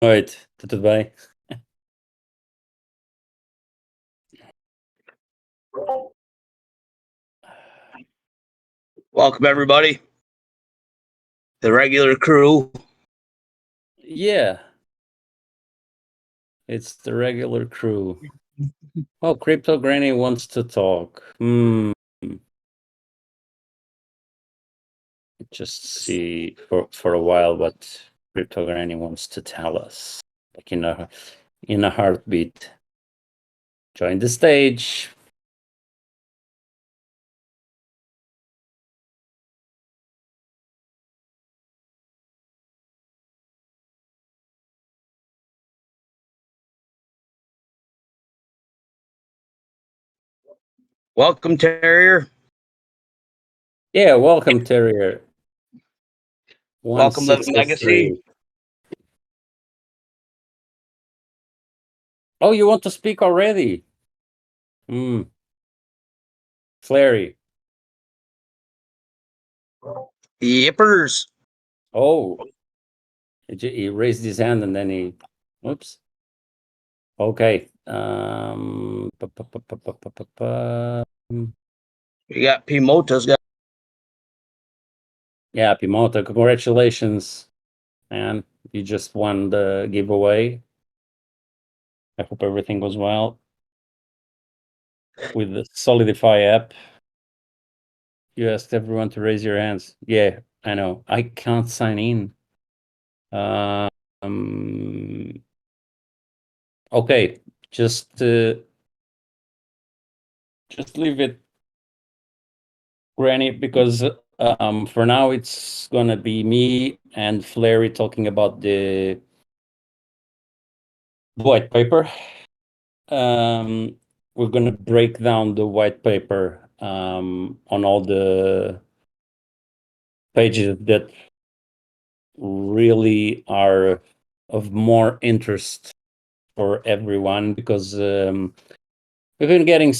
Oi, tá tudo bem? Welcome, everybody. The regular crew. Yeah. It's the regular crew. Oh, Crypto Granny wants to talk. Just see for a while what Crypto Granny wants to tell us. Like in a heartbeat. Join the stage. Welcome, Terrier. Yeah, welcome, Terrier. Welcome, Living Legacy. Oh, you want to speak already? Flary. Yippers. Oh. He raised his hand and then he... Oops. Okay. We got Pimota's got. Yeah, Pimota, congratulations, man. You just won the giveaway. I hope everything goes well with the Solidify app. You asked everyone to raise your hands. Yeah, I know. I can't sign in. Okay, just leave it, Granny, because for now it's gonna be me and Flary talking about the white paper. We're gonna break down the white paper on all the pages that really are of more interest for everyone, because we've been getting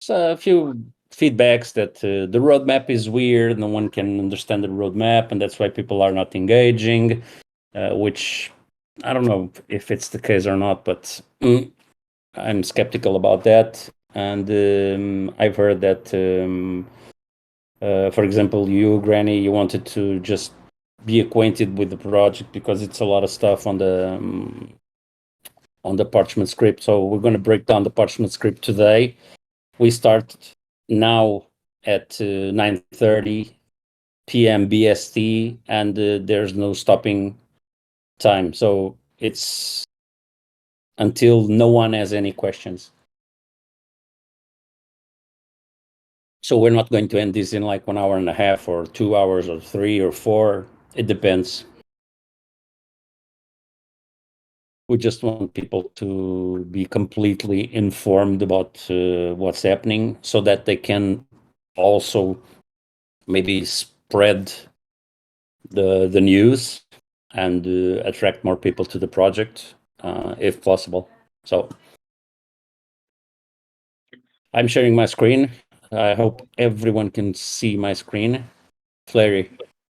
a few feedbacks that the roadmap is weird, no one can understand the roadmap, and that's why people are not engaging, which I don't know if it's the case or not, but I'm skeptical about that. And I've heard that, for example, you, Granny, you wanted to just be acquainted with the project because it's a lot of stuff on the parchment script. So we're going to break down the parchment script today. We start now at 9:30 p.m. BST, and there's no stopping time. So it's until no one has any questions. So we're not going to end this in like 1 hour and a half or 2 hours or 3 or 4. It depends. We just want people to be completely informed about what's happening, so that they can also maybe spread the news and attract more people to the project, if possible. So I'm sharing my screen. I hope everyone can see my screen. Flary,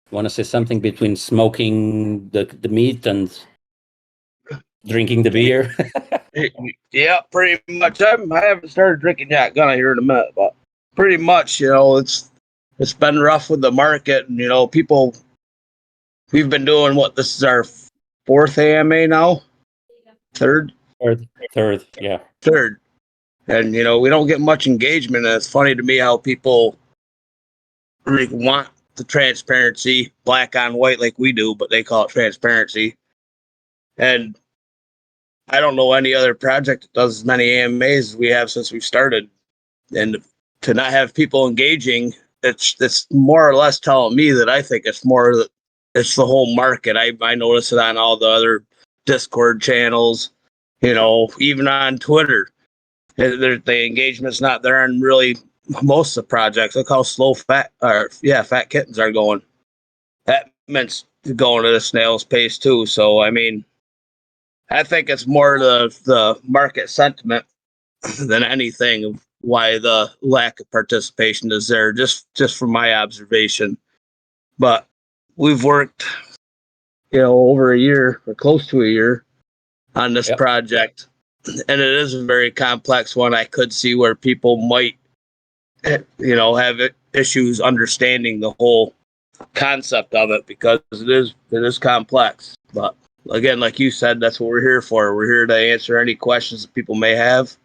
want to say something between smoking the meat and drinking the beer? Yeah, pretty much. I haven't started drinking yet. Gonna here in a minute, but pretty much, it's been rough with the market, and people. We've been doing what? This is our 4th AMA now. Third, Yeah. Third, and we don't get much engagement. And it's funny to me how people really want the transparency, black on white, like we do, but they call it transparency. And I don't know any other project that does as many AMAs as we have since we've started. And to not have people engaging, that's more or less telling me that I think it's the whole market. I notice it on all the other Discord channels, even on Twitter. The engagement's not there on really most of the projects. Look how slow fat kittens are going. That meant going at a snail's pace too. So I mean, I think it's more the market sentiment than anything of why the lack of participation is there, just from my observation. But we've worked over a year or close to a year on this Yep. project. And it is a very complex one. I could see where people might, have issues understanding the whole concept of it because it is complex. But again, like you said, that's what we're here for. We're here to answer any questions that people may have.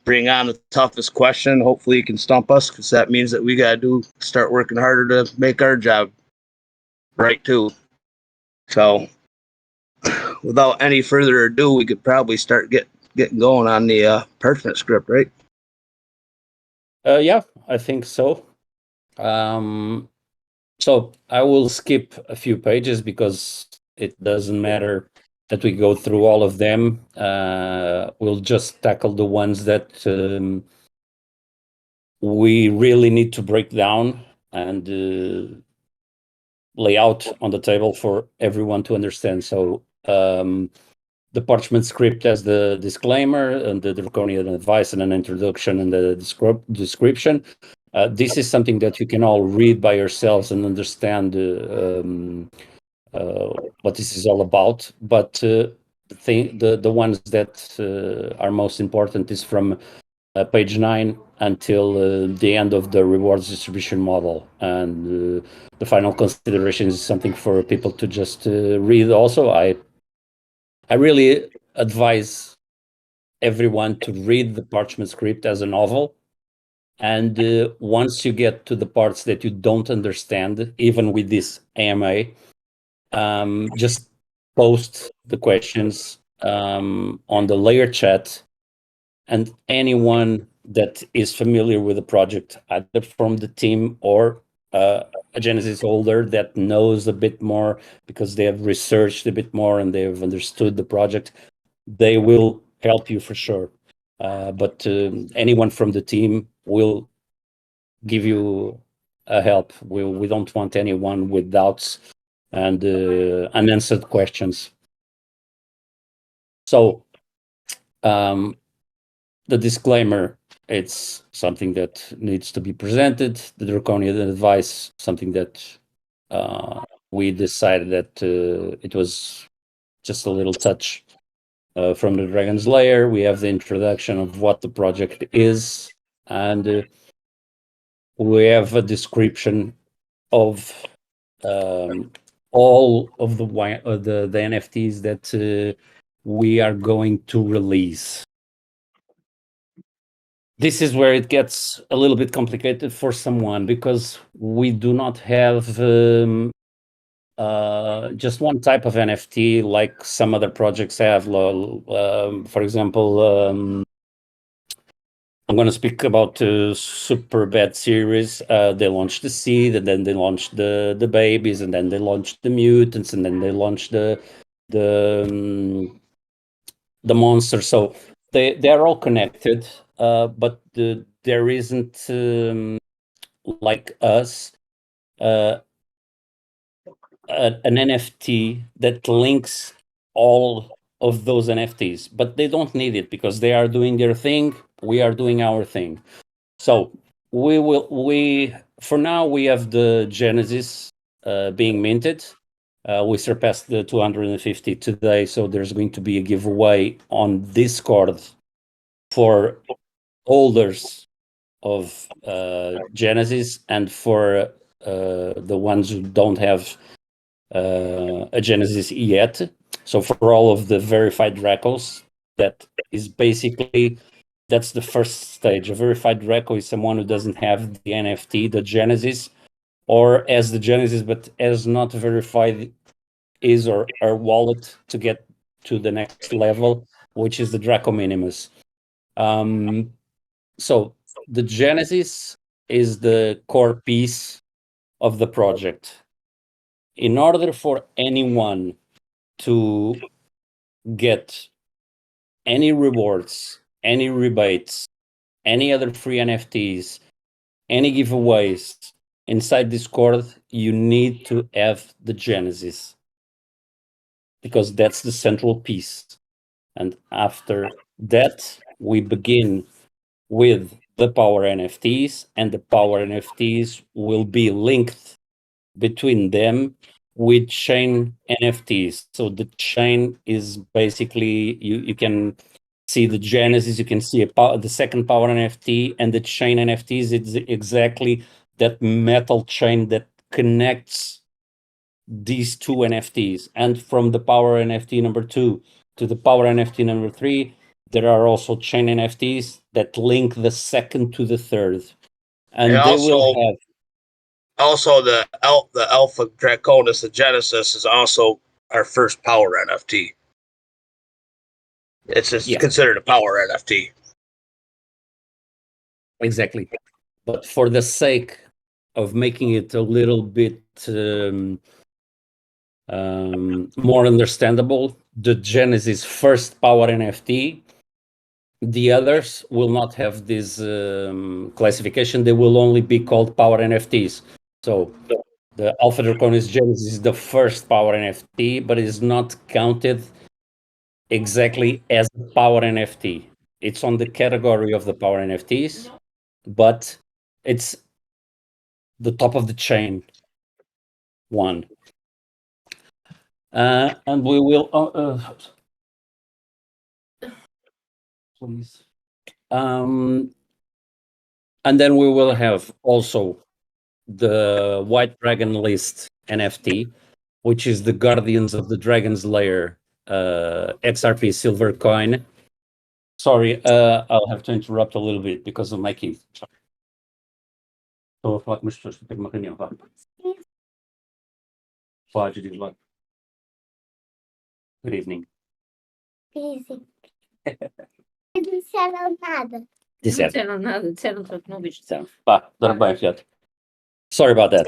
Bring on the toughest question. Hopefully, you can stump us because that means that we got to start working harder to make our job right too. So, without any further ado, we could probably start getting going on the parchment script, right? Yeah, I think so. So I will skip a few pages because it doesn't matter that we go through all of them. We'll just tackle the ones that we really need to break down and lay out on the table for everyone to understand. So the parchment script has the disclaimer and the draconian advice and an introduction and the description. This is something that you can all read by yourselves and understand what this is all about. But the ones that are most important is from page 9 until the end of the rewards distribution model. And the final consideration is something for people to just read also. I really advise everyone to read the parchment script as a novel. And once you get to the parts that you don't understand, even with this AMA, just post the questions on the layer chat, and anyone that is familiar with the project, either from the team or a Genesis holder that knows a bit more because they have researched a bit more and they have understood the project, they will help you for sure. But anyone from the team will give you a help. We don't want anyone with doubts and unanswered questions. So the disclaimer, it's something that needs to be presented. The draconian advice, something that we decided that it was just a little touch from the Dragons Lair. We have the introduction of what the project is, and we have a description of all of the NFTs that we are going to release. This is where it gets a little bit complicated for someone because we do not have just one type of NFT like some other projects have. For example, I'm going to speak about Super Bad series. They launched the seed, and then they launched the babies, and then they launched the mutants, and then they launched the monsters. So they are all connected, but there isn't like us an NFT that links all of those NFTs, but they don't need it because they are doing their thing. We are doing our thing. So we for now we have the Genesis being minted. We surpassed the 250 today, so there's going to be a giveaway on Discord for holders of Genesis and for the ones who don't have a Genesis yet. So for all of the verified Dracos, that is basically, that's the first stage. A verified Draco is someone who doesn't have the NFT, the Genesis, or as the Genesis, but has not verified his or her wallet to get to the next level, which is the Draco Minimus. So the Genesis is the core piece of the project. In order for anyone to get any rewards, any rebates, any other free NFTs, any giveaways inside Discord, you need to have the Genesis because that's the central piece. And after that, we begin with the power NFTs, and the power NFTs will be linked between them with chain NFTs. So the chain is basically you can see the genesis, you can see the second power NFT, and the chain NFTs. It's exactly that metal chain that connects these two NFTs. And from the power NFT number 2 to the power NFT number 3, there are also chain NFTs that link the second to the third, and they will have also the Alpha Draconis, the Genesis, is also our first power NFT. It's just considered a power NFT. Exactly. But for the sake of making it a little bit more understandable, the Genesis first power NFT, the others will not have this classification. They will only be called power NFTs. So the Alpha Draconis Genesis is the first power NFT, but it is not counted exactly as a power NFT. It's on the category of the power NFTs, but it's the top of the chain one. And we will please. And then we will have also the White Dragon List NFT, which is the Guardians of the Dragons Lair XRP silver coin. Sorry, I'll have to interrupt a little bit because of my key. Estou a falar com as pessoas, tenho uma reunião, vá. Pode, diz lá. Good evening. Easy. Não disseram nada. Disseram. Não nada, disseram só que não viste. Disseram. Pá, tudo bem, filhote. Sorry about that.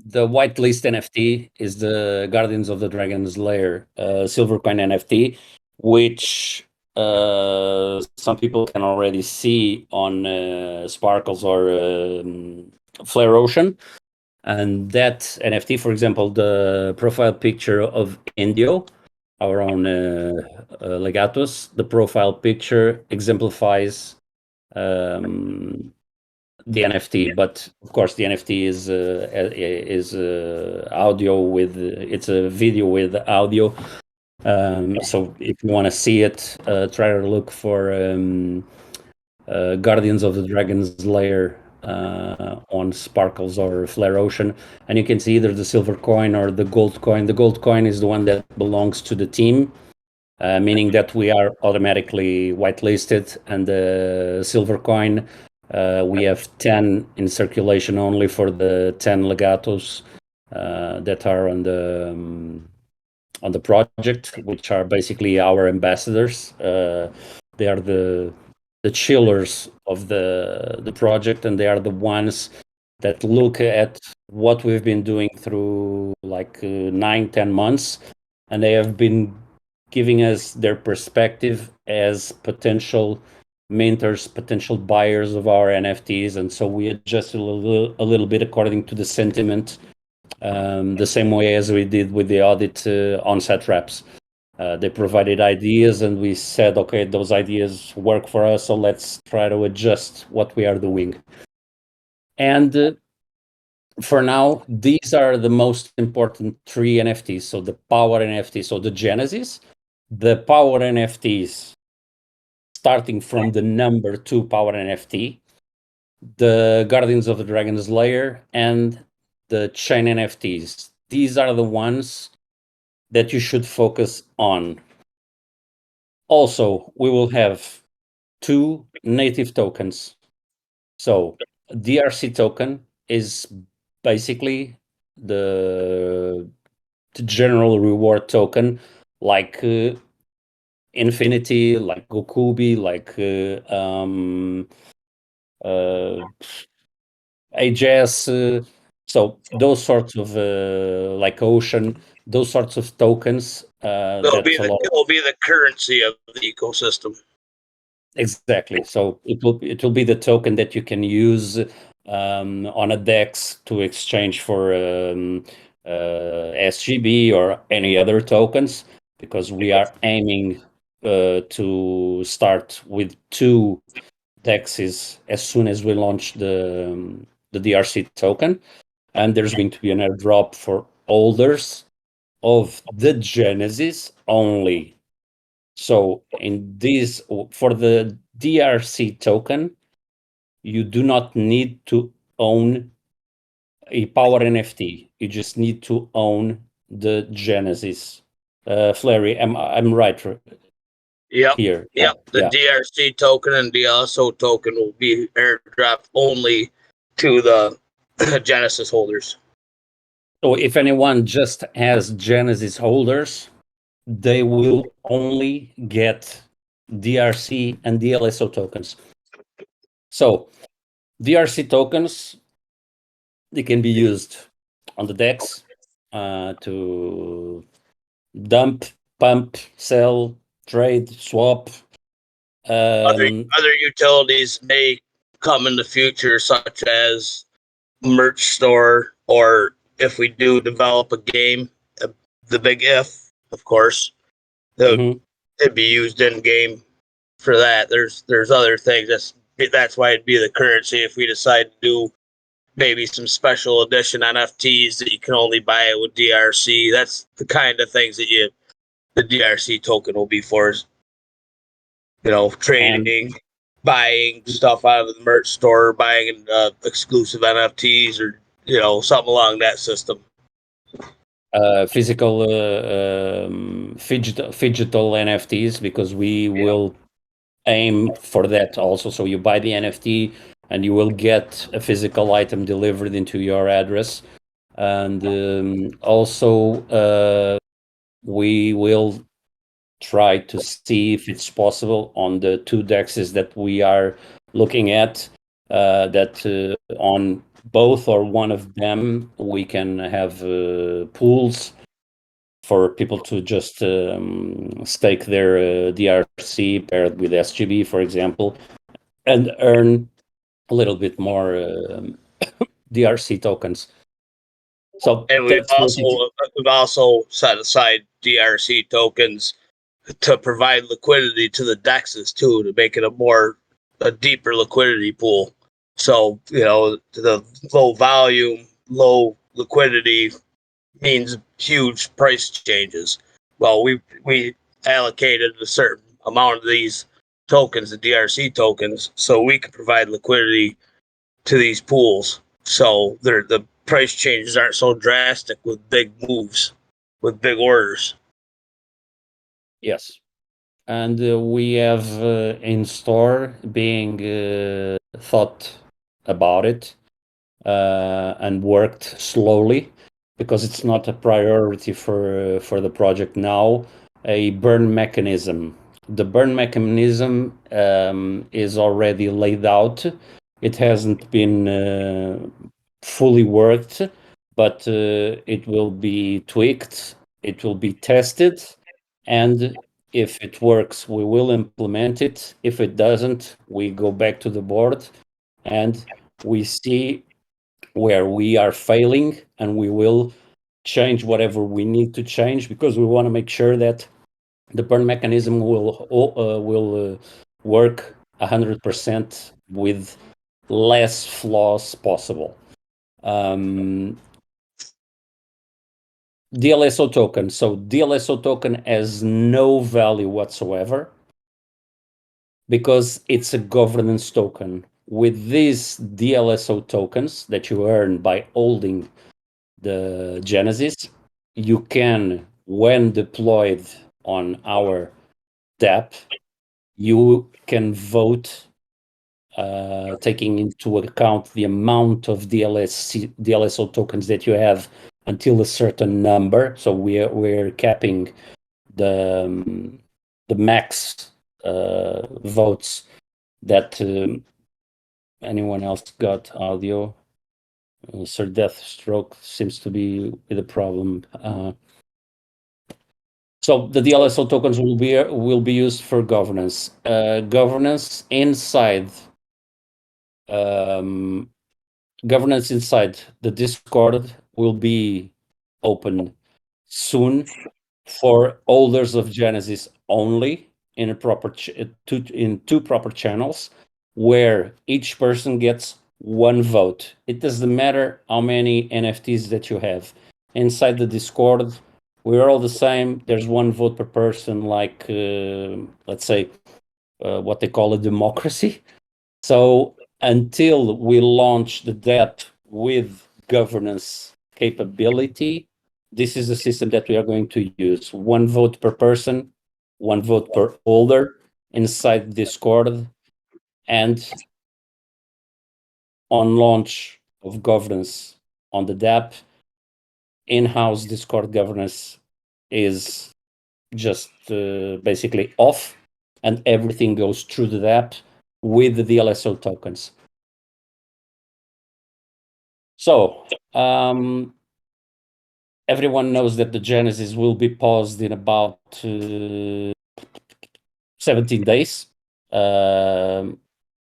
The whitelist NFT is the Guardians of the Dragons Lair silver coin NFT, which some people can already see on Sparkles or Flare Ocean. And that NFT, for example, the profile picture of Indio, our own Legatus, the profile picture exemplifies the NFT, but of course the NFT is audio with it's a video with audio. So if you want to see it, try to look for Guardians of the Dragons Lair on Sparkles or Flare Ocean, and you can see either the silver coin or the gold coin. The gold coin is the one that belongs to the team, meaning that we are automatically whitelisted, and the silver coin, we have 10 in circulation only for the 10 legatos that are on the project, which are basically our ambassadors. They are the chillers of the project, and they are the ones that look at what we've been doing through like 9-10 months, and they have been giving us their perspective as potential minters, potential buyers of our NFTs, and so we adjusted a little bit according to the sentiment, the same way as we did with the audit on-set reps. They provided ideas, and we said, okay, those ideas work for us, so let's try to adjust what we are doing. And for now, these are the most important 3 NFTs. So the power NFT, so the Genesis, the power NFTs, starting from the number 2 power NFT, the Guardians of the Dragons Lair, and the chain NFTs. These are the ones that you should focus on. Also, we will have 2 native tokens. So DRC token is basically the general reward token, like Infinity, like Gokubi, like AJS. So those sorts of like Ocean, those sorts of tokens. It'll be the currency of the ecosystem. Exactly. So it will be the token that you can use on a DEX to exchange for SGB or any other tokens, because we are aiming to start with 2 DEXs as soon as we launch the DRC token, and there's going to be an airdrop for holders of the Genesis only. So in this, for the DRC token, you do not need to own a power NFT. You just need to own the Genesis. Flary, I'm right Yep. here? Yep. The Yeah. DRC token and DLSO token will be airdropped only to the Genesis holders. So if anyone just has Genesis holders, they will only get DRC and DLSO tokens. So DRC tokens, they can be used on the DEX to dump, pump, sell, trade, swap. Other utilities may come in the future, such as merch store, or if we do develop a game, the big if, of course, it'd be used in game for that. There's other things. That's why it'd be the currency if we decide to do maybe some special edition NFTs that you can only buy it with DRC. That's the kind of things that the DRC token will be for. Trading, buying stuff out of the merch store, buying exclusive NFTs, or something along that system. Physical phygital NFTs, because we will aim for that also. So you buy the NFT and you will get a physical item delivered into your address. And also we will try to see if it's possible on the 2 DEXs that we are looking at, that on both or one of them we can have pools for people to just stake their DRC paired with SGB, for example, and earn a little bit more DRC tokens. So, and we've also set aside DRC tokens to provide liquidity to the DEXs too, to make it a deeper liquidity pool. So the low volume, low liquidity means huge price changes. Well, we allocated a certain amount of these tokens, the DRC tokens, so we can provide liquidity to these pools. So the price changes aren't so drastic with big moves, with big orders. Yes. And we have in store being thought about it and worked slowly, because it's not a priority for the project now, a burn mechanism. The burn mechanism is already laid out. It hasn't been fully worked, but it will be tweaked, it will be tested, and if it works, we will implement it. If it doesn't, we go back to the board and we see where we are failing, and we will change whatever we need to change, because we want to make sure that the burn mechanism will work 100% with less flaws possible. DLSO token. So DLSO token has no value whatsoever because it's a governance token. With these DLSO tokens that you earn by holding the Genesis, you can, when deployed on our DApp, you can vote, taking into account the amount of DLSO tokens that you have until a certain number. So we're capping the max votes that anyone else got audio. Sir Deathstroke seems to be the problem. So the DLSO tokens will be used for governance. Governance inside the Discord will be open soon for holders of Genesis only in two proper channels. where each person gets one vote. It doesn't matter how many NFTs that you have. Inside the Discord, we're all the same. There's one vote per person, like, let's say, what they call a democracy. So until we launch the DApp with governance capability, this is the system that we are going to use. One vote per person, one vote per holder inside Discord, and on launch of governance on the DApp, in-house Discord governance is just basically off, and everything goes through the DApp with the DLSO tokens. So everyone knows that the Genesis will be paused in about 17 days.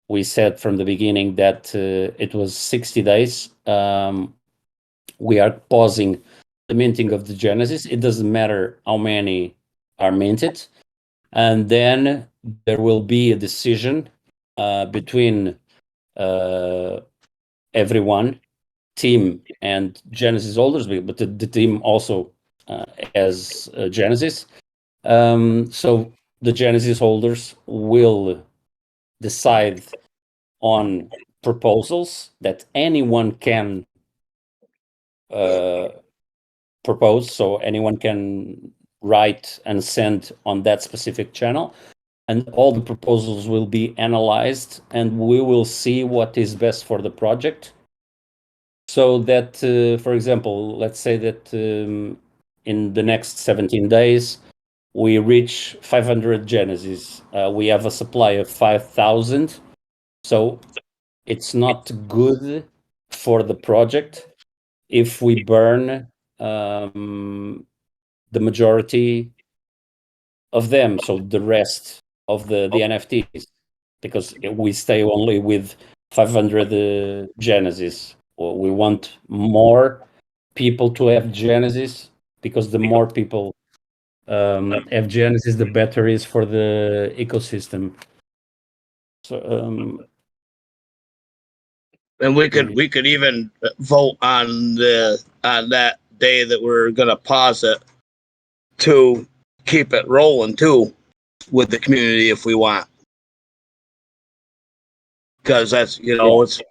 We said from the beginning that it was 60 days. We are pausing the minting of the Genesis. It doesn't matter how many are minted. And then there will be a decision between everyone, team and Genesis holders, but the team also has Genesis. So the Genesis holders will decide on proposals that anyone can propose. So anyone can write and send on that specific channel, and all the proposals will be analyzed, and we will see what is best for the project. So that, for example, let's say that in the next 17 days, we reach 500 Genesis. We have a supply of 5,000. So it's not good for the project if we burn the majority of them, so the rest of the NFTs, because we stay only with 500 Genesis. We want more people to have Genesis, because the more people have Genesis, the better is for the ecosystem. So and we could even vote on that day that we're gonna pause it to keep it rolling too with the community if we want, because that's it's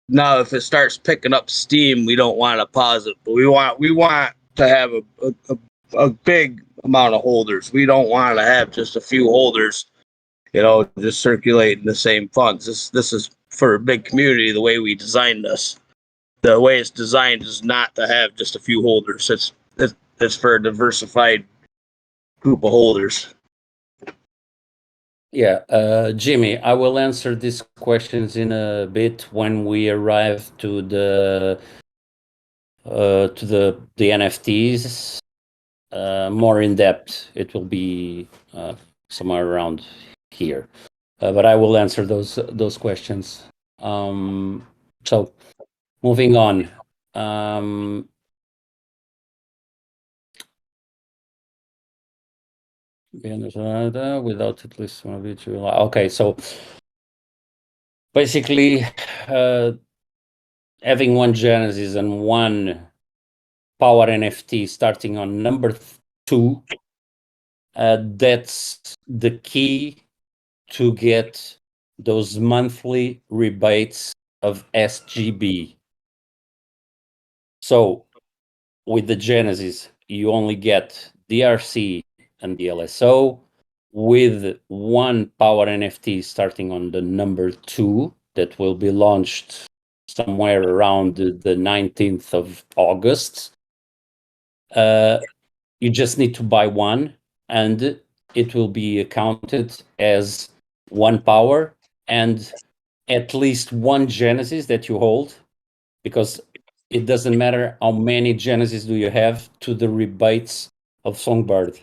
now if it starts picking up steam, we don't want to pause it, but we want to have a big amount of holders. We don't want to have just a few holders, just circulating the same funds. This is for a big community. The way we designed this, the way it's designed is not to have just a few holders. It's for a diversified group of holders. Yeah, Jimmy, I will answer these questions in a bit when we arrive to the NFTs more in depth. It will be somewhere around here, but I will answer those questions. So moving on. Without at least one of each. Okay, so basically, having one Genesis and one Power NFT starting on number 2, that's the key to get those monthly rebates of SGB. So with the Genesis, you only get DRC and the LSO. With one Power NFT starting on the number 2 that will be launched somewhere around the 19th of August. You just need to buy one, and it will be accounted as one Power and at least one Genesis that you hold, because it doesn't matter how many Genesis do you have to the rebates of Songbird.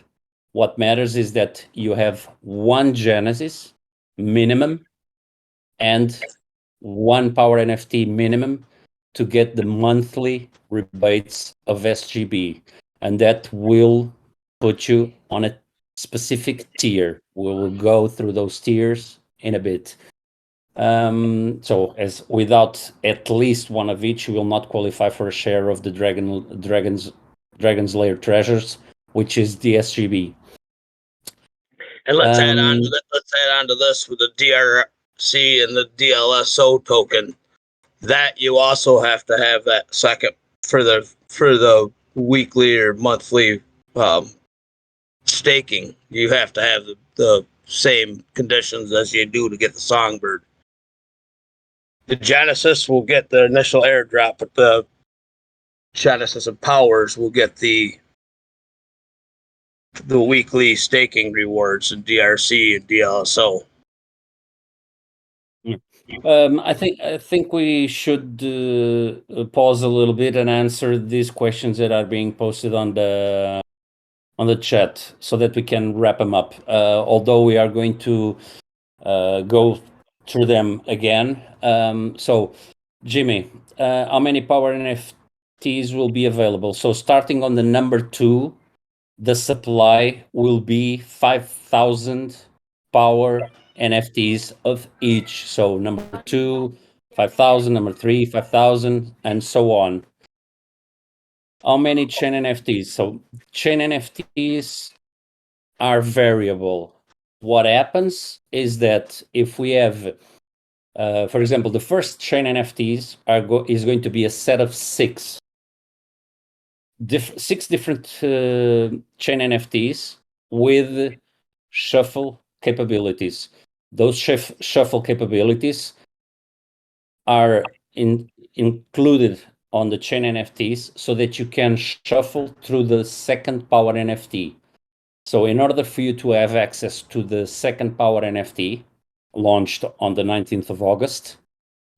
What matters is that you have one Genesis minimum and one Power NFT minimum to get the monthly rebates of SGB. And that will put you on a specific tier. We will go through those tiers in a bit. So as without at least one of each, you will not qualify for a share of the Dragons Lair treasures, which is the SGB. And let's add on to that. Let's add on to this with the DRC and the DLSO token. That you also have to have that second for the weekly or monthly staking. You have to have the same conditions as you do to get the Songbird. The Genesis will get the initial airdrop, but the Genesis and Powers will get the weekly staking rewards in DRC and DLSO. I think we should pause a little bit and answer these questions that are being posted on the chat so that we can wrap them up. Although we are going to go through them again. So, Jimmy, how many power NFTs will be available? So, starting on the number 2, the supply will be 5,000 power NFTs of each. So number 2, 5,000, number 3, 5,000, and so on. How many chain NFTs? So chain NFTs are variable. What happens is that if we have, for example, the first chain NFTs is going to be a set of 6 different chain NFTs with shuffle capabilities. Those shuffle capabilities are included on the chain NFTs so that you can shuffle through the second power NFT. So in order for you to have access to the second power NFT launched on the 19th of August,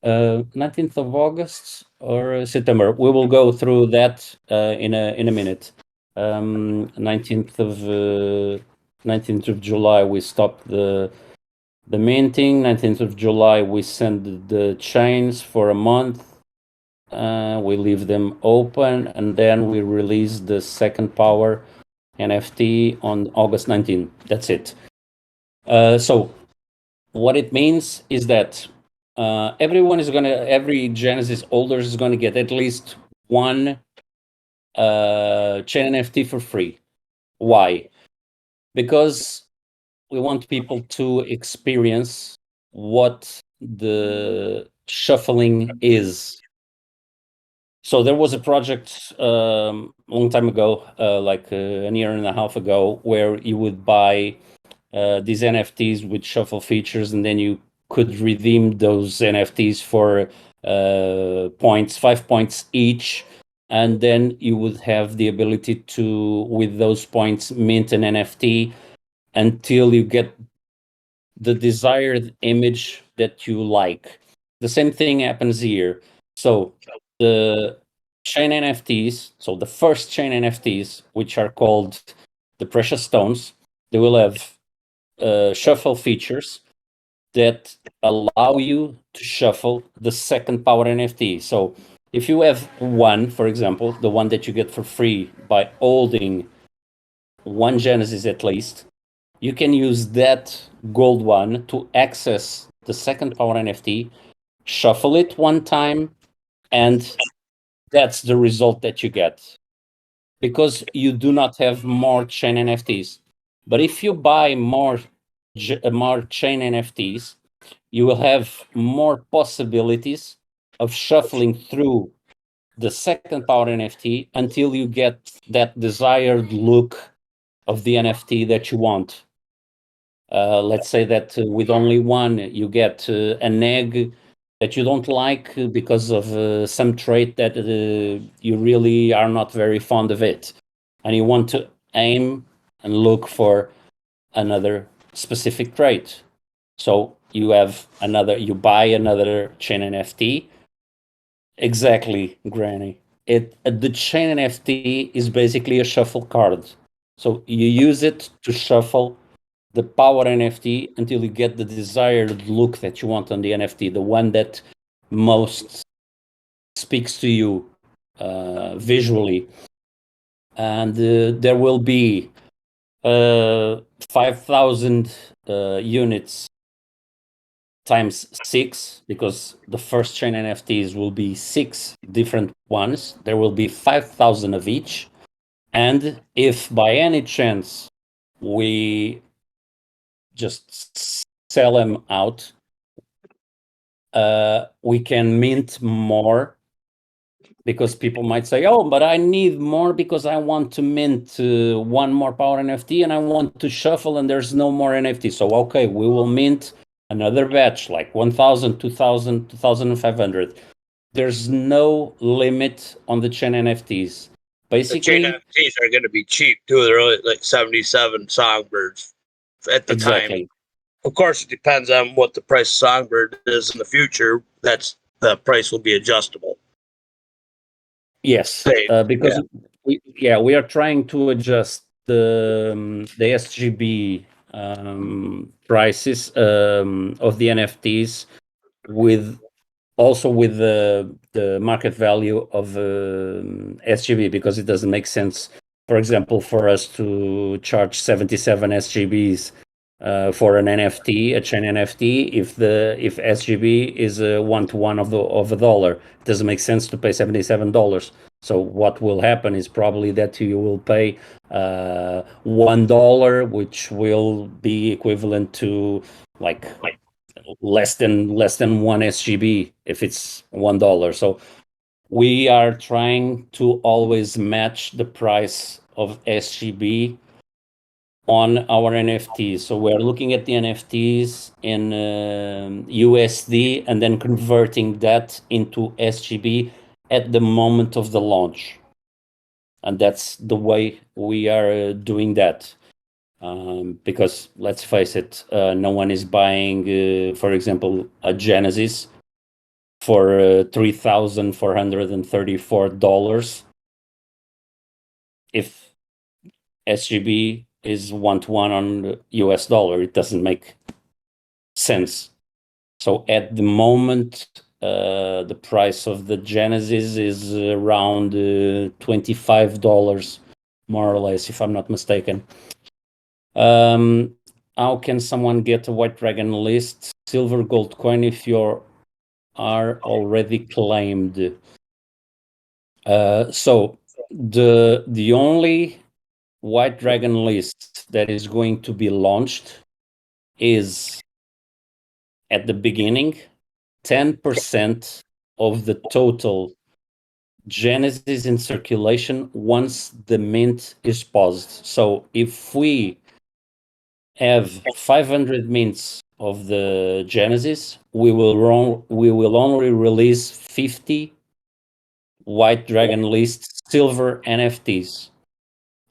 19th of August or September. We will go through that in a minute. 19th of July we stopped the minting. 19th of July we send the chains for a month. We leave them open and then we release the second power NFT on August 19th. That's it. So what it means is that every Genesis holder is gonna get at least one chain NFT for free. Why? Because we want people to experience what the shuffling is. So there was a project long time ago, like a year and a half ago, where you would buy these NFTs with shuffle features, and then you could redeem those NFTs for points, 5 points each, and then you would have the ability to, with those points, mint an NFT until you get the desired image that you like. The same thing happens here. So the chain NFTs, so the first chain NFTs, which are called the precious stones, they will have shuffle features that allow you to shuffle the second power NFT. So if you have one, for example, the one that you get for free by holding one Genesis at least, you can use that gold one to access the second power NFT, shuffle it one time, and that's the result that you get. Because you do not have more chain NFTs. But if you buy more chain NFTs, you will have more possibilities of shuffling through the second power NFT until you get that desired look of the NFT that you want. Let's say that with only one, you get an egg that you don't like because of some trait that you really are not very fond of it. And you want to aim and look for another specific trait. So you buy another chain NFT. Exactly, Granny. The chain NFT is basically a shuffle card. So you use it to shuffle the power NFT until you get the desired look that you want on the NFT, the one that most speaks to you visually. And there will be 5,000 units times 6, because the first chain NFTs will be 6 different ones. There will be 5,000 of each. And if by any chance we just sell them out, we can mint more, because people might say, oh, but I need more because I want to mint one more power NFT and I want to shuffle and there's no more NFT. So, okay, we will mint another batch, like 1,000, 2,000, 2,500. There's no limit on the chain NFTs. The Basically, chain NFTs are going to be cheap too. They're only like 77 songbirds at the exactly. time. Of course, it depends on what the price of songbird is in the future. The price will be adjustable. Yes, Same, because we are trying to adjust the SGB prices of the NFTs with the market value of SGB, because it doesn't make sense, for example, for us to charge 77 SGBs for an NFT, a chain NFT, if SGB is 1-to-1 of a dollar. It doesn't make sense to pay $77. So what will happen is probably that you will pay $1, which will be equivalent to like less than 1 SGB if it's $1. So we are trying to always match the price of SGB on our NFTs. So we're looking at the NFTs in USD and then converting that into SGB at the moment of the launch. And that's the way we are doing that. Because let's face it, no one is buying, for example, a Genesis for $3,434 if SGB is 1-to-1 on the US dollar. It doesn't make sense. So at the moment, the price of the Genesis is around $25, more or less, if I'm not mistaken. How can someone get a White Dragon list silver gold coin if you are already claimed? So the only White Dragon list that is going to be launched is at the beginning 10% of the total Genesis in circulation once the mint is paused. So if we have 500 mints of the Genesis, we will only release 50 White Dragon list silver NFTs.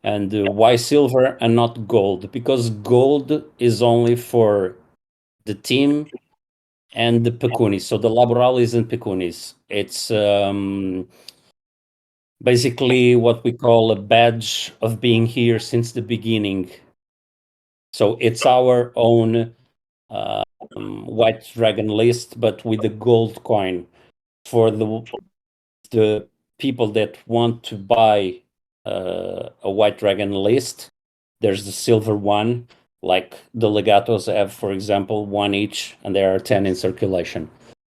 And why silver and not gold? Because gold is only for the team and the Pecunis. So the Laboralis and Pecunis. It's basically what we call a badge of being here since the beginning. So it's our own White Dragon list, but with the gold coin. For the people that want to buy a White Dragon list, there's the silver one, like the Legatos have, for example, one each, and there are 10 in circulation.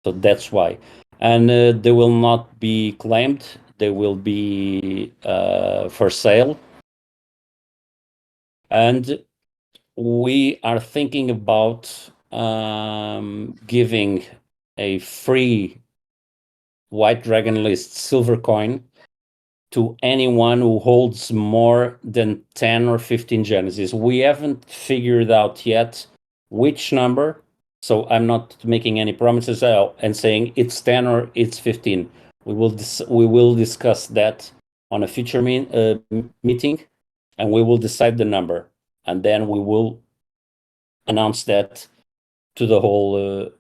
So that's why. And they will not be claimed. They will be for sale. And we are thinking about giving a free White Dragon list silver coin to anyone who holds more than 10 or 15 Genesis. We haven't figured out yet which number, so I'm not making any promises and saying it's 10 or it's 15. We will discuss that on a future meeting, and we will decide the number, and then we will announce that to the whole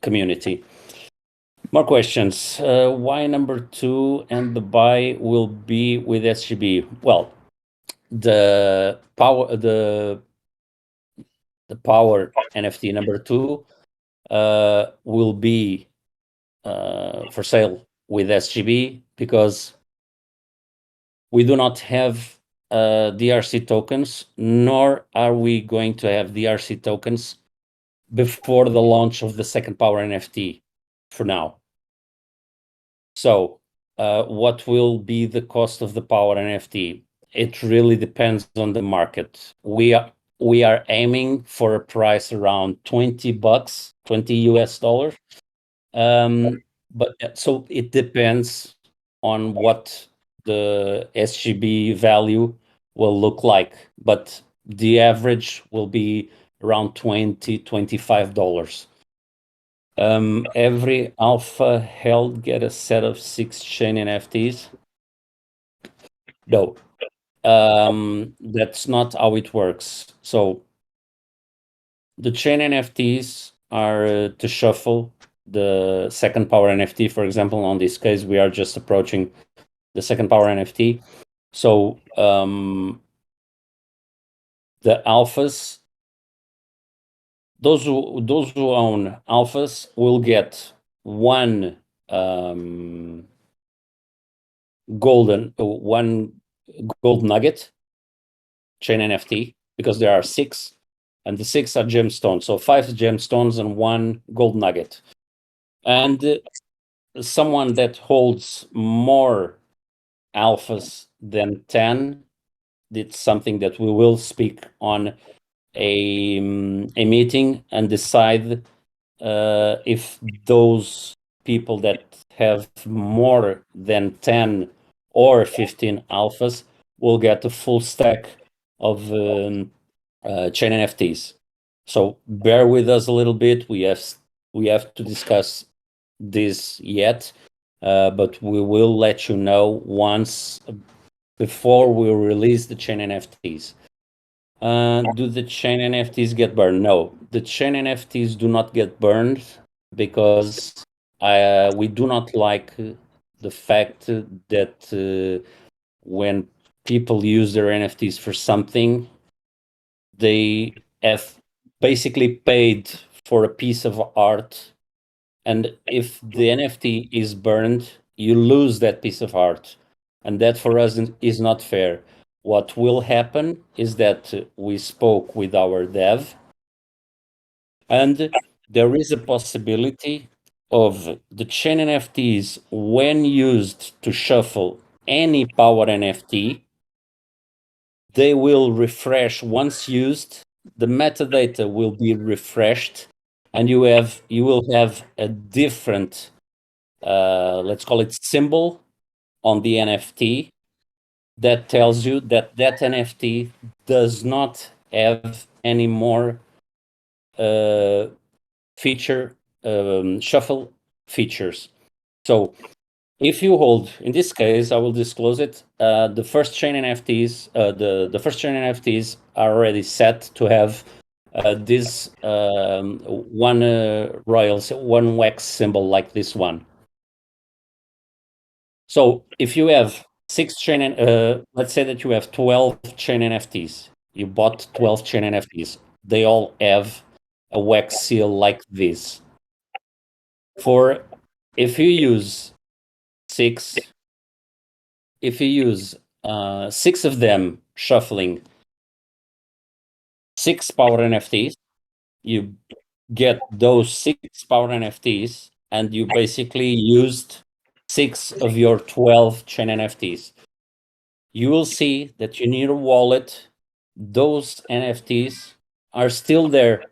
community. More questions. Why number 2 and the buy will be with SGB? Well, the power NFT number 2 will be for sale with SGB because we do not have DRC tokens, nor are we going to have DRC tokens before the launch of the second power NFT for now. So what will be the cost of the power NFT? It really depends on the market. We are aiming for a price around $20, $20 US. But so it depends on what the SGB value will look like, but the average will be around $20-$25. Every alpha held get a set of 6 chain NFTs. No, that's not how it works. So the chain NFTs are to shuffle the second power NFT. For example, on this case, we are just approaching the second power NFT. So the alphas, those who own alphas will get one gold nugget chain NFT, because there are 6, and the 6 are gemstones. So 5 gemstones and 1 gold nugget. And someone that holds more alphas than 10, it's something that we will speak on a meeting and decide if those people that have more than 10 or 15 alphas will get a full stack of chain NFTs. So bear with us a little bit. We have to discuss this yet, but we will let you know once before we release the chain NFTs. Do the chain NFTs get burned? No, the chain NFTs do not get burned because we do not like the fact that when people use their NFTs for something, they have basically paid for a piece of art, and if the NFT is burned, you lose that piece of art, and that for us is not fair. What will happen is that we spoke with our dev, and there is a possibility of the chain NFTs, when used to shuffle any power NFT, they will refresh. Once used, the metadata will be refreshed, and you will have a different, let's call it, symbol on the NFT that tells you that that NFT does not have any more shuffle features. So if you hold, in this case, I will disclose it. The first chain NFTs, the first chain NFTs are already set to have this one one wax symbol like this one. So if you have 6 chain, let's say that you have 12 chain NFTs. You bought 12 chain NFTs. They all have a wax seal like this. If you use 6, if you use 6 of them shuffling 6 power NFTs, you get those 6 power NFTs, and you basically used 6 of your 12 chain NFTs. You will see that in your wallet, those NFTs are still there,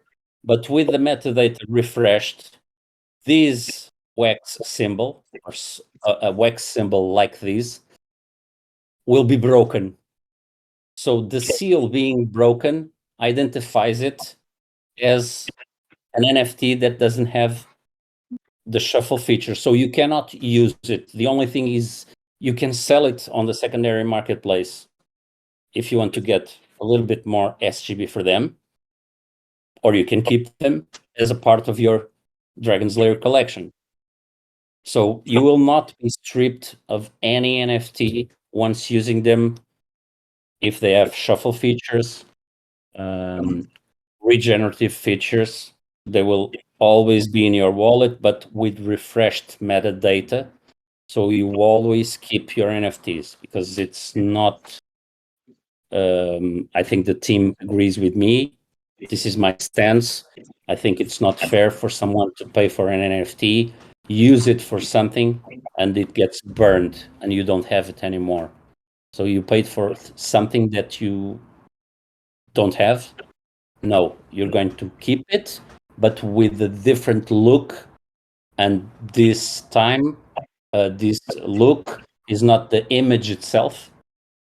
but with the metadata refreshed, this wax symbol, or a wax symbol like this, will be broken. So the seal being broken identifies it as an NFT that doesn't have the shuffle feature. So you cannot use it. The only thing is you can sell it on the secondary marketplace if you want to get a little bit more SGB for them, or you can keep them as a part of your Dragons Lair collection. So you will not be stripped of any NFT once using them if they have shuffle features, regenerative features. They will always be in your wallet, but with refreshed metadata. So you always keep your NFTs, because it's not, I think the team agrees with me, This is my stance. I think it's not fair for someone to pay for an NFT, use it for something, and it gets burned and you don't have it anymore. So you paid for something that you don't have. No, you're going to keep it, but with a different look. And this time, this look is not the image itself.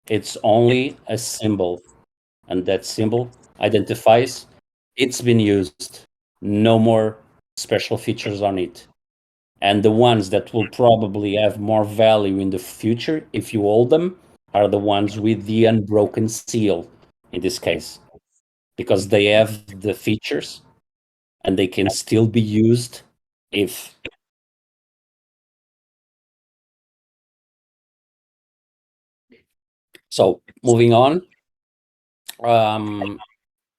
It's only a symbol. And that symbol identifies it's been used. No more special features on it. And the ones that will probably have more value in the future, if you hold them, are the ones with the unbroken seal in this case, because they have the features and they can still be used if. So moving on.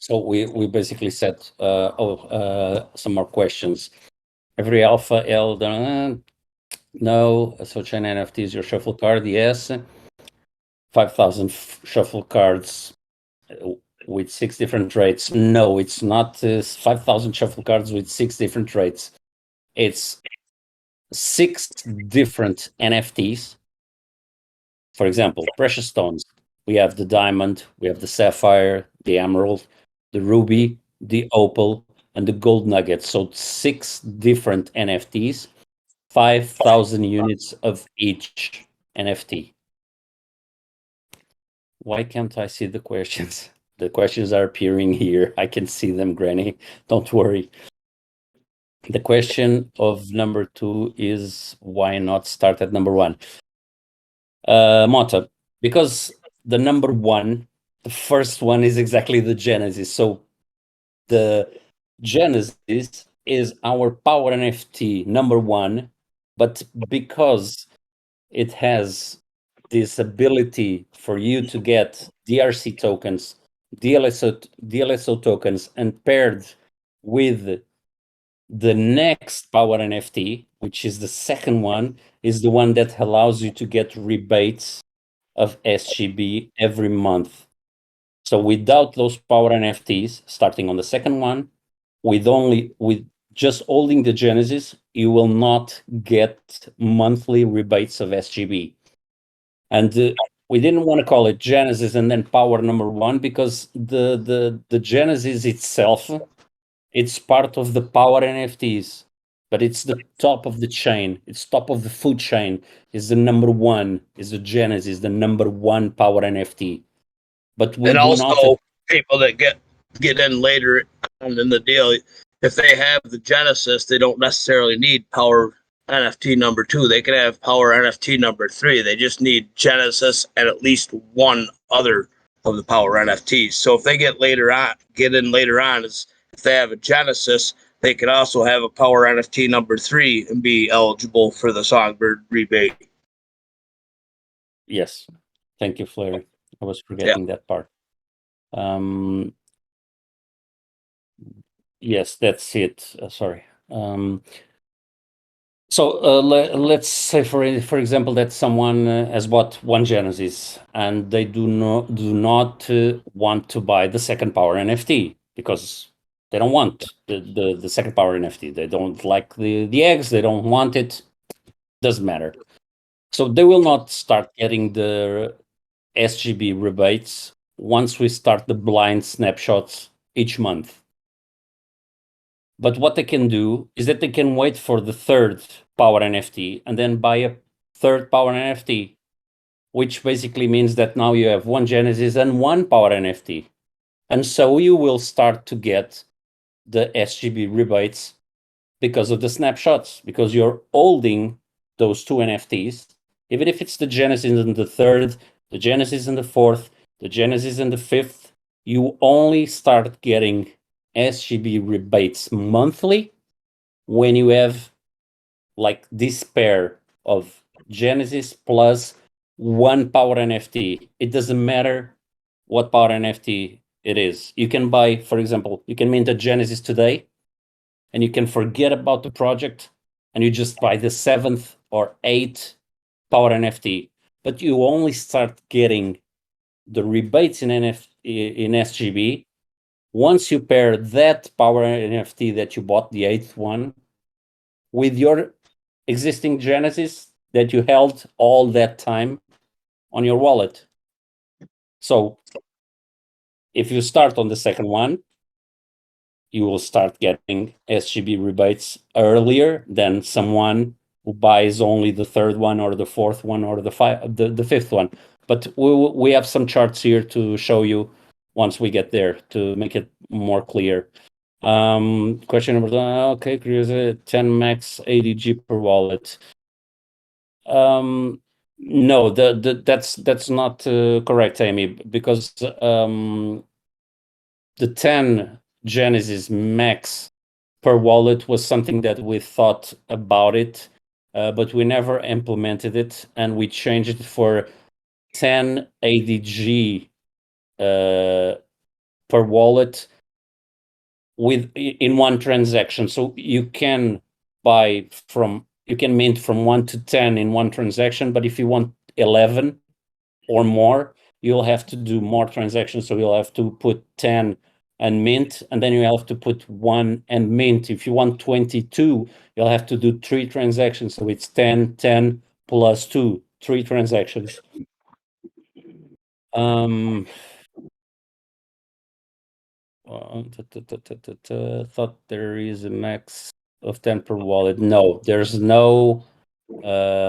So we basically said some more questions. Every alpha L, no. So chain NFTs, your shuffle card, yes. 5,000 shuffle cards with 6 different rates. No, it's not 5,000 shuffle cards with 6 different rates. It's 6 different NFTs. For example, precious stones. We have the diamond, we have the sapphire, the emerald, the ruby, the opal, and the gold nugget. So 6 different NFTs, 5,000 units of each NFT. Why can't I see the questions? The questions are appearing here. I can see them, Granny. Don't worry. The question of number 2 is why not start at number 1? Mota, because the number 1, the first one is exactly the Genesis. So the Genesis is our power NFT number 1, but because it has this ability for you to get DRC tokens, DLSO tokens, and paired with the next power NFT, which is the second one, is the one that allows you to get rebates of SGB every month. So without those power NFTs, starting on the second one, with just holding the Genesis, you will not get monthly rebates of SGB. And we didn't want to call it Genesis and then power number 1 because the Genesis itself, it's part of the power NFTs, but it's the top of the chain. It's top of the food chain. Is the number 1, is the Genesis, the number 1 power NFT. But we and do also not. people that get in later on in the deal, if they have the Genesis, they don't necessarily need power NFT number 2. They can have power NFT number 3. They just need Genesis and at least one other of the power NFTs. So if they get in later on, is if they have a Genesis, they can also have a power NFT number 3 and be eligible for the Songbird rebate. Yes, thank you, Flair. I was forgetting that part. Yes, that's it. Sorry. So let's say, for example, that someone has bought one Genesis and they do not want to buy the second power NFT because they don't want the second power NFT. They don't like the eggs. They don't want it. Doesn't matter. So they will not start getting the SGB rebates once we start the blind snapshots each month. But what they can do is that they can wait for the third power NFT and then buy a third power NFT, which basically means that now you have one Genesis and one power NFT. And so you will start to get the SGB rebates because of the snapshots, because you're holding those 2 NFTs, even if it's the Genesis and the third, the Genesis and the fourth, the Genesis and the fifth, you only start getting SGB rebates monthly when you have like this pair of Genesis plus one power NFT. It doesn't matter what power NFT it is. You can buy, for example, you can mint a Genesis today and you can forget about the project and you just buy the 7th or 8th power NFT, but you only start getting the rebates in SGB once you pair that power NFT that you bought, the 8th one, with your existing Genesis that you held all that time on your wallet. So if you start on the second one, you will start getting SGB rebates earlier than someone who buys only the third one or the fourth one or the fifth one. But we have some charts here to show you once we get there to make it more clear. Question number one. Okay, 10 max ADG per wallet. No, that's not correct, Amy, because the 10 Genesis max per wallet was something that we thought about it, but we never implemented it, and we changed it for 10 ADG per wallet in one transaction. So you can mint from 1 to 10 in one transaction, but if you want 11 or more, you'll have to do more transactions. So you'll have to put 10 and mint, and then you have to put 1 and mint. If you want 22, you'll have to do 3 transactions. So it's 10, 10 plus 2, 3 transactions. Thought there is a max of 10 per wallet. No, there's no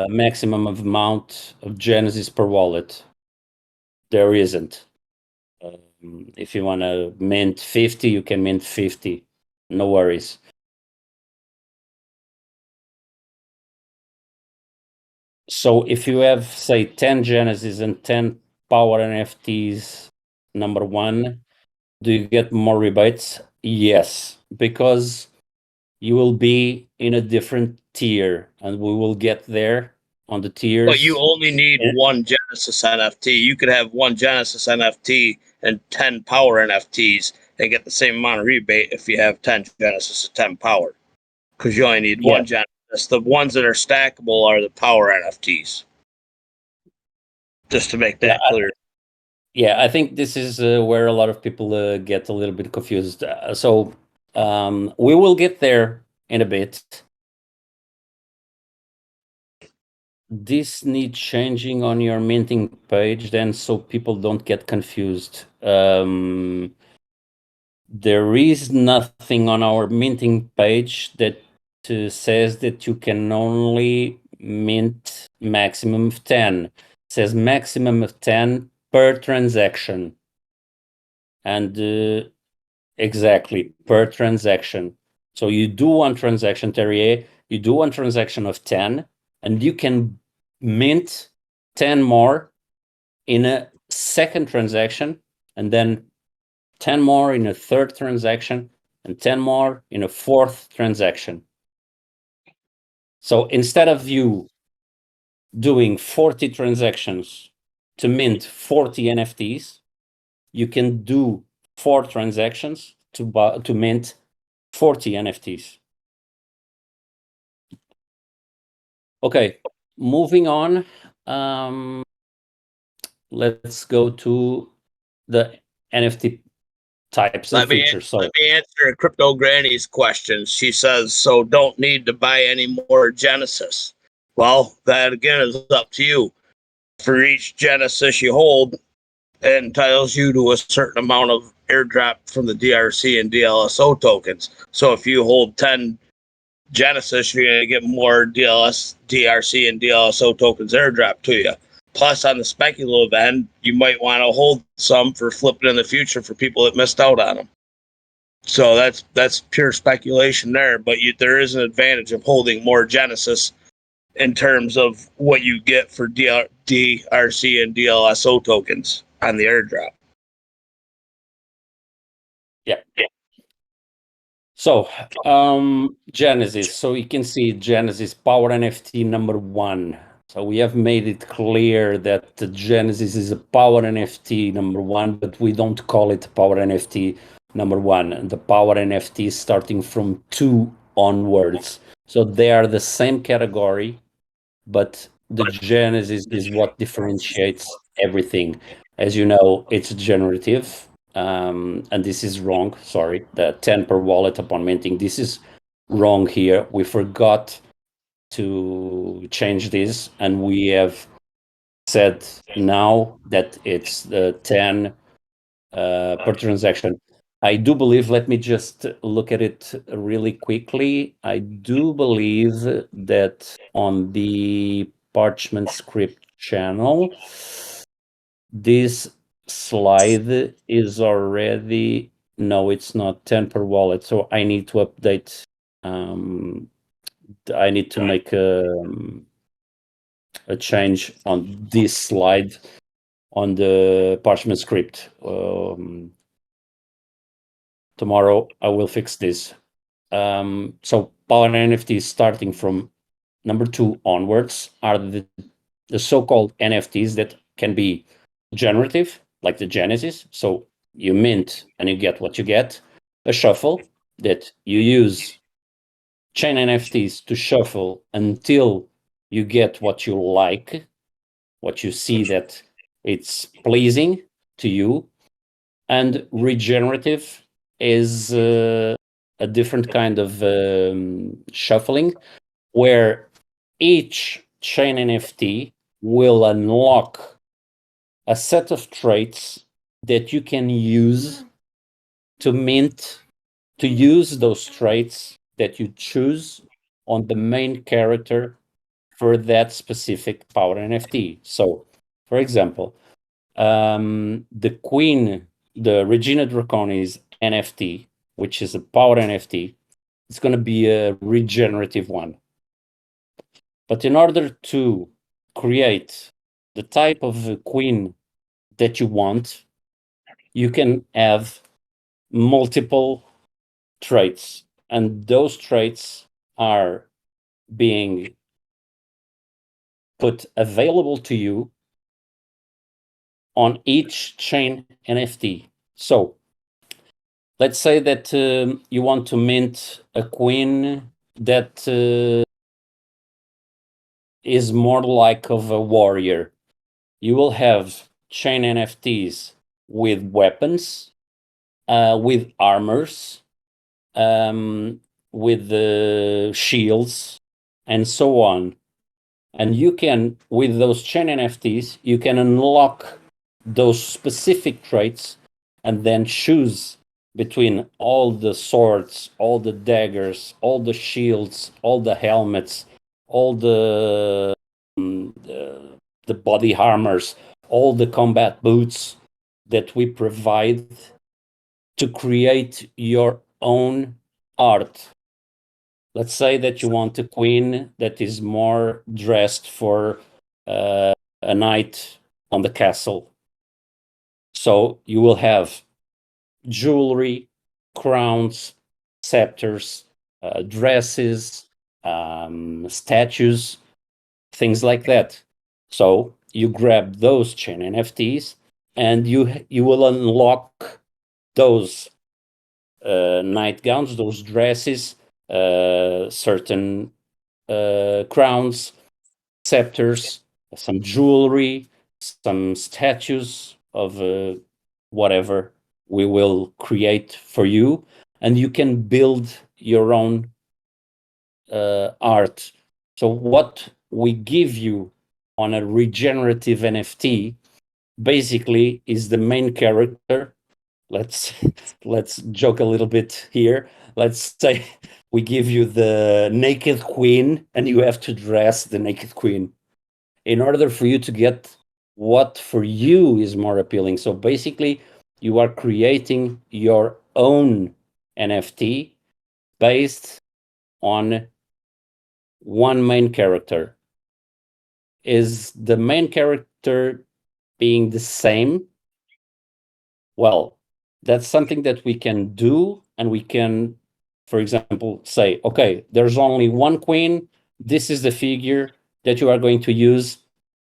maximum amount of Genesis per wallet. There isn't. If you want to mint 50, you can mint 50. No worries. So if you have, say, 10 Genesis and 10 power NFTs, number one, do you get more rebates? Yes, because you will be in a different tier, and we will get there on the tiers. But you only need one Genesis NFT. You could have one Genesis NFT and 10 power NFTs and get the same amount of rebate if you have 10 Genesis and 10 power. Because you only need one Genesis. The ones that are stackable are the power NFTs. Just to make that clear. Yeah, I think this is where a lot of people get a little bit confused. So we will get there in a bit. This needs changing on your minting page then, so people don't get confused. There is nothing on our minting page that says that you can only mint maximum of 10. It says maximum of 10 per transaction. And exactly, per transaction. So you do one transaction, Terrier, you do one transaction of 10, and you can mint 10 more in a second transaction, and then 10 more in a third transaction, and 10 more in a fourth transaction. So instead of you doing 40 transactions to mint 40 NFTs, you can do 4 transactions to mint 40 NFTs. Okay, moving on. Let's go to the NFT types and features. Let me answer Crypto Granny's question. She says, so don't need to buy any more Genesis. Well, that again is up to you. For each Genesis you hold, it entitles you to a certain amount of airdrop from the DRC and DLSO tokens. So if you hold 10 Genesis, you're going to get more DRC and DLSO tokens airdrop to you. Plus, on the speculative end, you might want to hold some for flipping in the future for people that missed out on them. So that's pure speculation there, but there is an advantage of holding more Genesis in terms of what you get for DRC and DLSO tokens on the airdrop. Yeah. So, Genesis. So you can see Genesis Power NFT number 1. So we have made it clear that the Genesis is a Power NFT number 1, but we don't call it Power NFT number 1. The Power NFT is starting from 2 onwards. So they are the same category, but the Genesis is what differentiates everything. As you know, it's generative. and this is wrong, sorry, the 10 per wallet upon minting, this is wrong here. We forgot to change this, and we have said now that it's the 10 per transaction. I do believe, let me just look at it really quickly. I do believe that on the Parchment Script channel, this slide is already, no, it's not 10 per wallet. So I need to update, I need to make a change on this slide on the Parchment Script. Tomorrow I will fix this. So Power NFTs starting from number 2 onwards are the so-called NFTs that can be generative, like the Genesis. So you mint and you get what you get. A shuffle that you use chain NFTs to shuffle until you get what you like, what you see that it's pleasing to you. And regenerative is a different kind of shuffling where each chain NFT will unlock a set of traits that you can use to mint, to use those traits that you choose on the main character for that specific Power NFT. So, for example, the Queen, the Regina Draconis NFT, which is a Power NFT, it's going to be a regenerative one. But in order to create the type of queen that you want, you can have multiple traits, and those traits are being put available to you on each chain NFT. So let's say that you want to mint a queen that is more like of a warrior. You will have chain NFTs with weapons, with armors, with shields, and so on. And you can, with those chain NFTs, you can unlock those specific traits and then choose between all the swords, all the daggers, all the shields, all the helmets, all the body armors, all the combat boots that we provide to create your own art. Let's say that you want a queen that is more dressed for a night on the castle. So you will have jewelry, crowns, scepters, dresses, statues, things like that. So you grab those chain NFTs and you will unlock those nightgowns, those dresses, certain crowns, scepters, some jewelry, some statues of whatever we will create for you, and you can build your own art. So what we give you on a regenerative NFT basically is the main character. Let's joke a little bit here. Let's say we give you the naked queen and you have to dress the naked queen in order for you to get what for you is more appealing. So basically you are creating your own NFT based on one main character. Is the main character being the same? Well, that's something that we can do, and we can, for example, say, okay, there's only one queen. This is the figure that you are going to use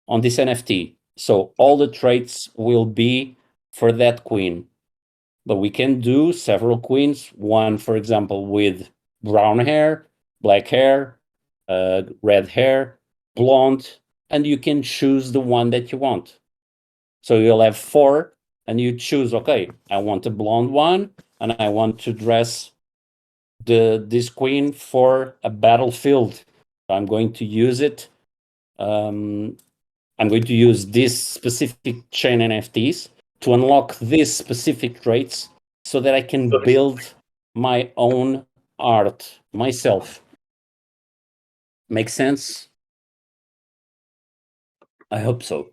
on this NFT. So all the traits will be for that queen. But we can do several queens. One, for example, with brown hair, black hair, red hair, blonde, and you can choose the one that you want. So you'll have 4 and you choose, okay, I want a blonde one, and I want to dress this queen for a battlefield. I'm going to use it. I'm going to use these specific chain NFTs to unlock these specific traits so that I can build my own art myself. Make sense? I hope so.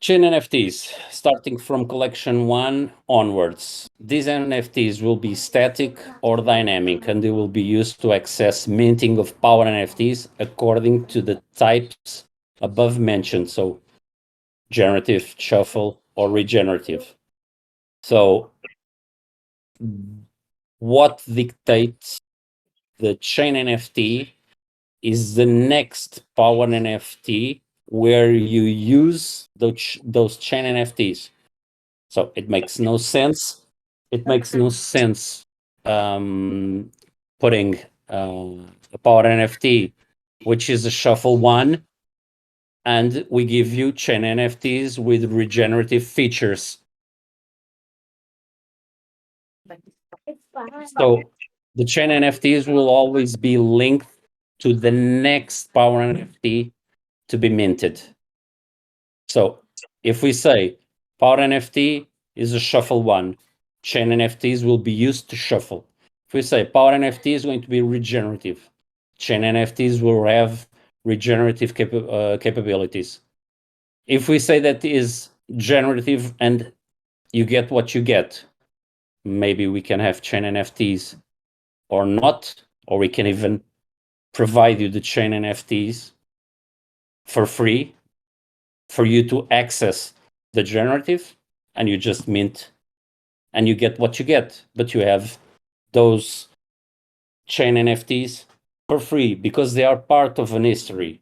Chain NFTs, starting from collection 1 onwards. These NFTs will be static or dynamic, and they will be used to access minting of power NFTs according to the types above mentioned. So generative, shuffle, or regenerative. So what dictates the chain NFT is the next power NFT where you use those chain NFTs. So it makes no sense. It makes no sense putting a power NFT, which is a shuffle one, and we give you chain NFTs with regenerative features. So the chain NFTs will always be linked to the next power NFT to be minted. So if we say power NFT is a shuffle one, chain NFTs will be used to shuffle. If we say power NFT is going to be regenerative, chain NFTs will have regenerative capabilities. If we say that is generative and you get what you get, maybe we can have chain NFTs or not, or we can even provide you the chain NFTs for free for you to access the generative, and you just mint and you get what you get, but you have those chain NFTs for free because they are part of an history.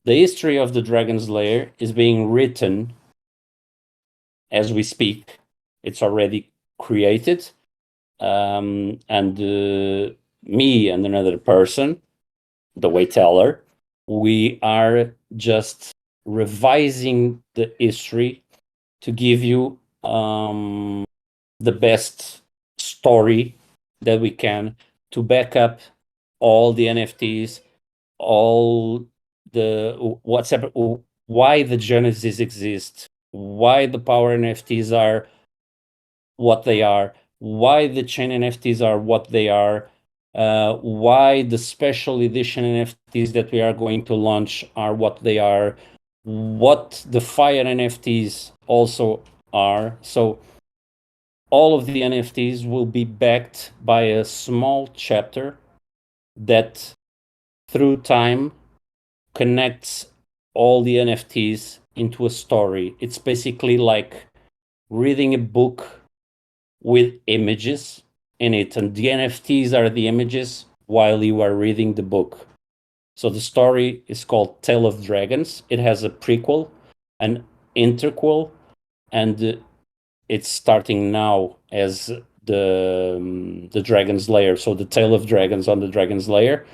The history of the Dragons Lair is being written as we speak. It's already created, and me and another person, the Wayteller, we are just revising the history to give you the best story that we can to back up all the NFTs, all the why the Genesis exists, why the power NFTs are what they are, why the chain NFTs are what they are, why the special edition NFTs that we are going to launch are what they are, what the fire NFTs also are. So all of the NFTs will be backed by a small chapter that through time connects all the NFTs into a story. It's basically like reading a book with images in it, and the NFTs are the images while you are reading the book. So the story is called Tale of Dragons. It has a prequel, an interquel, and it's starting now as the Dragon's Lair. So the Tale of Dragons on the Dragon's Lair,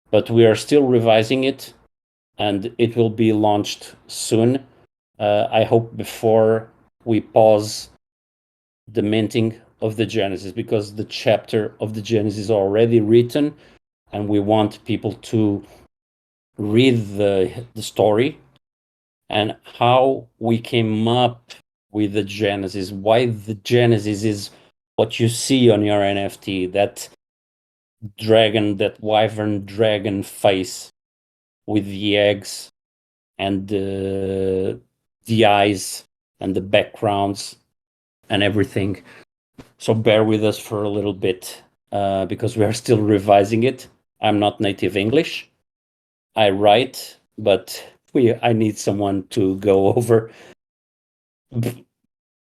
but we are still revising it, and it will be launched soon. I hope before we pause the minting of the Genesis, because the chapter of the Genesis is already written, and we want people to read the story and how we came up with the Genesis, why the Genesis is what you see on your NFT, that dragon, that wyvern dragon face with the eggs and the eyes and the backgrounds and everything. So bear with us for a little bit because we are still revising it. I'm not native English. I write, but I need someone to go over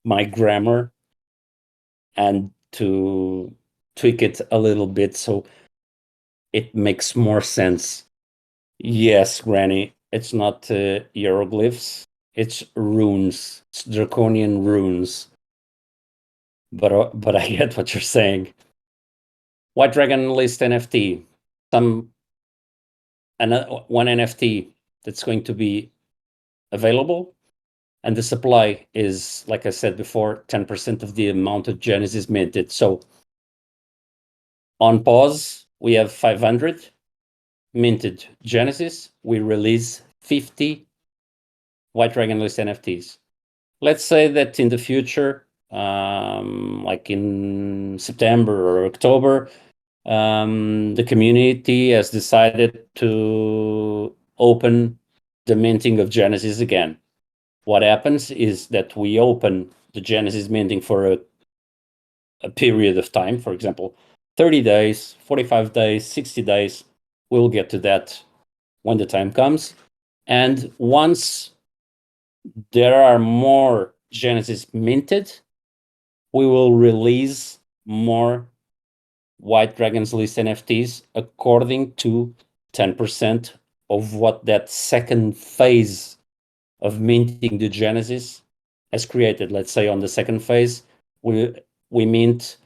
my grammar and to tweak it a little bit so it makes more sense. Yes, Granny, it's not hieroglyphs, it's runes. It's draconian runes. But I get what you're saying. White Dragon list NFT. One NFT that's going to be available and the supply is, like I said before, 10% of the amount of Genesis minted. So on pause, we have 500 minted Genesis. We release 50 White Dragon List NFTs. Let's say that in the future, like in September or October, the community has decided to open the minting of Genesis again. What happens is that we open the Genesis minting for a period of time, for example, 30 days, 45 days, 60 days. We'll get to that when the time comes. And once there are more Genesis minted, we will release more White Dragons List NFTs according to 10% of what that second phase of minting the Genesis has created. Let's say on the second phase, we mint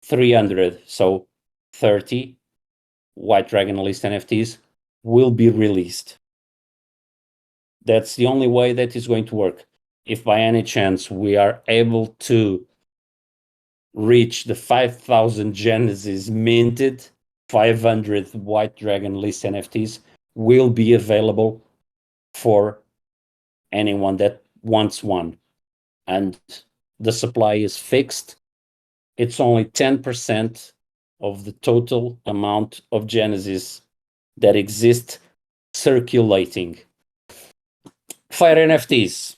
300, so 30 White Dragon List NFTs will be released. That's the only way that is going to work. If by any chance we are able to reach the 5,000 Genesis minted, 500 White Dragon List NFTs will be available for anyone that wants one. And the supply is fixed. It's only 10% of the total amount of Genesis that exist circulating. Fire NFTs.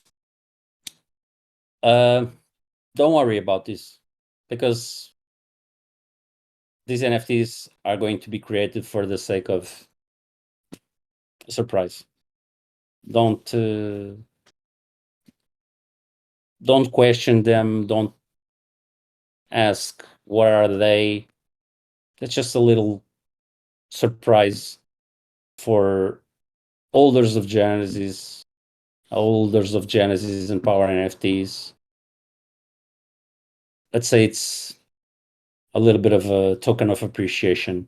Don't worry about this, because these NFTs are going to be created for the sake of a surprise. Don't question them. Don't ask where are they. It's just a little surprise for holders of Genesis, and Power NFTs. Let's say it's a little bit of a token of appreciation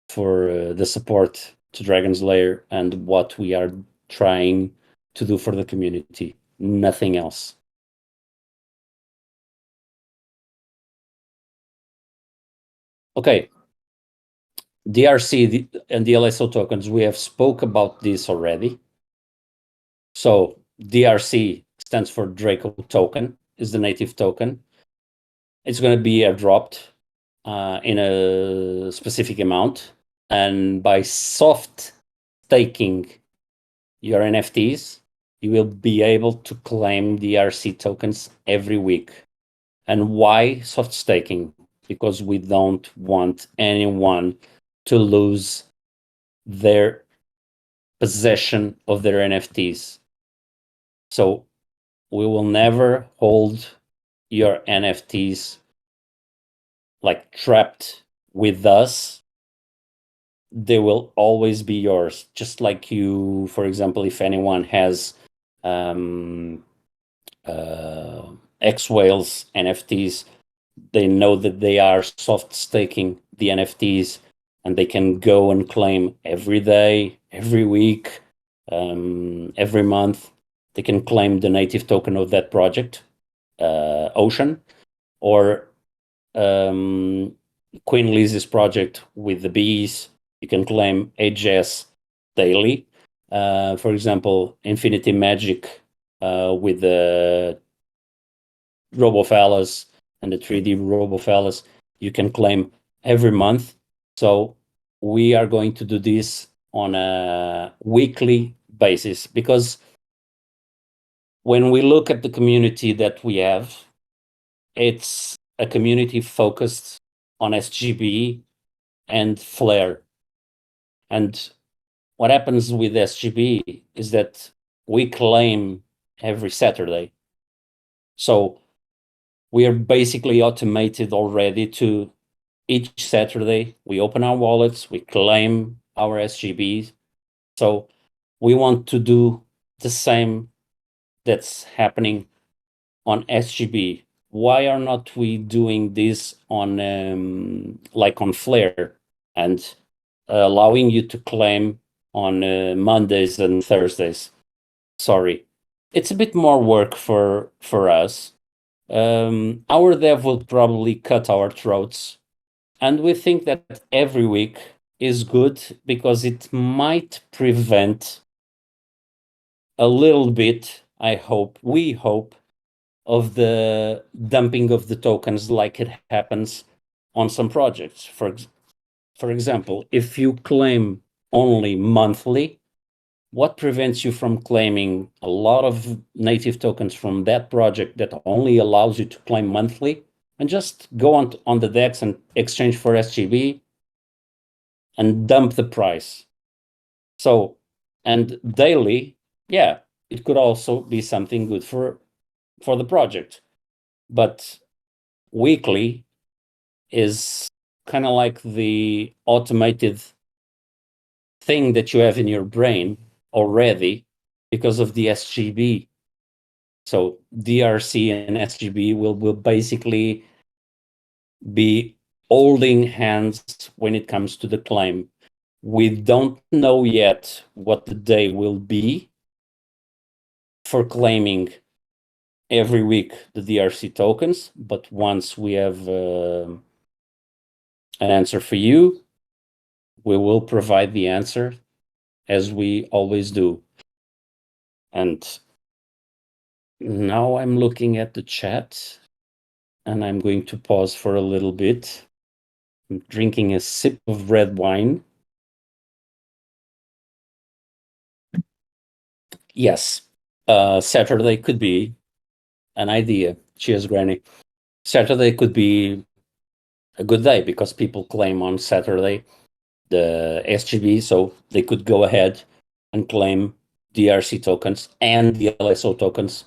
for the support to Dragons Lair and what we are trying to do for the community. Nothing else. Okay. DRC and the LSO tokens, we have spoke about this already. So DRC stands for Draco token, is the native token. It's going to be airdropped in a specific amount. And by soft staking your NFTs, you will be able to claim DRC tokens every week. And why soft staking? Because we don't want anyone to lose their possession of their NFTs. So we will never hold your NFTs like trapped with us. They will always be yours. Just like you, for example, if anyone has X-Whales NFTs, they know that they are soft staking the NFTs, and they can go and claim every day, every week, every month. They can claim the native token of that project, Ocean, or Queen Liz's project with the bees. You can claim HS daily. For example, Infinity Magic with the Robofellas and the 3D Robofellas, you can claim every month. So we are going to do this on a weekly basis, because when we look at the community that we have, it's a community focused on SGB and Flare. And what happens with SGB is that we claim every Saturday. So we are basically automated already to each Saturday, we open our wallets, we claim our SGBs. So we want to do the same that's happening on SGB. Why are not we doing this on like on Flare and allowing you to claim on Mondays and Thursdays? Sorry, it's a bit more work for us. Our dev will probably cut our throats, and we think that every week is good because it might prevent a little bit, we hope, of the dumping of the tokens like it happens on some projects. For example, if you claim only monthly, what prevents you from claiming a lot of native tokens from that project that only allows you to claim monthly and just go on the DEX and exchange for SGB and dump the price? So, and daily, yeah, it could also be something good for the project. But weekly is kind of like the automated thing that you have in your brain already because of the SGB. So DRC and SGB will basically be holding hands when it comes to the claim. We don't know yet what the day will be for claiming every week the DRC tokens, but once we have an answer for you, we will provide the answer as we always do. And now I'm looking at the chat and I'm going to pause for a little bit. I'm drinking a sip of red wine. Yes, Saturday could be an idea. Cheers, Granny. Saturday could be a good day because people claim on Saturday the SGB, so they could go ahead and claim DRC tokens and the LSO tokens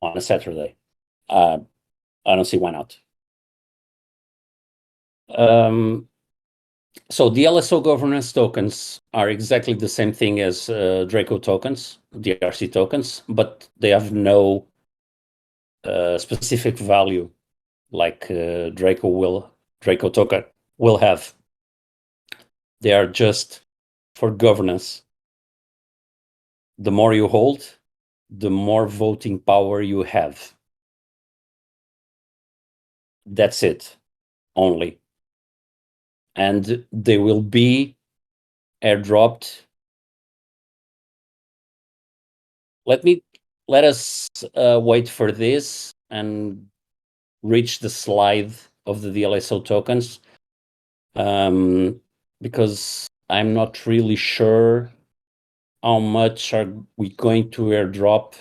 on a Saturday. I don't see why not. So the LSO governance tokens are exactly the same thing as Draco tokens, DRC tokens, but they have no specific value like Draco token will have. They are just for governance. The more you hold, the more voting power you have. That's it, only. And they will be airdropped. Let us wait for this and reach the slide of the DLSO tokens, because I'm not really sure how much are we going to airdrop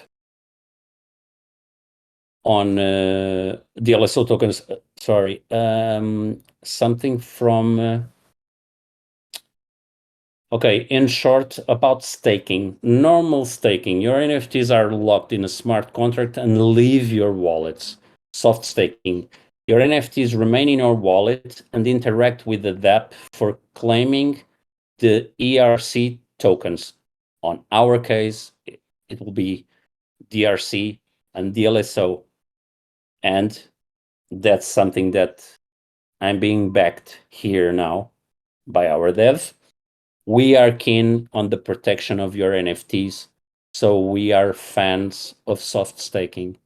on DLSO tokens. Sorry, something from okay, in short, about staking. Normal staking, your NFTs are locked in a smart contract and leave your wallets. Soft staking, your NFTs remain in your wallet and interact with the dApp for claiming the ERC tokens. On our case, it will be DRC and DLSO. And that's something that I'm being backed here now by our dev. We are keen on the protection of your NFTs, so we are fans of soft staking,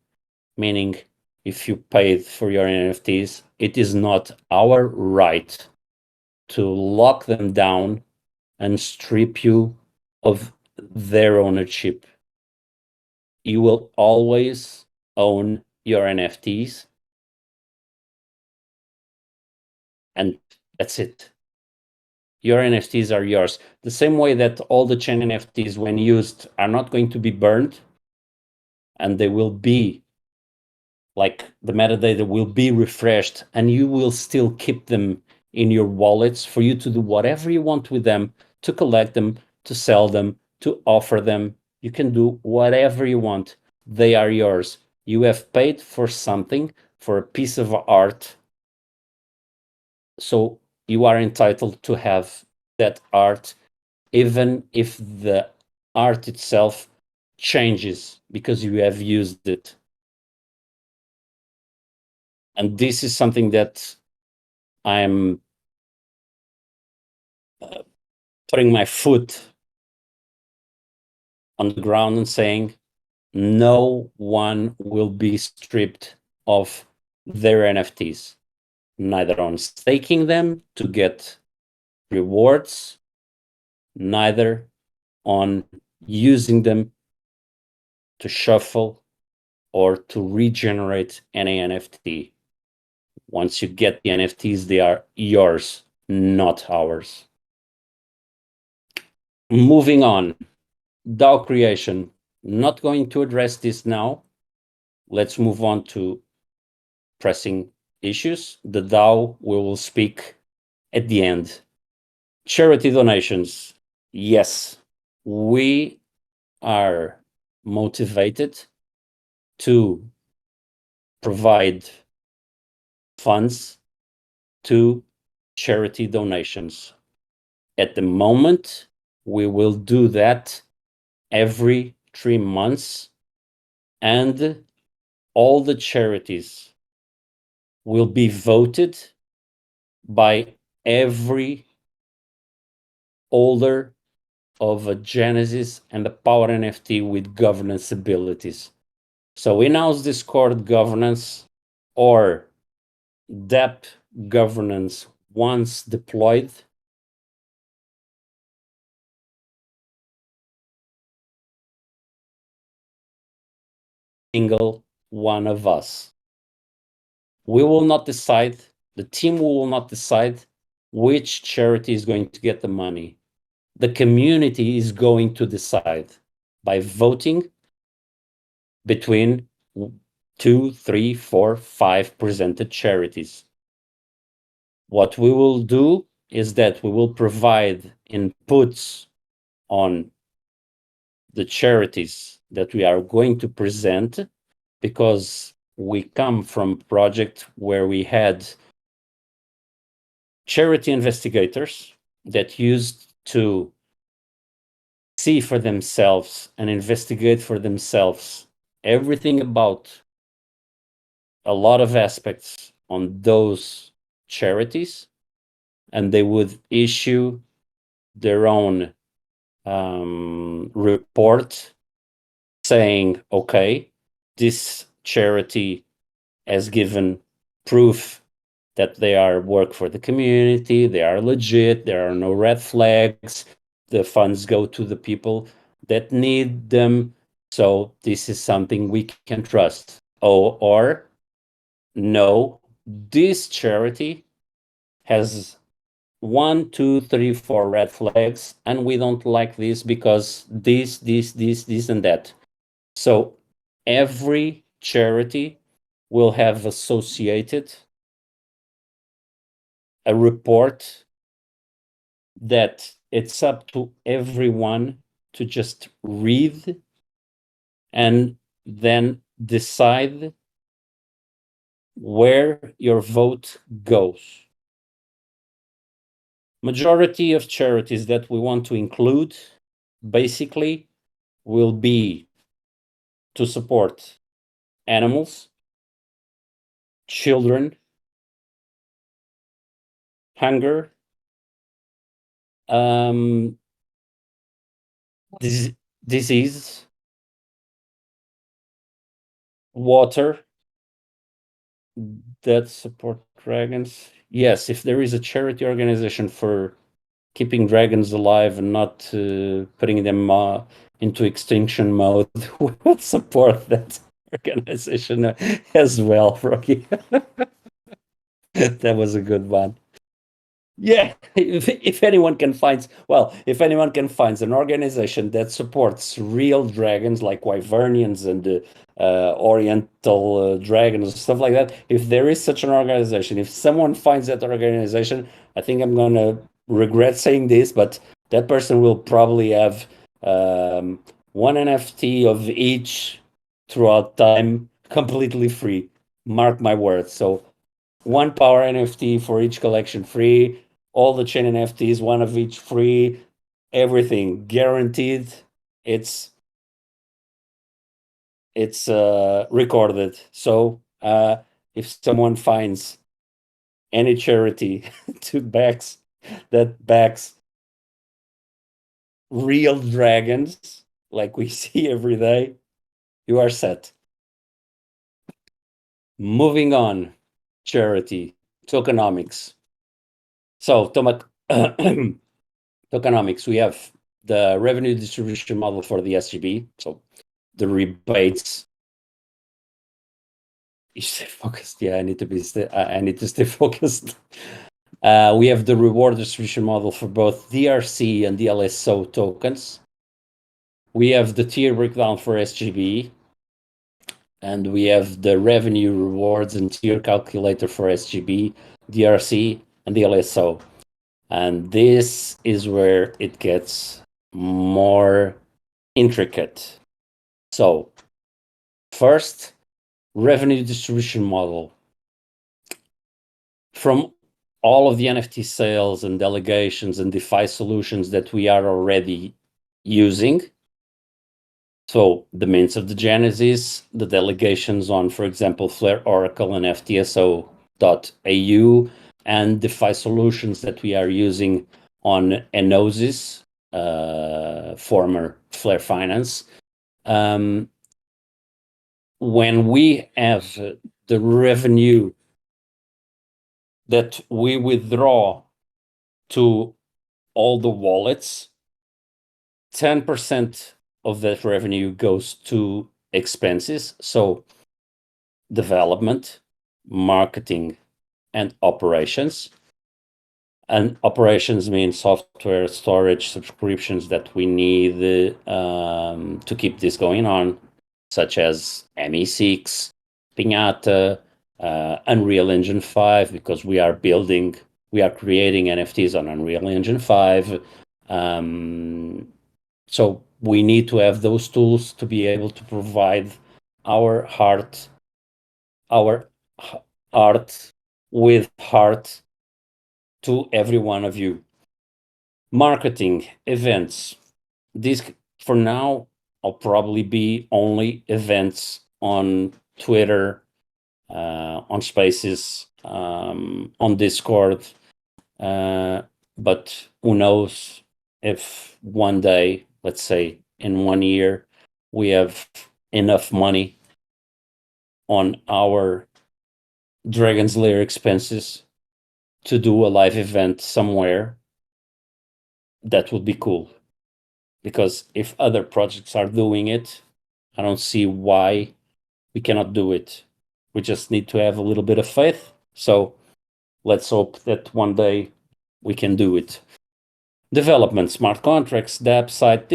meaning if you paid for your NFTs, it is not our right to lock them down and strip you of their ownership. You will always own your NFTs, and that's it. Your NFTs are yours. The same way that all the chain NFTs, when used, are not going to be burned, and they will be, like, the metadata will be refreshed, and you will still keep them in your wallets for you to do whatever you want with them, to collect them, to sell them, to offer them. You can do whatever you want. They are yours. You have paid for something, for a piece of art, so you are entitled to have that art, even if the art itself changes because you have used it. And this is something that I'm putting my foot on the ground and saying, no one will be stripped of their NFTs, neither on staking them to get rewards, neither on using them to shuffle or to regenerate any NFT. Once you get the NFTs, they are yours, not ours. Moving on, DAO creation. Not going to address this now. Let's move on to pressing issues. The DAO we will speak at the end. Charity donations. Yes, we are motivated to provide funds to charity donations. At the moment, we will do that every 3 months, and all the charities will be voted by every holder of a Genesis and a Power NFT with governance abilities. So in-house Discord governance or DApp governance once deployed single one of us. We will not decide, the team will not decide which charity is going to get the money. The community is going to decide by voting between 2, 3, 4, 5 presented charities. What we will do is that we will provide inputs on the charities that we are going to present, because we come from a project where we had charity investigators that used to see for themselves and investigate for themselves everything about a lot of aspects on those charities, and they would issue their own report saying, okay, this charity has given proof that they are work for the community, they are legit, there are no red flags, the funds go to the people that need them, so this is something we can trust. Or no, this charity has 1, 2, 3, 4 red flags, and we don't like this because this, and that. So every charity will have associated a report that it's up to everyone to just read and then decide where your vote goes. Majority of charities that we want to include basically will be to support animals, children, hunger, disease, water, that support dragons. Yes, if there is a charity organization for keeping dragons alive and not putting them into extinction mode, we will support that organization as well, Rocky. That was a good one. Yeah, if anyone can find, if anyone can find an organization that supports real dragons like Wyvernians and Oriental dragons, stuff like that, if there is such an organization, if someone finds that organization, I think I'm gonna regret saying this, but that person will probably have one NFT of each throughout time, completely free. Mark my words. So one power NFT for each collection free, all the chain NFTs, one of each free, everything guaranteed. It's recorded. So if someone finds any charity that backs real dragons like we see every day, You are set. Moving on, charity, tokenomics. So, tokenomics, we have the revenue distribution model for the SGB. So the rebates. You stay focused. Yeah, I need to stay focused. We have the reward distribution model for both DRC and DLSO tokens. We have the tier breakdown for SGB. And we have the revenue rewards and tier calculator for SGB, DRC, and DLSO. And this is where it gets more intricate. So, first, revenue distribution model. From all of the NFT sales and delegations and DeFi solutions that we are already using, so the mints of the Genesis, the delegations on, for example, Flare Oracle and FTSO.au, and DeFi solutions that we are using on Enosis, former Flare Finance. When we have the revenue that we withdraw to all the wallets, 10% of that revenue goes to expenses. So development, marketing, and operations. And operations mean software, storage, subscriptions that we need to keep this going on, such as ME6, Pinata, Unreal Engine 5, because we are creating NFTs on Unreal Engine 5. So we need to have those tools to be able to provide our art with heart to every one of you. Marketing, events. These, for now, I'll probably be only events on Twitter, on Spaces, on Discord. But who knows if one day, let's say in 1 year, we have enough money on our Dragons Lair expenses to do a live event somewhere. That would be cool. Because if other projects are doing it, I don't see why we cannot do it. We just need to have a little bit of faith. So let's hope that one day we can do it. Development, smart contracts, dApp site,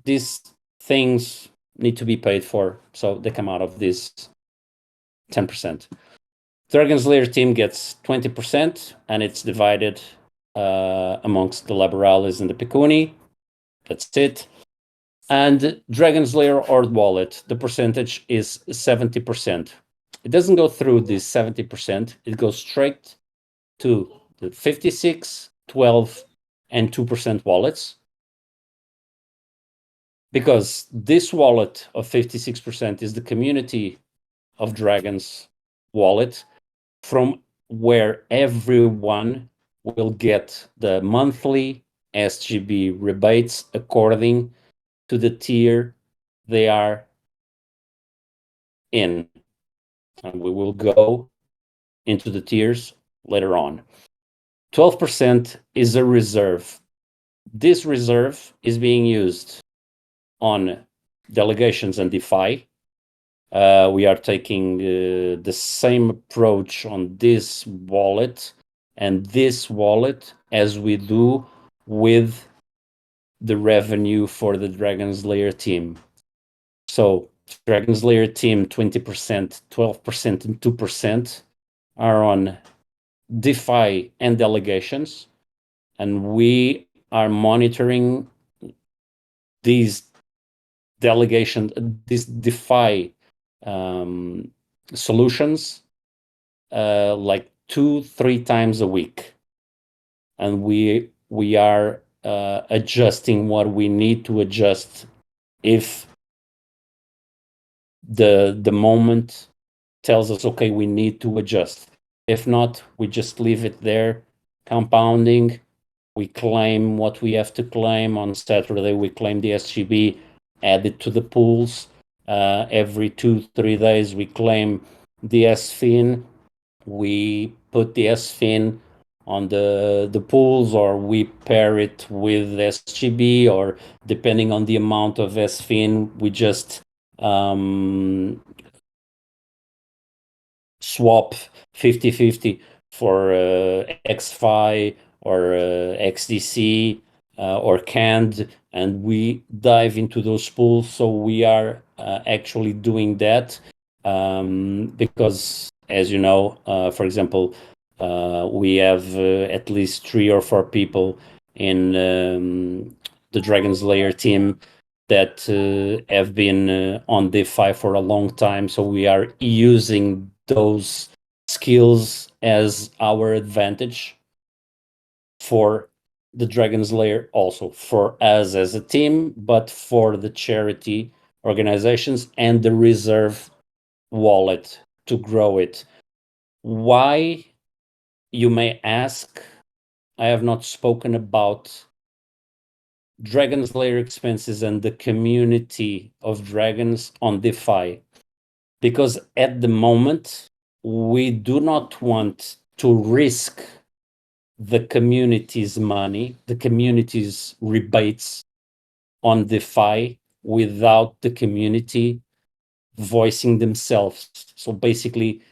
these things need to be paid for. So they come out of this 10%. Dragons Lair team gets 20%, and it's divided amongst the Laboralis and the Picuni. That's it. And Dragons LairHorde wallet, the percentage is 70%. It doesn't go through this 70%. It goes straight to the 56, 12, and 2% wallets. Because this wallet of 56% is the community of Dragons wallet, from where everyone will get the monthly SGB rebates according to the tier they are in. And we will go into the tiers later on. 12% is a reserve. This reserve is being used on delegations and DeFi. We are taking the same approach on this wallet and this wallet as we do with the revenue for the Dragons Lair team. So Dragons Lair team, 20%, 12%, and 2% are on DeFi and delegations, and we are monitoring these delegations, these DeFi solutions like 2-3 times a week, and we are adjusting what we need to adjust if the moment tells us, okay, we need to adjust. If not, we just leave it there, compounding. We claim what we have to claim. On Saturday, we claim the SGB, add it to the pools, Every 2-3 days, we claim the SFIN. We put the SFIN on the pools, or we pair it with SGB, or depending on the amount of SFIN, we just swap 50-50 for XFi or XDC or CAND, and we dive into those pools. So we are actually doing that because, as you know, for example, we have at least 3 or 4 people in the Dragons Lair team that have been on DeFi for a long time. So we are using those skills as our advantage for the Dragons Lair, also for us as a team, but for the charity organizations and the reserve wallet to grow it. Why, you may ask, I have not spoken about Dragons Lair expenses and the community of dragons on DeFi, because at the moment we do not want to risk the community's money, the community's rebates on DeFi without the community voicing themselves. So basically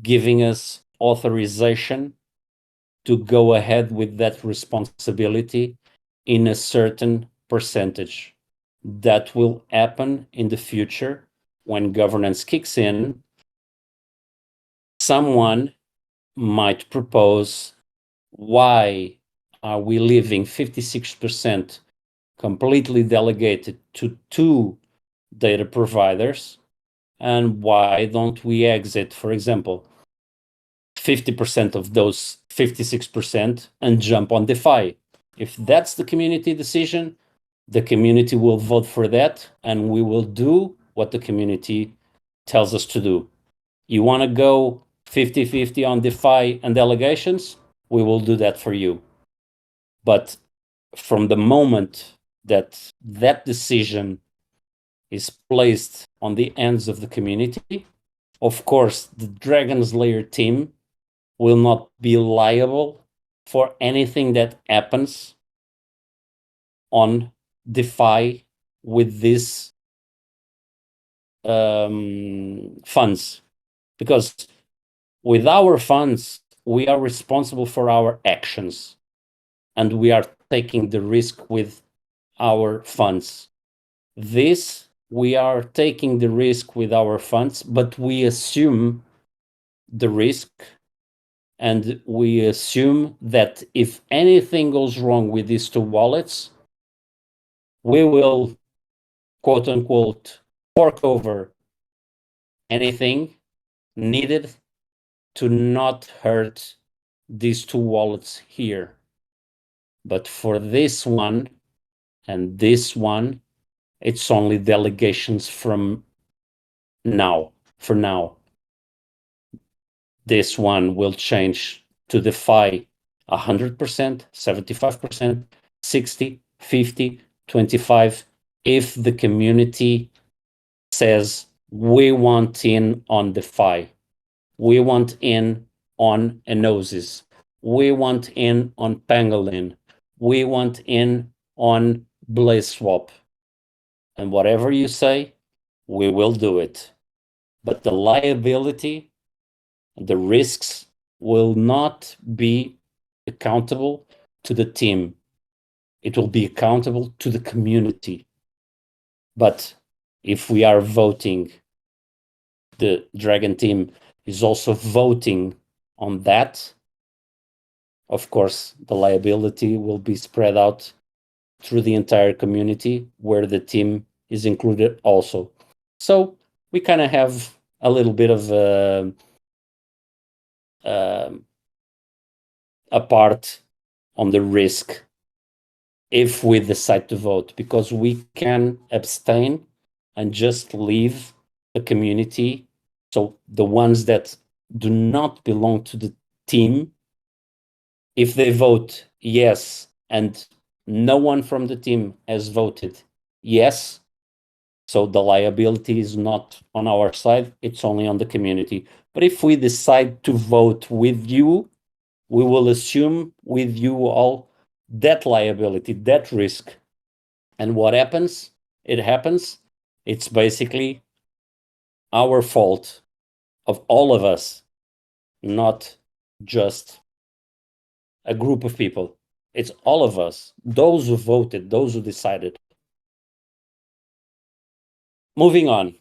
giving us authorization to go ahead with that responsibility in a certain percentage. That will happen in the future when governance kicks in. Someone might propose, why are we leaving 56% completely delegated to 2 data providers? And why don't we exit, for example, 50% of those 56% and jump on DeFi? If that's the community decision, the community will vote for that, and we will do what the community tells us to do. You want to go 50-50 on DeFi and delegations? We will do that for you. But from the moment that that decision is placed on the hands of the community, of course, the Dragons Lair team will not be liable for anything that happens on DeFi with these funds. Because with our funds, we are responsible for our actions, and we are taking the risk with our funds. This, we are taking the risk with our funds, but we assume the risk, and we assume that if anything goes wrong with these 2 wallets, we will, quote unquote, fork over anything needed to not hurt these 2 wallets here. But for this one and this one, it's only delegations from now, for now. This one will change to DeFi 100%, 75%, 60, 50, 25, if the community says, we want in on DeFi, we want in on Enosis, we want in on Pangolin, we want in on BlazeSwap. And whatever you say, we will do it. But the liability, the risks will not be accountable to the team. It will be accountable to the community. But if we are voting, the Dragon team is also voting on that, of course, the liability will be spread out through the entire community, where the team is included also. So we kind of have a little bit of a part on the risk if we decide to vote, because we can abstain and just leave the community. So the ones that do not belong to the team, if they vote yes and no one from the team has voted yes, So the liability is not on our side, it's only on the community. But if we decide to vote with you, we will assume with you all that liability, that risk. And what happens? It happens. It's basically our fault, of all of us, not just a group of people. It's all of us, those who voted, those who decided. Moving on,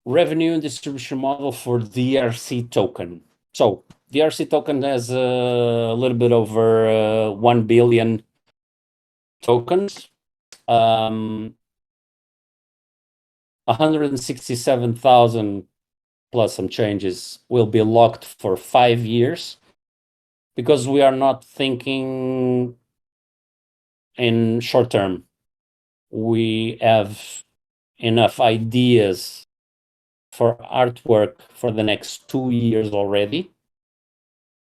revenue and distribution model for DRC token. So DRC token has a little bit over 1 billion tokens. 167,000 plus some changes will be locked for 5 years, because we are not thinking in short term. We have enough ideas for artwork for the next 2 years already,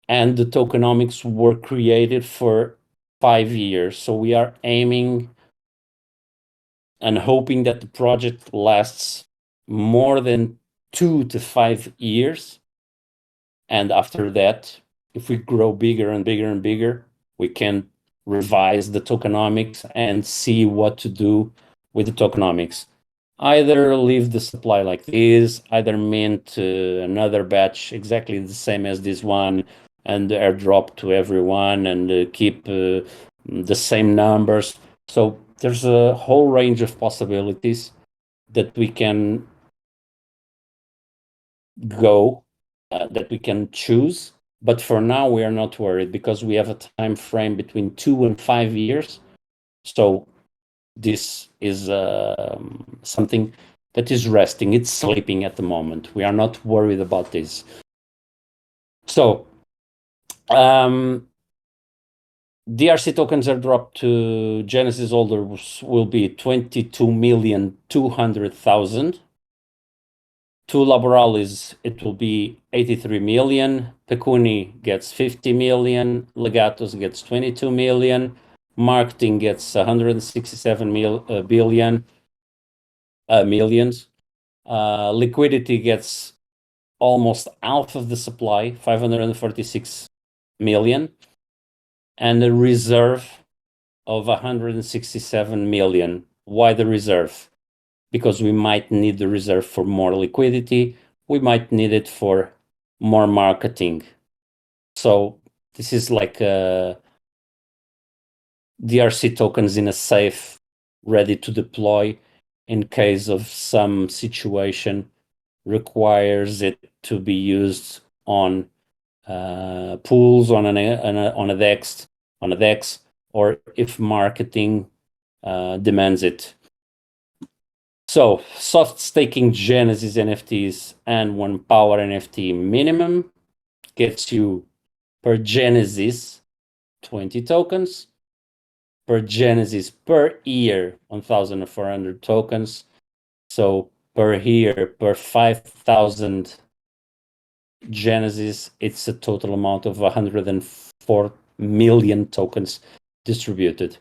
and the tokenomics were created for 5 years. So we are aiming and hoping that the project lasts more than 2 to 5 years. And after that, if we grow bigger and bigger and bigger, we can revise the tokenomics and see what to do with the tokenomics. Either leave the supply like this, either mint another batch exactly the same as this one and airdrop to everyone and keep the same numbers. So there's a whole range of possibilities that we can go, that we can choose. But for now, we are not worried because we have a time frame between 2 and 5 years. So this is something that is resting. It's sleeping at the moment. We are not worried about this. So DRC tokens are dropped to Genesis holders will be 22,200,000. To Laboralis, it will be 83 million. Pecuni gets 50 million. Legatos gets 22 million. Marketing gets 167 millions. Liquidity gets almost half of the supply, 546 million. And a reserve of 167 million. Why the reserve? Because we might need the reserve for more liquidity. We might need it for more marketing. So this is like DRC tokens in a safe, ready to deploy in case of some situation requires it to be used on pools, on a DEX, or if marketing demands it. So soft staking Genesis NFTs and 1 power NFT minimum gets you per Genesis 20 tokens, per Genesis per year 1,400 tokens. So per year, per 5,000 Genesis, it's a total amount of 104 million tokens distributed.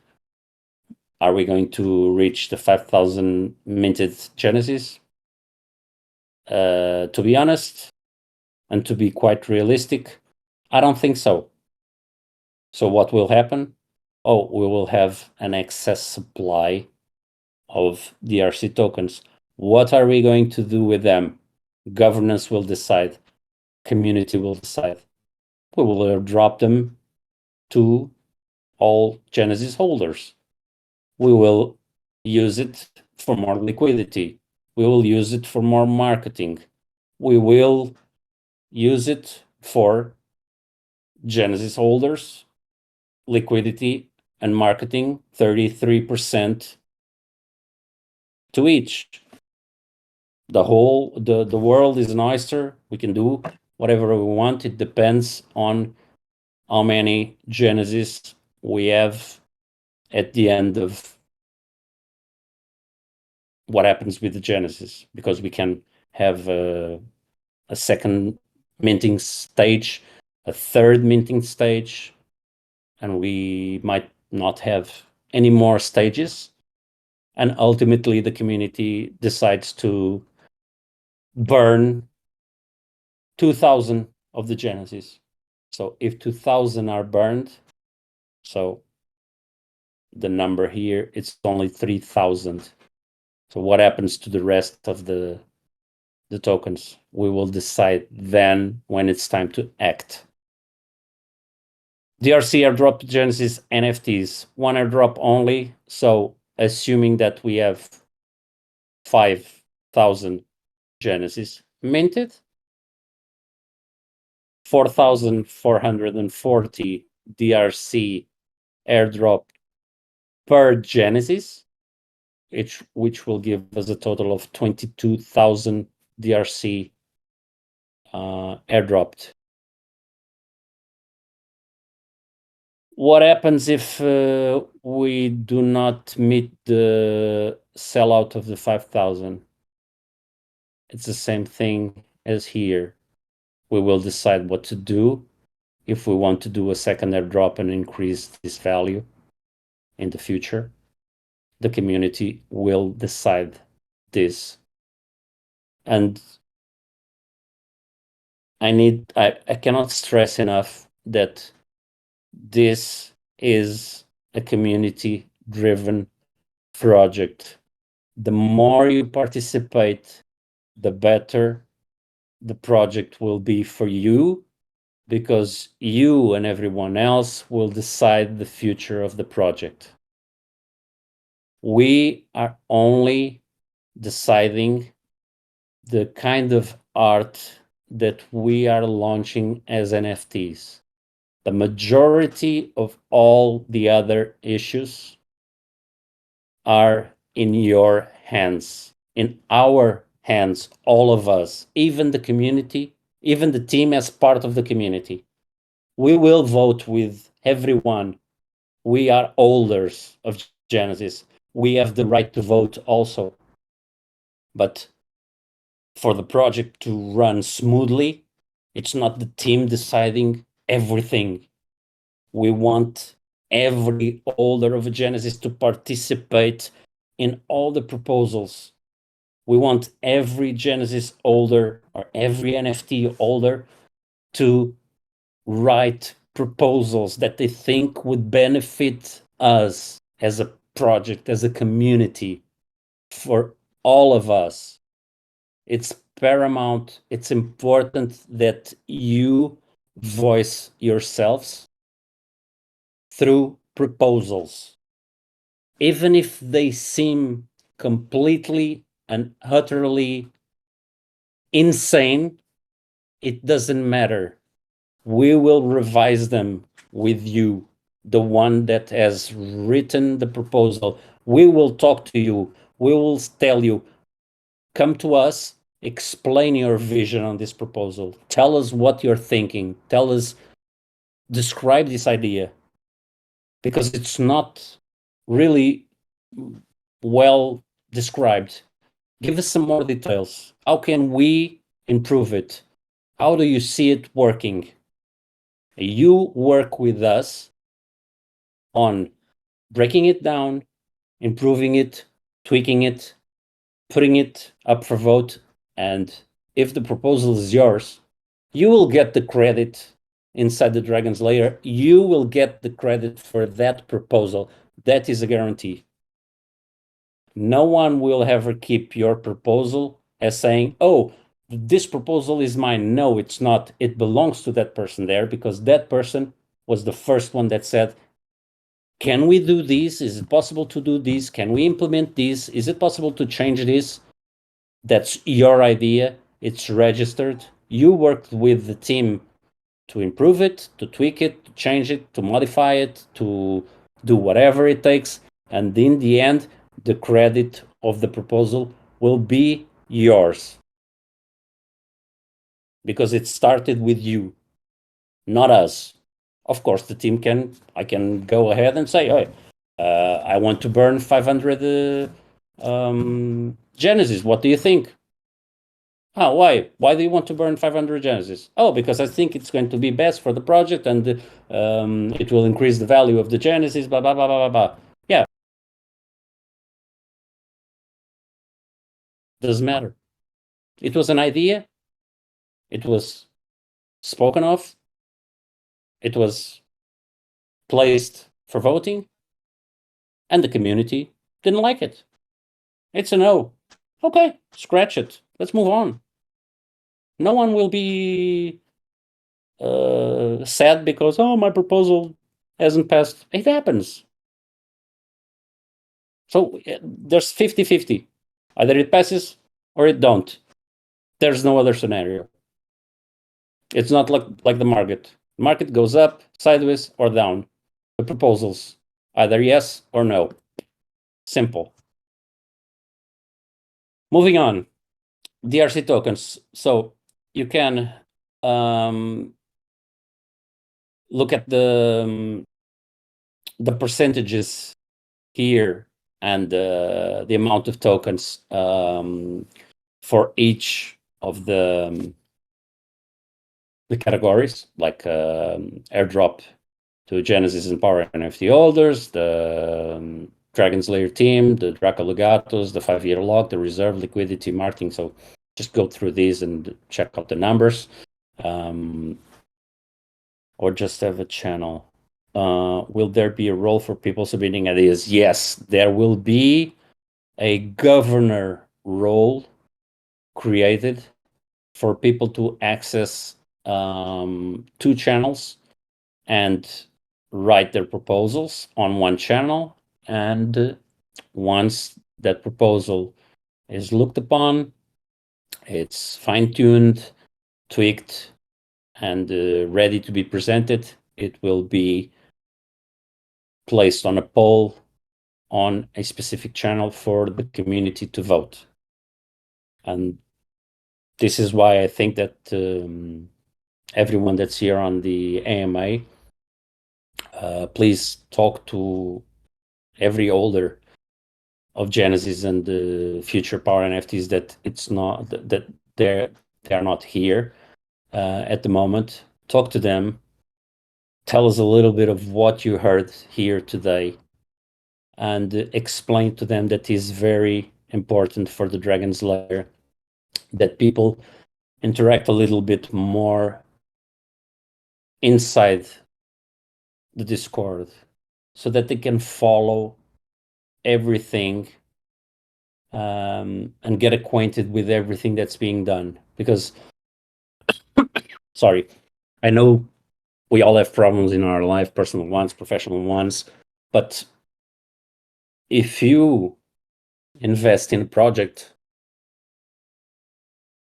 Are we going to reach the 5,000 minted Genesis? To be honest, and to be quite realistic, I don't think so. So what will happen? Oh, we will have an excess supply of DRC tokens. What are we going to do with them? Governance will decide. Community will decide. We will drop them to all Genesis holders. We will use it for more liquidity. We will use it for more marketing. We will use it for Genesis holders, liquidity and marketing, 33% to each. The world is an oyster. We can do whatever we want. It depends on how many Genesis we have at the end of what happens with the Genesis, because we can have a second minting stage, a third minting stage, and we might not have any more stages. and ultimately the community decides to burn 2,000 of the Genesis. So if 2,000 are burned, so the number here, it's only 3,000. So what happens to the rest of the tokens? We will decide then when it's time to act. DRC airdrop Genesis NFTs, one airdrop only. So assuming that we have 5,000 Genesis minted, 4,440 DRC airdrop per Genesis, which will give us a total of 22,000 DRC airdropped. What happens if we do not meet the sellout of the 5,000? It's the same thing as here. We will decide what to do, if we want to do a second airdrop and increase this value in the future. The community will decide this. And I cannot stress enough that this is a community-driven project. The more you participate, the better the project will be for you, because you and everyone else will decide the future of the project. We are only deciding the kind of art that we are launching as NFTs. The majority of all the other issues are in your hands, in our hands, all of us, even the community, even the team as part of the community. We will vote with everyone. We are holders of Genesis. We have the right to vote also. But for the project to run smoothly, it's not the team deciding everything. We want every holder of a Genesis to participate in all the proposals. We want every Genesis holder or every NFT holder to write proposals that they think would benefit us as a project, as a community, for all of us. It's paramount, it's important that you voice yourselves through proposals. Even if they seem completely and utterly insane, it doesn't matter. We will revise them with you, the one that has written the proposal. We will talk to you. We will tell you, come to us, explain your vision on this proposal. Tell us what you're thinking. Tell us, describe this idea. Because it's not really well described. Give us some more details. How can we improve it? How do you see it working? You work with us on breaking it down, improving it, tweaking it, putting it up for vote, and if the proposal is yours, you will get the credit inside the Dragons Lair. You will get the credit for that proposal. That is a guarantee. No one will ever keep your proposal as saying, oh, this proposal is mine. No, it's not. It belongs to that person there, because that person was the first one that said, can we do this? Is it possible to do this? Can we implement this? Is it possible to change this? That's your idea. It's registered. You worked with the team to improve it, to tweak it, to change it, to modify it, to do whatever it takes. And in the end, the credit of the proposal will be yours. Because it started with you, not us. Of course, the team I can go ahead and say, hey, I want to burn 500 Genesis. What do you think? Oh, why? Why do you want to burn 500 Genesis? Oh, because I think it's going to be best for the project, and it will increase the value of the Genesis, blah, blah, blah, blah, blah. Yeah. Doesn't matter. It was an idea. It was spoken of. It was placed for voting. And the community didn't like it. It's a no. Okay, scratch it. Let's move on. No one will be sad because, oh, my proposal hasn't passed. It happens. So there's 50-50. Either it passes or it don't. There's no other scenario. It's not like the market. The market goes up, sideways, or down. The proposals, either yes or no. Simple. Moving on. DRC tokens. So you can look at the percentages here and the amount of tokens for each of the categories, like airdrop to Genesis and Power NFT holders, the Dragons Lair team, the Draco Legatos, the 5-year lock, the reserve, liquidity, marketing. So just go through these and check out the numbers. Or just have a channel. Will there be a role for people submitting ideas? Yes, there will be a governor role created for people to access 2 channels and write their proposals on one channel. And once that proposal is looked upon, it's fine-tuned, tweaked, and ready to be presented, it will be placed on a poll on a specific channel for the community to vote. And this is why I think that everyone that's here on the AMA, please talk to every holder of Genesis and the future Power NFTs that it's not that they're not here at the moment. Talk to them. Tell us a little bit of what you heard here today, and explain to them that is very important for the Dragons Lair that people interact a little bit more inside the Discord, so that they can follow everything and get acquainted with everything that's being done. Because, sorry, I know we all have problems in our life, personal ones, professional ones, but if you invest in a project,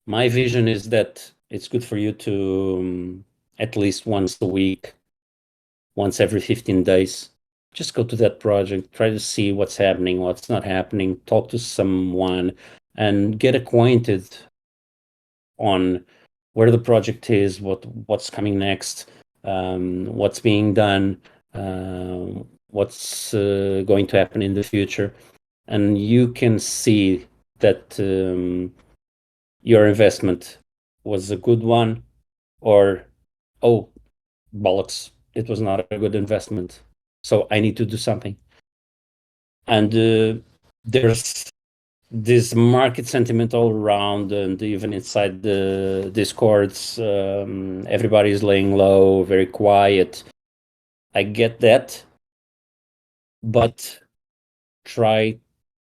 my vision is that it's good for you to at least once a week, once every 15 days, just go to that project, try to see what's happening, what's not happening, talk to someone, and get acquainted on where the project is, what's coming next, what's being done, what's going to happen in the future. And you can see that your investment was a good one, or, oh, bollocks, it was not a good investment, so I need to do something. And there's this market sentiment all around, and even inside the Discords, everybody's laying low, very quiet. I get that, but try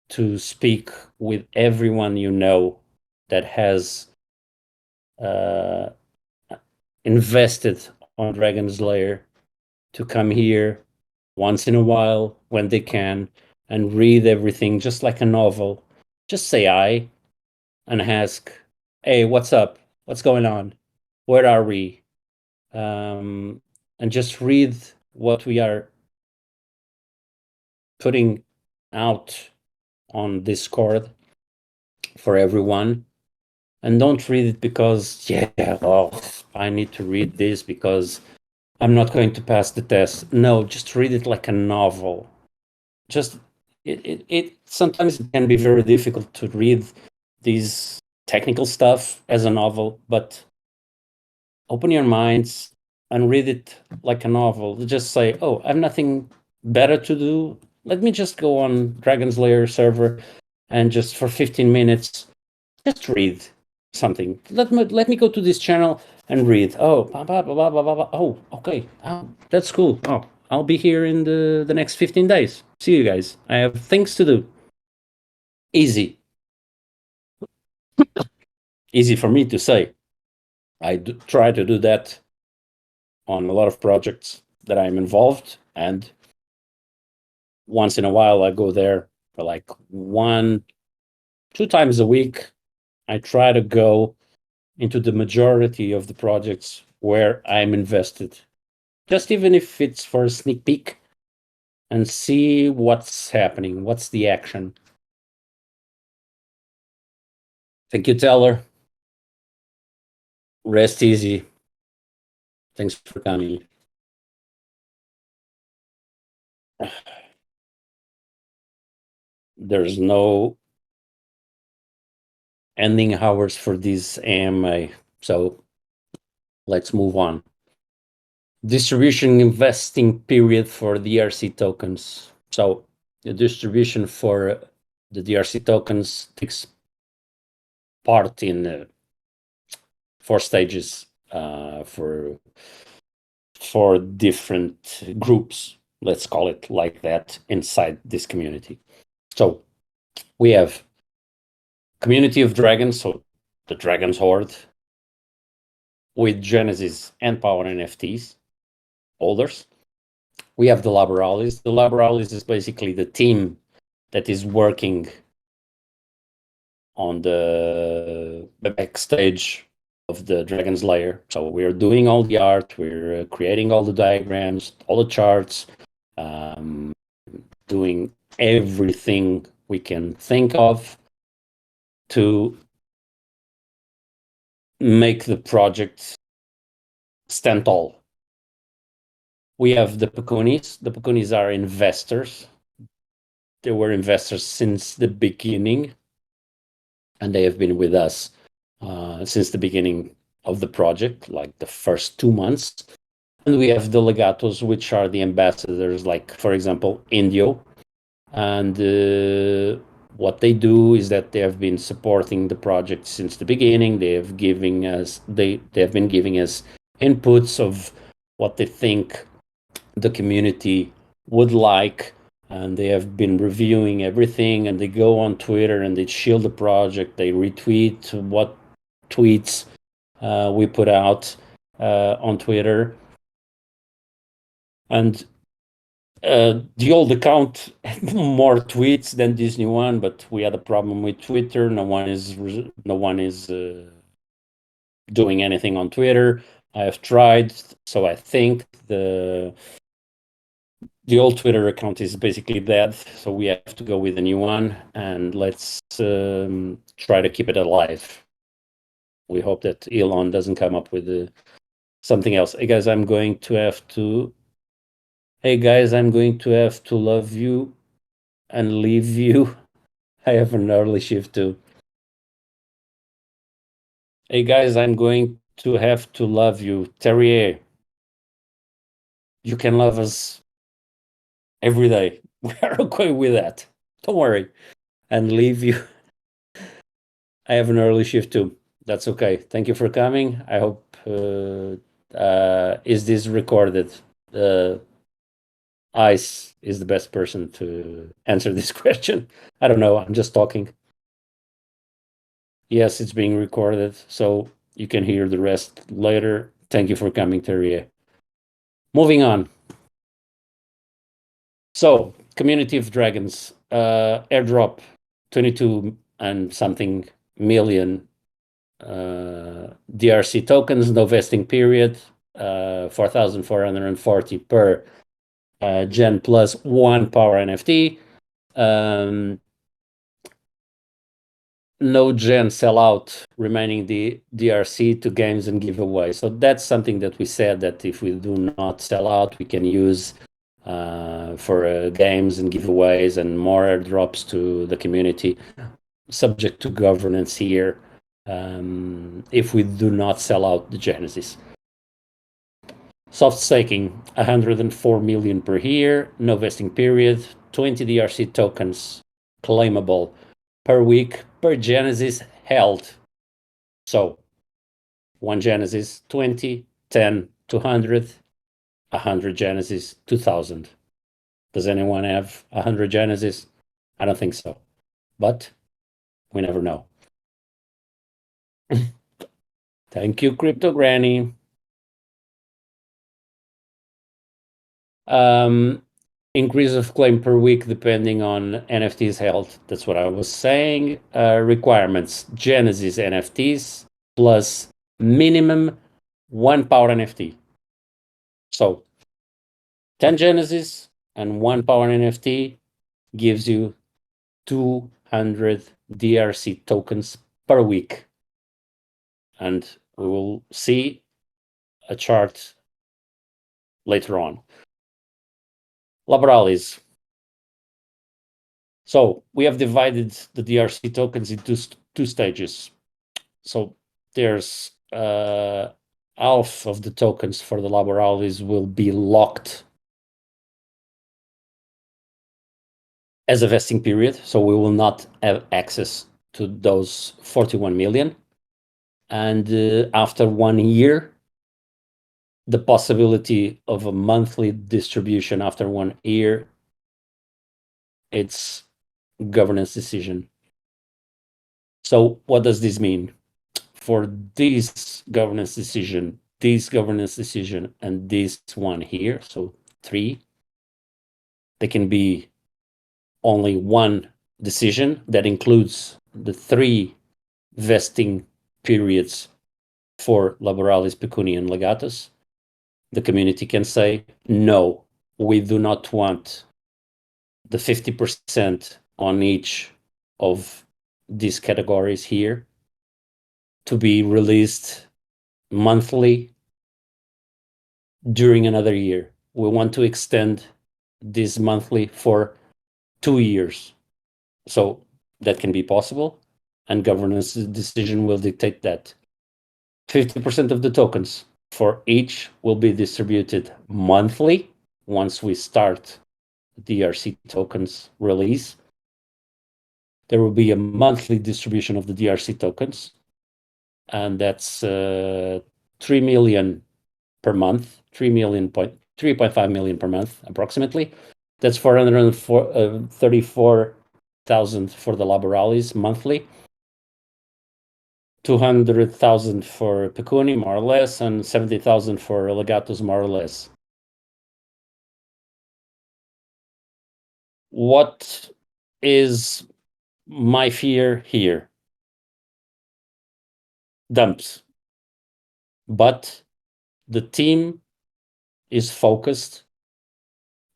to speak with everyone you know that has invested on Dragons Lair to come here once in a while when they can and read everything just like a novel. Just say hi and ask, hey, what's up? What's going on? Where are we? And just read what we are putting out on Discord for everyone. And don't read it because, I need to read this because I'm not going to pass the test. No, just read it like a novel. Just it sometimes it can be very difficult to read these technical stuff as a novel, but open your minds and read it like a novel. Just say, oh, I have nothing better to do. Let me just go on Dragons Lair server and just for 15 minutes just read something. Let me go to this channel and read. Oh, blah, blah, blah, blah, blah, blah. Oh, okay. Oh, that's cool. Oh, I'll be here in the next 15 days. See you guys. I have things to do. Easy. Easy for me to say. I try to do that on a lot of projects that I'm involved, and once in a while I go there for like 1-2 times a week. I try to go into the majority of the projects where I'm invested, just even if it's for a sneak peek, and see what's happening, what's the action. Thank you, Teller. Rest easy. Thanks for coming. There's no ending hours for this AMA, so let's move on. Distribution investing period for DRC tokens. So the distribution for the DRC tokens takes part in 4 stages for different groups, let's call it like that, inside this community. So we have Community of Dragons, so the Dragons Horde, with Genesis and Power NFTs holders. We have the Laboralis. The Laboralis is basically the team that is working on the backstage of the Dragons Lair. So we're doing all the art, we're creating all the diagrams, all the charts, doing everything we can think of to make the project stand tall. We have the Pecunis. The Pecunis are investors. They were investors since the beginning, and they have been with us since the beginning of the project, like the first 2 months. And we have the Legatos, which are the ambassadors, like, for example, Indio. And what they do is that they have been supporting the project since the beginning. They have been giving us inputs of what they think the community would like, and they have been reviewing everything, and they go on Twitter and they shield the project. They retweet what tweets we put out on Twitter. And the old account had more tweets than this new one, but we had a problem with Twitter. No one is doing anything on Twitter. I have tried, so I think the old Twitter account is basically dead. So we have to go with a new one, and let's try to keep it alive. We hope that Elon doesn't come up with something else. Hey guys, I'm going to have to love you and leave you. I have an early shift too. Hey guys, I'm going to have to love you. Terrier, you can love us every day. We are okay with that. Don't worry. And leave you. I have an early shift too. That's okay. Thank you for coming. I hope is this recorded? Ice is the best person to answer this question. I don't know. I'm just talking. Yes, it's being recorded, so you can hear the rest later. Thank you for coming, Terrier. Moving on. So, Community of Dragons, airdrop 22 and something million DRC tokens, no vesting period, 4,440 per Gen plus 1 power NFT. No Gen sellout, remaining the DRC to games and giveaways. So that's something that we said that if we do not sell out, we can use for games and giveaways and more airdrops to the community, subject to governance here, if we do not sell out the Genesis. Soft staking, 104 million per year, no vesting period, 20 DRC tokens claimable per week per Genesis held. So 1 Genesis, 20, 10, 200, 100 Genesis, 2000. Does anyone have 100 Genesis? I don't think so, but we never know. Thank you, Crypto Granny. Increase of claim per week depending on NFTs held. That's what I was saying. Requirements: Genesis NFTs plus minimum 1 power NFT. So 10 Genesis and 1 power NFT gives you 200 DRC tokens per week. And we will see a chart later on. Laboralis. So we have divided the DRC tokens into 2 stages. So there's half of the tokens for the Laboralis will be locked as a vesting period. So we will not have access to those 41 million. And after 1 year, the possibility of a monthly distribution after 1 year, it's governance decision. So what does this mean? For this governance decision, and this one here, so 3, there can be only 1 decision that includes the 3 vesting periods for Laboralis, Pecunia, and Legatus. The community can say, no, we do not want the 50% on each of these categories here to be released monthly during another year. We want to extend this monthly for 2 years. So that can be possible, and governance decision will dictate that. 50% of the tokens for each will be distributed monthly once we start DRC tokens release. There will be a monthly distribution of the DRC tokens, and that's 3 million per month, 3.5 million per month approximately. That's 434,000 for the Laboralis monthly, 200,000 for Pecunia, more or less, and 70,000 for Legatus, more or less. What is my fear here? Dumps. But the team is focused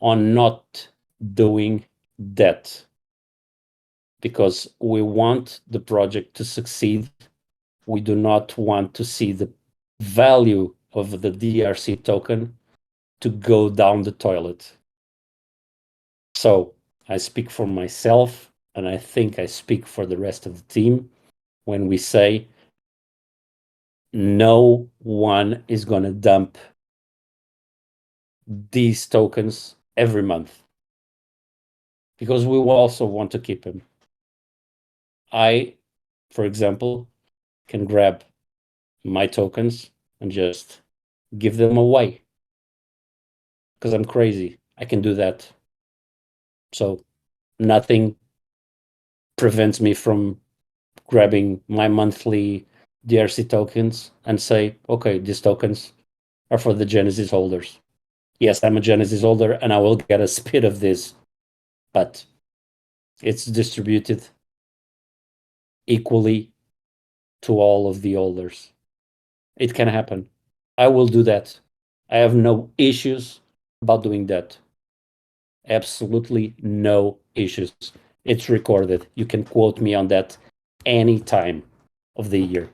on not doing that because we want the project to succeed. We do not want to see the value of the DRC token to go down the toilet. So I speak for myself, and I think I speak for the rest of the team when we say no one is going to dump these tokens every month because we will also want to keep them. I, for example, can grab my tokens and just give them away because I'm crazy. I can do that. So nothing prevents me from grabbing my monthly DRC tokens and say, okay, these tokens are for the Genesis holders. Yes, I'm a Genesis holder and I will get a spit of this, but it's distributed equally to all of the holders. It can happen. I will do that. I have no issues about doing that. Absolutely no issues. It's recorded. You can quote me on that any time of the year.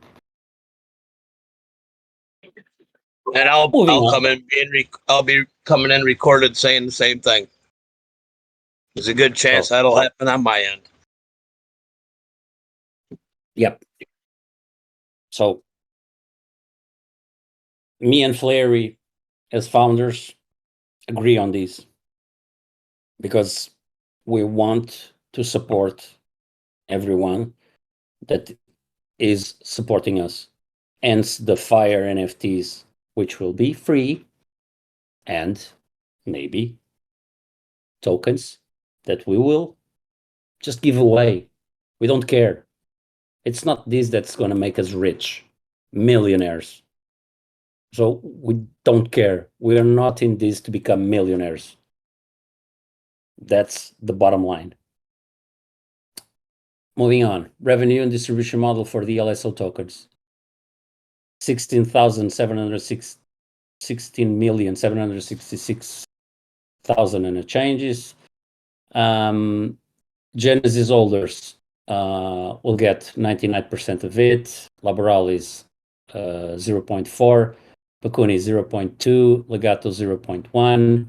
And I'll Moving come in I'll be coming in recorded saying the same thing. There's a good chance that'll happen on my end. Yep. So me and Flary as founders agree on these because we want to support everyone that is supporting us. Hence the Fire NFTs, which will be free, and maybe tokens that we will just give away. We don't care. It's not this that's going to make us rich, millionaires. So we don't care. We are not in this to become millionaires. That's the bottom line. Moving on, revenue and distribution model for the LSO tokens. 16,766,000 and a changes. Genesis holders will get 99% of it. Laboralis 0.4, Pacuni 0.2, Legato 0.1.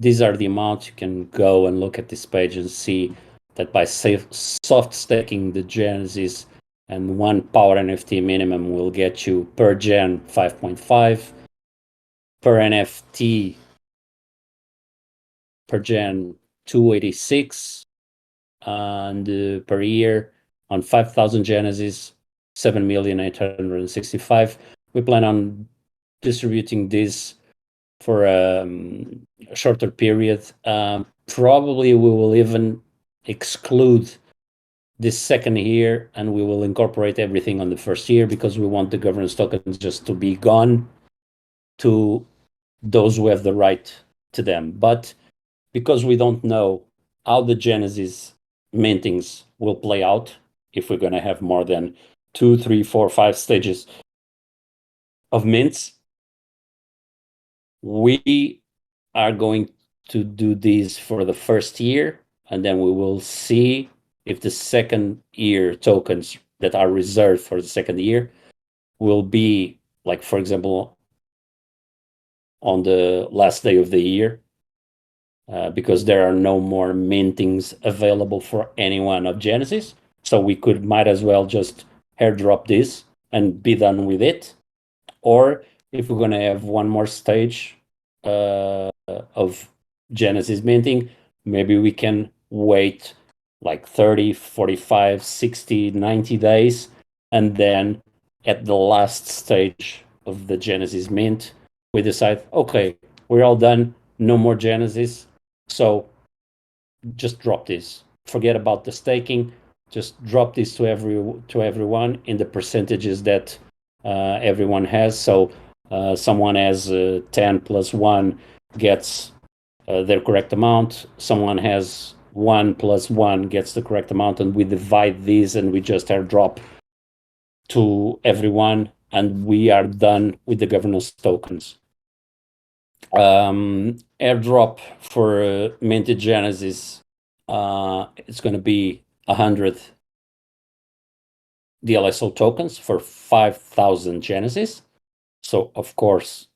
These are the amounts. You can go and look at this page and see that by soft staking the Genesis and one power NFT minimum will get you per gen 5.5, per NFT per gen 286, and per year on 5,000 Genesis 7,865,000. We plan on distributing this for a shorter period. Probably we will even exclude this second year and we will incorporate everything on the first year because we want the governance tokens just to be gone to those who have the right to them. But because we don't know how the Genesis mintings will play out, if we're going to have more than 2, 3, 4, 5 stages of mints, we are going to do this for the first year, and then we will see if the second year tokens that are reserved for the second year will be, like, for example, on the last day of the year, because there are no more mintings available for anyone of Genesis. So we might as well just airdrop this and be done with it. Or if we're going to have one more stage of Genesis minting, maybe we can wait like 30, 45, 60, 90 days. And then at the last stage of the Genesis mint, we decide, okay, we're all done, no more Genesis. So just drop this. Forget about the staking. Just drop this to everyone in the percentages that everyone has. So someone has 10 plus 1 gets their correct amount. Someone has 1 plus 1 gets the correct amount, and we divide these and we just airdrop to everyone, and we are done with the governance tokens. Airdrop for minted Genesis, it's going to be 100 DLSO tokens for 5,000 Genesis. So of course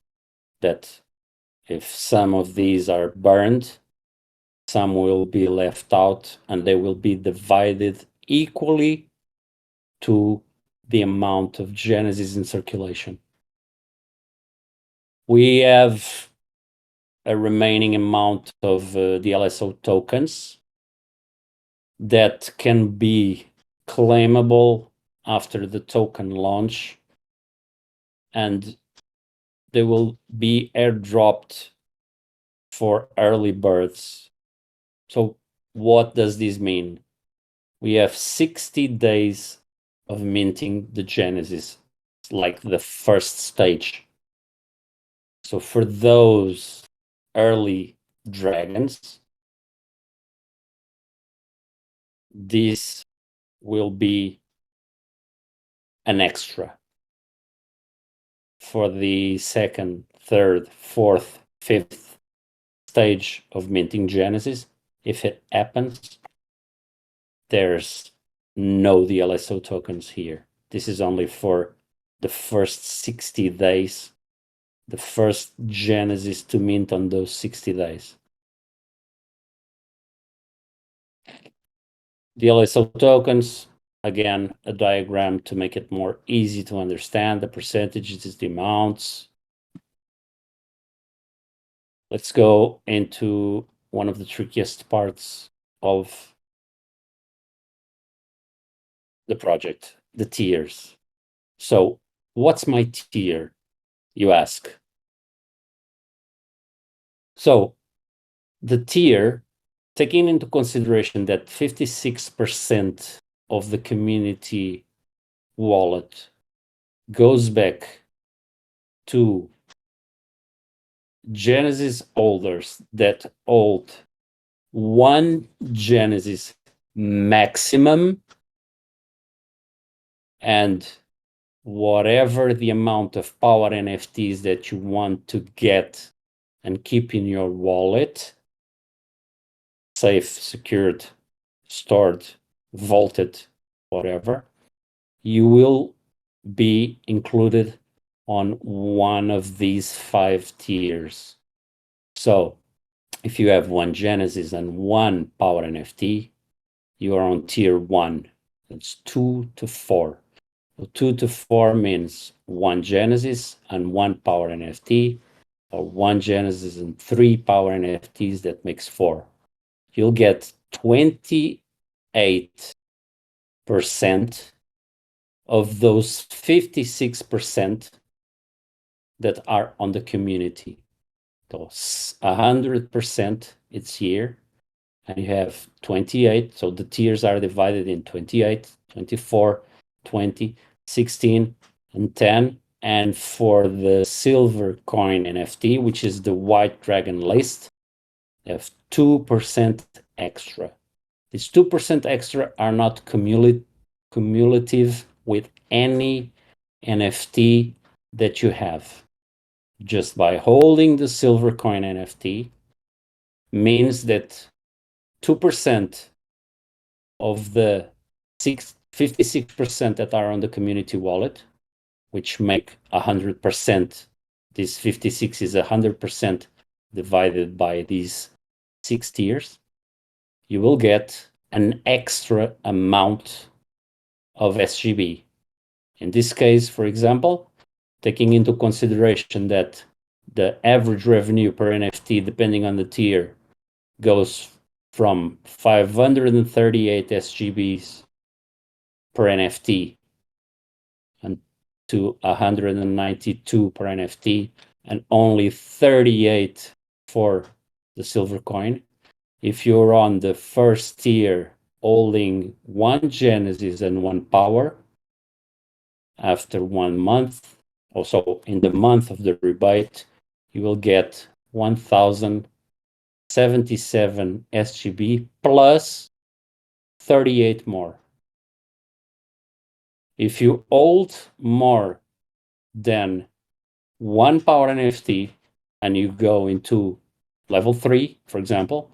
that if some of these are burned, some will be left out and they will be divided equally to the amount of Genesis in circulation. We have a remaining amount of DLSO tokens that can be claimable after the token launch, and they will be airdropped for early birds. So what does this mean? We have 60 days of minting the Genesis, like the first stage. So for those early dragons, this will be an extra. For the second, third, fourth, fifth stage of minting Genesis, if it happens, there's no DLSO tokens here. This is only for the first 60 days, the first Genesis to mint on those 60 days. DLSO tokens, again, a diagram to make it more easy to understand. The percentages, the amounts. Let's go into one of the trickiest parts of the project, the tiers. So what's my tier, you ask? So the tier, taking into consideration that 56% of the community wallet goes back to Genesis holders that hold 1 Genesis maximum, and whatever the amount of power NFTs that you want to get and keep in your wallet, safe, secured, stored, vaulted, whatever, you will be included on one of these 5 tiers. So if you have 1 Genesis and 1 power NFT, you are on tier 1. It's 2 to 4. So 2 to 4 means 1 Genesis and 1 power NFT, or 1 Genesis and 3 power NFTs, that makes 4. You'll get 28% of those 56% that are on the community. So 100% it's here, and you have 28. So the tiers are divided in 28, 24, 20, 16, and 10. And for the silver coin NFT, which is the white dragon list, they have 2% extra. These 2% extra are not cumulative with any NFT that you have. Just by holding the silver coin NFT means that 2% of the 56% that are on the community wallet, which make 100%, this 56 is 100% divided by these 6 tiers, you will get an extra amount of SGB. In this case, for example, taking into consideration that the average revenue per NFT, depending on the tier, goes from 538 SGBs per NFT and to 192 per NFT, and only 38 for the silver coin. If you're on the first tier holding 1 Genesis and 1 power, after 1 month, also in the month of the rebate, you will get 1,077 SGB plus 38 more. If you hold more than 1 power NFT and you go into level 3, for example,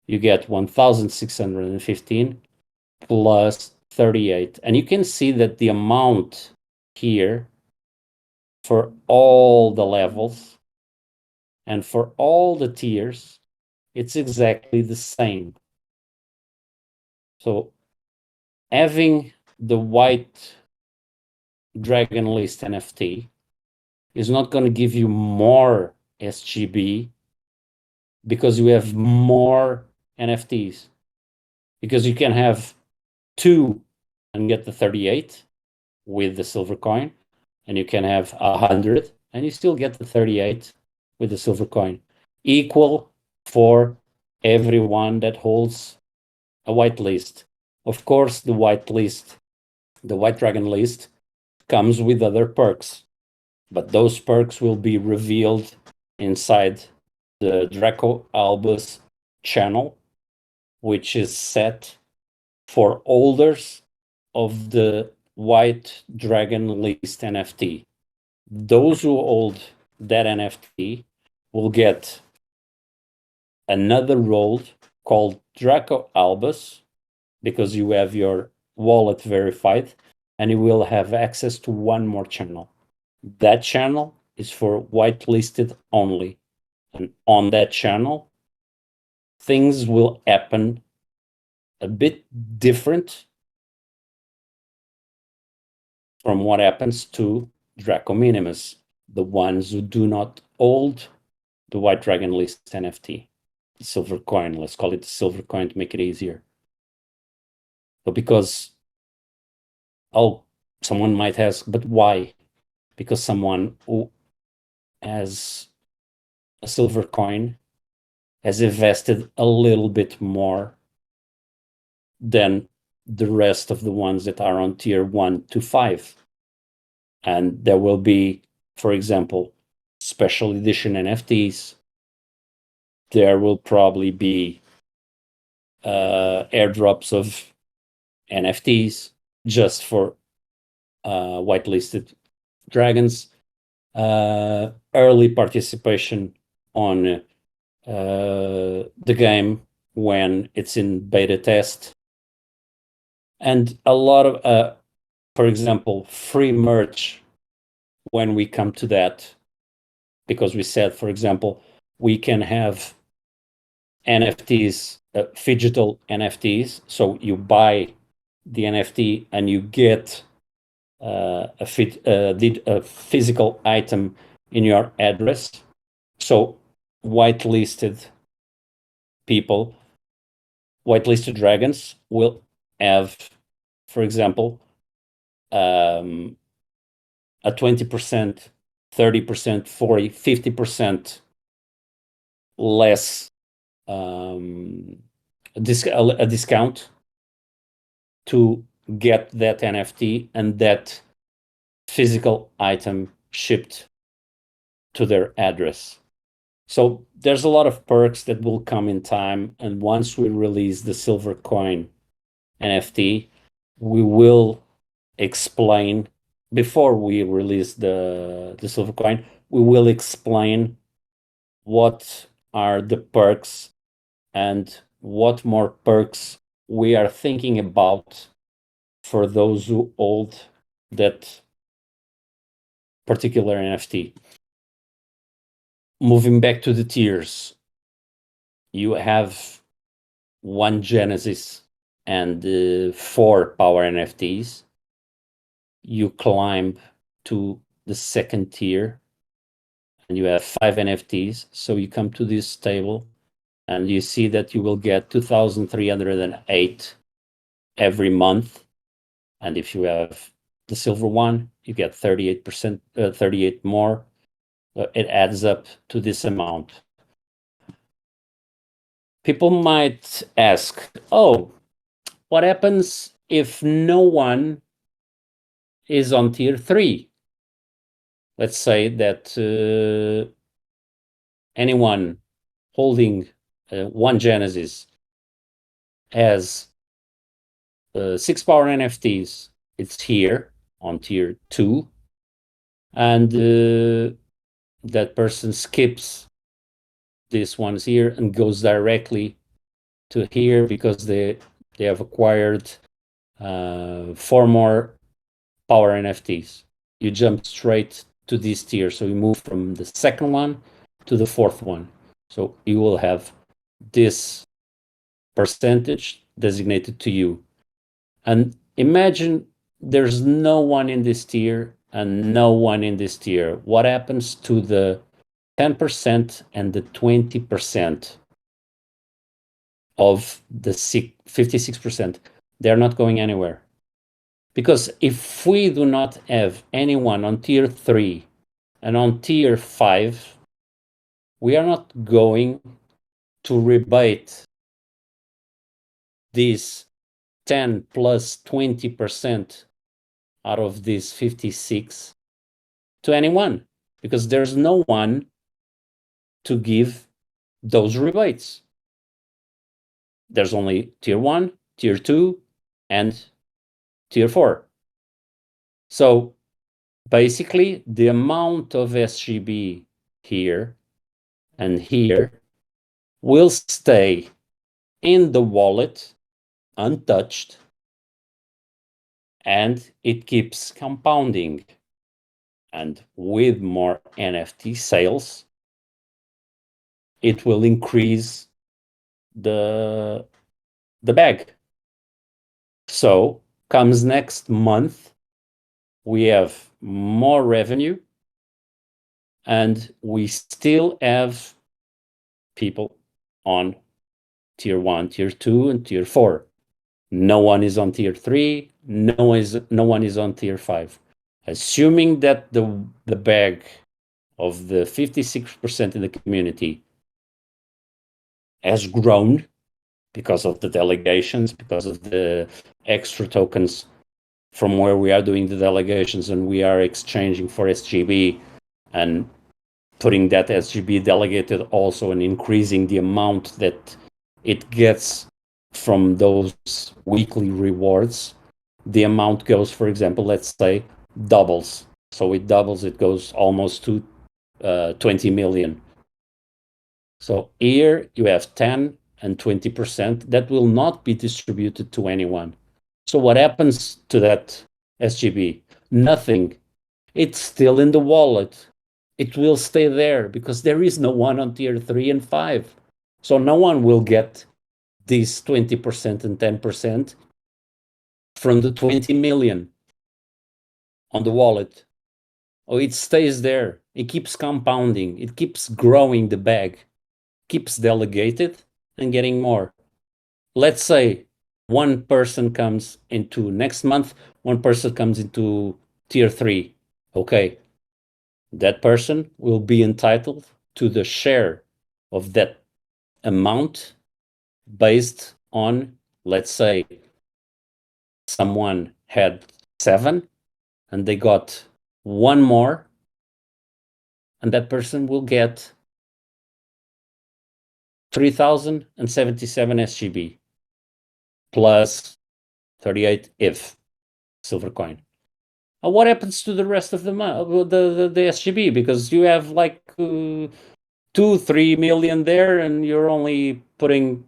you get 1,615 plus 38. And you can see that the amount here for all the levels and for all the tiers, it's exactly the same. So having the white dragon list NFT is not going to give you more SGB because you have more NFTs. Because you can have 2 and get the 38 with the silver coin, and you can have 100 and you still get the 38 with the silver coin. Equal for everyone that holds a white list. Of course, the white list, the white dragon list, comes with other perks, but those perks will be revealed inside the Draco Albus channel, which is set for holders of the white dragon list NFT. Those who hold that NFT will get another role called Draco Albus, because you have your wallet verified, and you will have access to 1 more channel. That channel is for whitelisted only. And on that channel, things will happen a bit different from what happens to Draco Minimus, the ones who do not hold the white dragon list NFT, the silver coin. Let's call it the silver coin to make it easier. But because I'll someone might ask, but why? Because someone who has a silver coin has invested a little bit more than the rest of the ones that are on tier 1 to 5. And there will be, for example, special edition NFTs. There will probably be airdrops of NFTs just for whitelisted dragons. Early participation on the game when it's in beta test. And a lot of, for example, free merch when we come to that. Because we said, for example, we can have NFTs, phygital NFTs. So you buy the NFT and you get a physical item in your address. So whitelisted people, whitelisted dragons will have, for example, a 20%, 30%, 40, 50% less a discount to get that NFT and that physical item shipped to their address. So there's a lot of perks that will come in time, and once we release the silver coin NFT, we will explain, before we release the silver coin, we will explain what are the perks and what more perks we are thinking about for those who hold that particular NFT. Moving back to the tiers, you have 1 Genesis and 4 Power NFTs. You climb to the second tier and you have 5 NFTs. So you come to this table and you see that you will get 2,308 every month. And if you have the silver one, you get 38%, 38 more. It adds up to this amount. People might ask, oh, what happens if no one is on tier 3? Let's say that anyone holding 1 Genesis has 6 power NFTs. It's here on tier 2. And that person skips these ones here and goes directly to here because they have acquired 4 more power NFTs. You jump straight to this tier. So you move from the second one to the 4th one. So you will have this percentage designated to you. And imagine there's no one in this tier and no one in this tier. What happens to the 10% and the 20% of the 56%? They're not going anywhere. Because if we do not have anyone on tier 3 and on tier 5, we are not going to rebate these 10 plus 20% out of these 56 to anyone, because there's no one to give those rebates. There's only tier 1, tier 2, and tier 4. So basically, the amount of SGB here and here will stay in the wallet untouched, and it keeps compounding. And with more NFT sales, it will increase the bag. So comes next month, we have more revenue, and we still have people on tier 1, tier 2, and tier 4. No one is on tier 3. No one is on tier 5. Assuming that the bag of the 56% in the community has grown because of the delegations, because of the extra tokens from where we are doing the delegations, and we are exchanging for SGB and putting that SGB delegated also and increasing the amount that it gets from those weekly rewards. The amount goes, for example, let's say doubles. So it doubles, it goes almost to 20 million. So here you have 10 and 20% that will not be distributed to anyone. So what happens to that SGB? Nothing. It's still in the wallet. It will stay there because there is no one on tier 3 and 5. So no one will get these 20% and 10% from the 20 million on the wallet. Oh, it stays there. It keeps compounding. It keeps growing the bag, keeps delegated and getting more. Let's say one person comes into next month, one person comes into tier 3. Okay, that person will be entitled to the share of that amount based on, let's say, someone had 7 and they got one more, and that person will get 3,077 SGB plus 38 if silver coin. What happens to the rest of the SGB? Because you have like 2-3 million there, and you're only putting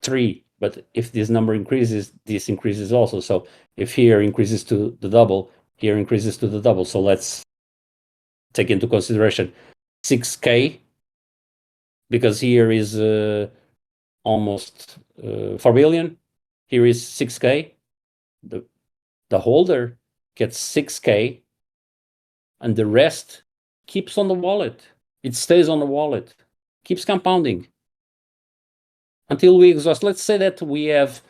3. But if this number increases, this increases also. So if here increases to the double, here increases to the double. So let's take into consideration 6K, because here is almost 4 billion. Here is 6K. The holder gets 6K, and the rest keeps on the wallet. It stays on the wallet, keeps compounding until we exhaust. Let's say that we have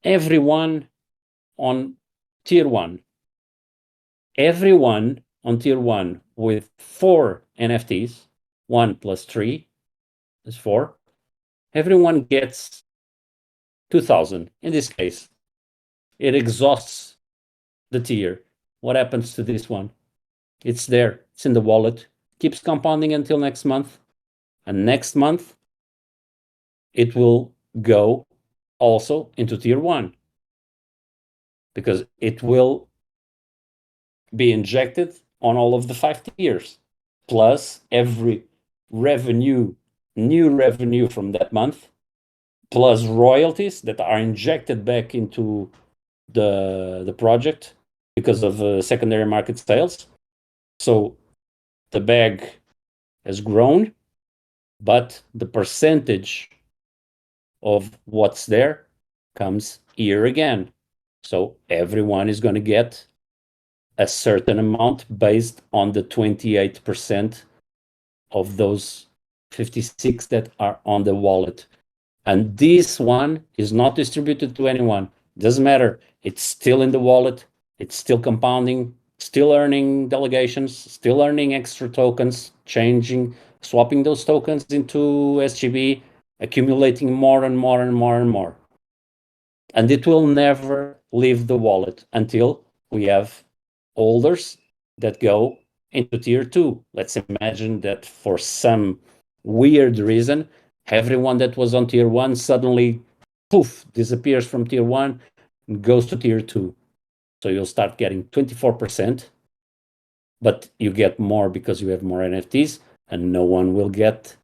everyone on tier 1. Everyone on tier 1 with 4 NFTs, 1 plus 3 is 4. Everyone gets 2,000. In this case, it exhausts the tier. What happens to this one? It's there. It's in the wallet. Keeps compounding until next month. And next month, it will go also into tier 1. Because it will be injected on all of the 5 tiers. Plus every revenue, new revenue from that month. Plus royalties that are injected back into the project because of secondary market sales. So the bag has grown, but the percentage of what's there comes here again. So everyone is going to get a certain amount based on the 28% of those 56 that are on the wallet. And this one is not distributed to anyone. Doesn't matter. It's still in the wallet. It's still compounding, still earning delegations, still earning extra tokens, changing, swapping those tokens into SGB, accumulating more and more and more and more. And it will never leave the wallet until we have holders that go into tier 2. Let's imagine that for some weird reason, everyone that was on tier 1 suddenly, poof, disappears from tier 1 and goes to tier 2. So you'll start getting 24%, but you get more because you have more NFTs, and no one will get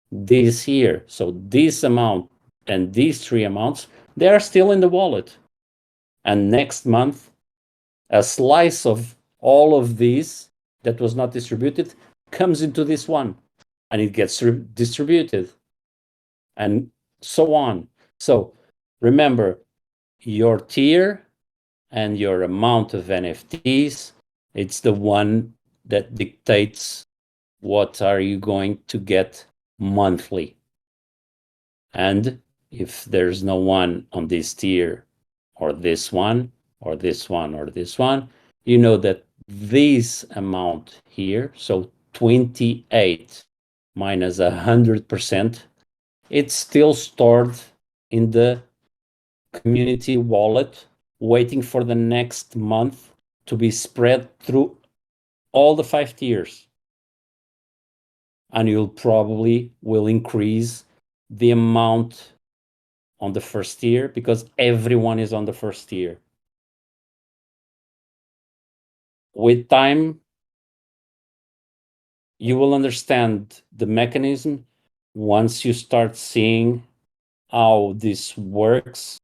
this here. So this amount and these 3 amounts, they are still in the wallet. And next month, a slice of all of these that was not distributed comes into this one, and it gets distributed, and so on. So remember, your tier and your amount of NFTs, it's the one that dictates what are you going to get monthly. And if there's no one on this tier, or this one, or this one, or this one, you know that this amount here, so 28 minus 100%, it's still stored in the community wallet, waiting for the next month to be spread through all the 5 tiers. And you'll probably will increase the amount on the first tier because everyone is on the first tier. With time, you will understand the mechanism once you start seeing how this works,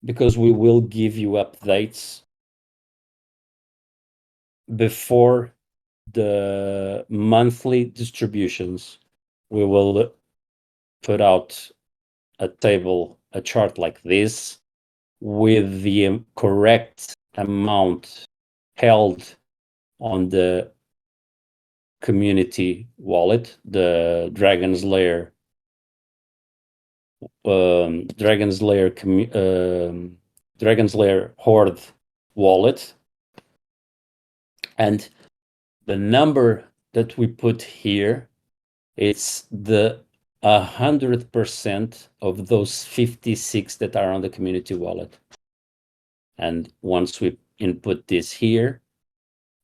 because we will give you updates before the monthly distributions. We will put out a table, a chart like this, with the correct amount held on the community wallet, the Dragons Lair DragonsLairHorde wallet, and the number that we put here, it's the 100% of those 56 that are on the community wallet. And once we input this here,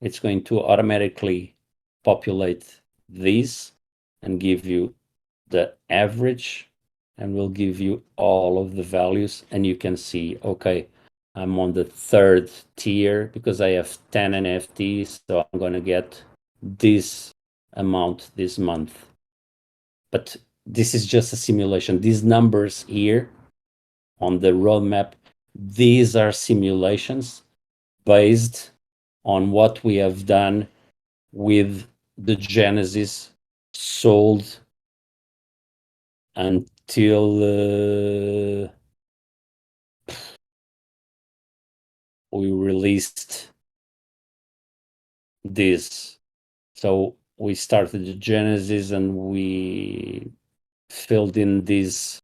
it's going to automatically populate these and give you the average, and will give you all of the values. And you can see, okay, I'm on the 3rd tier because I have 10 NFTs, so I'm going to get this amount this month. But this is just a simulation. These numbers here on the roadmap, these are simulations based on what we have done with the Genesis sold until we released this. So we started the Genesis and we filled in this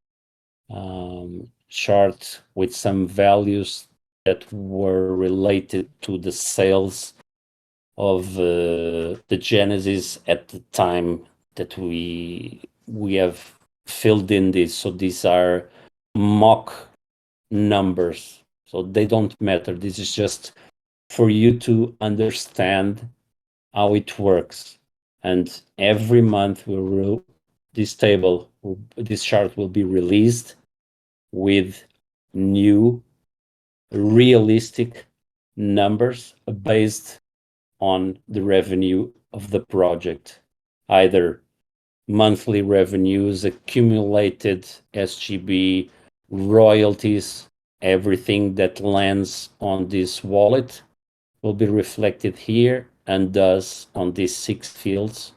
chart with some values that were related to the sales of the Genesis at the time that we have filled in this. So these are mock numbers, so they don't matter. This is just for you to understand how it works. And every month this chart will be released with new realistic numbers based on the revenue of the project, either monthly revenues, accumulated SGB, royalties, everything that lands on this wallet will be reflected here and does on these 6 fields,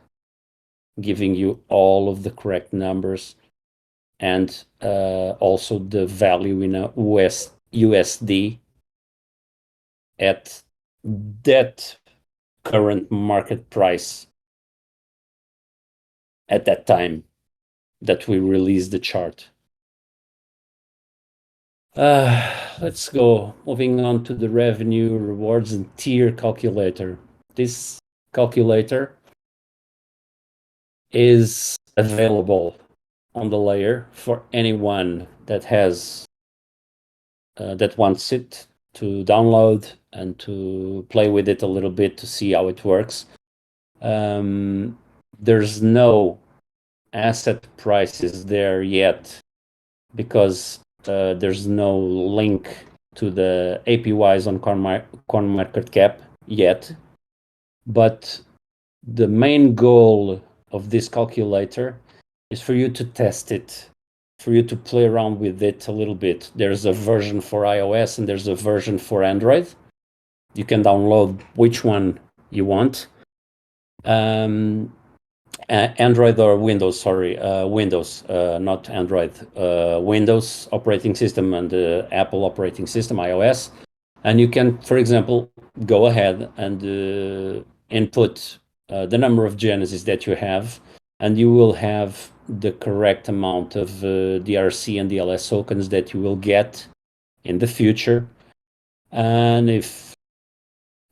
giving you all of the correct numbers, and also the value in a USD at that current market price at that time that we released the chart. Let's go. Moving on to the revenue, rewards, and tier calculator. This calculator is available on the layer for anyone that has that wants it to download and to play with it a little bit to see how it works. There's no asset prices there yet because there's no link to the APYs on CoinMarketCap yet. But the main goal of this calculator is for you to test it, for you to play around with it a little bit. There's a version for iOS and there's a version for Android. You can download which one you want. Android or Windows, Windows, not Android, Windows operating system and Apple operating system, iOS. And you can, for example, go ahead and input the number of Genesis that you have and you will have the correct amount of DRC and DLS tokens that you will get in the future. And if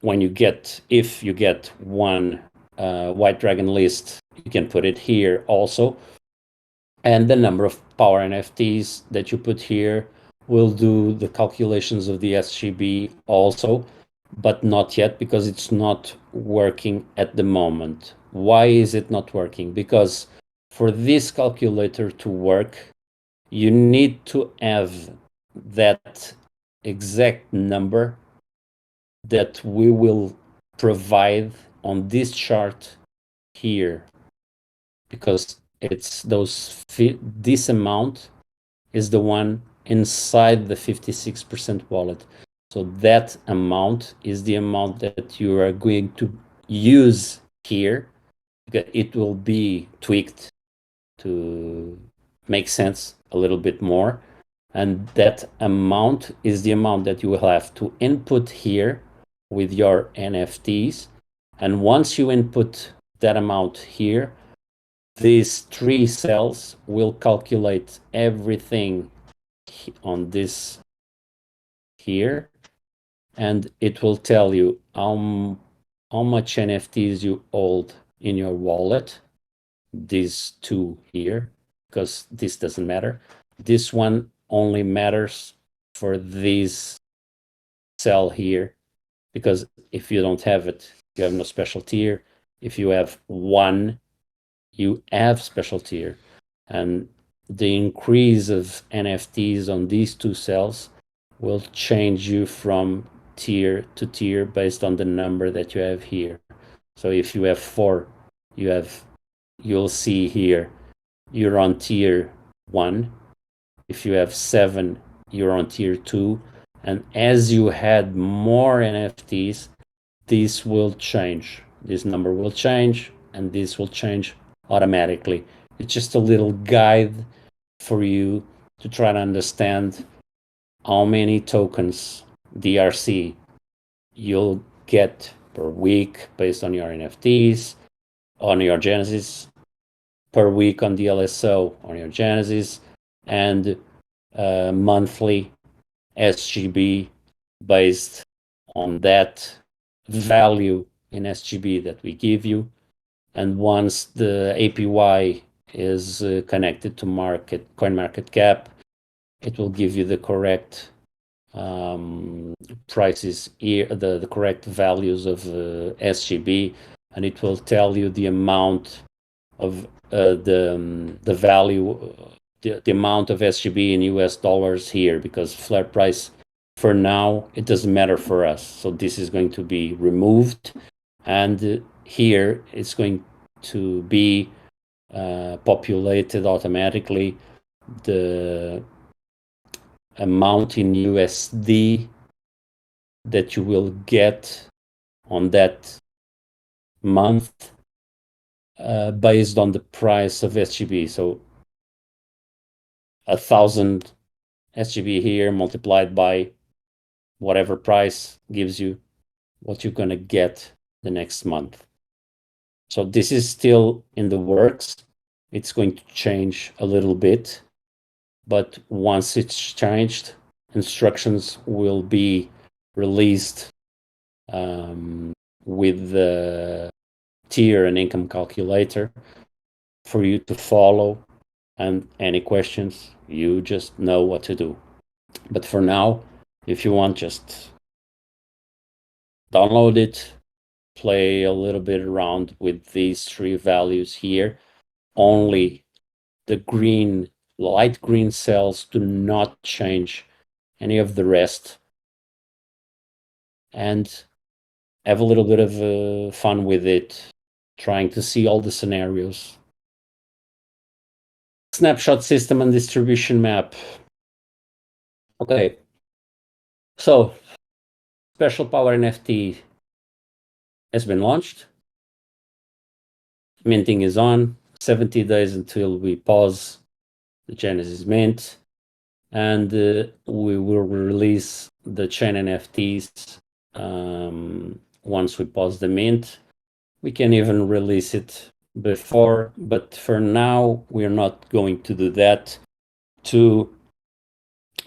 you get one White Dragon list, you can put it here also. And the number of power NFTs that you put here will do the calculations of the SGB also, but not yet, because it's not working at the moment. Why is it not working? Because for this calculator to work, you need to have that exact number that we will provide on this chart here, because it's this amount is the one inside the 56% wallet. So that amount is the amount that you are going to use here. It will be tweaked to make sense a little bit more. And that amount is the amount that you will have to input here with your NFTs. And once you input that amount here, these 3 cells will calculate everything on this here, and it will tell you how much NFTs you hold in your wallet. These 2 here, because this doesn't matter. This one only matters for this cell here, because if you don't have it, you have no special tier. If you have 1, you have special tier. And the increase of NFTs on these 2 cells will change you from tier to tier based on the number that you have here. So if you have 4, you'll see here you're on tier 1. If you have 7, you're on tier 2. And as you add more NFTs, this will change. This number will change, and this will change automatically. It's just a little guide for you to try to understand how many tokens DRC you'll get per week based on your NFTs, on your Genesis, per week on the LSO on your Genesis, and monthly SGB based on that value in SGB that we give you. And once the APY is connected to CoinMarketCap, it will give you the correct prices here, the correct values of SGB, and it will tell you the amount of the value, the amount of SGB in US dollars here, because flat price for now it doesn't matter for us. So this is going to be removed, and here it's going to be populated automatically the amount in USD that you will get on that month based on the price of SGB. So 1,000 SGB here multiplied by whatever price gives you what you're going to get the next month. So this is still in the works. It's going to change a little bit, but once it's changed, instructions will be released with the tier and income calculator for you to follow. And any questions, you just know what to do. But for now, if you want, just download it, play a little bit around with these 3 values here. Only the light green cells do not change any of the rest. And have a little bit of fun with it, trying to see all the scenarios. Snapshot system and distribution map. Okay, so special power NFT has been launched. Minting is on. 70 days until we pause the Genesis mint, and we will release the chain NFTs once we pause the mint. We can even release it before, but for now, we're not going to do that to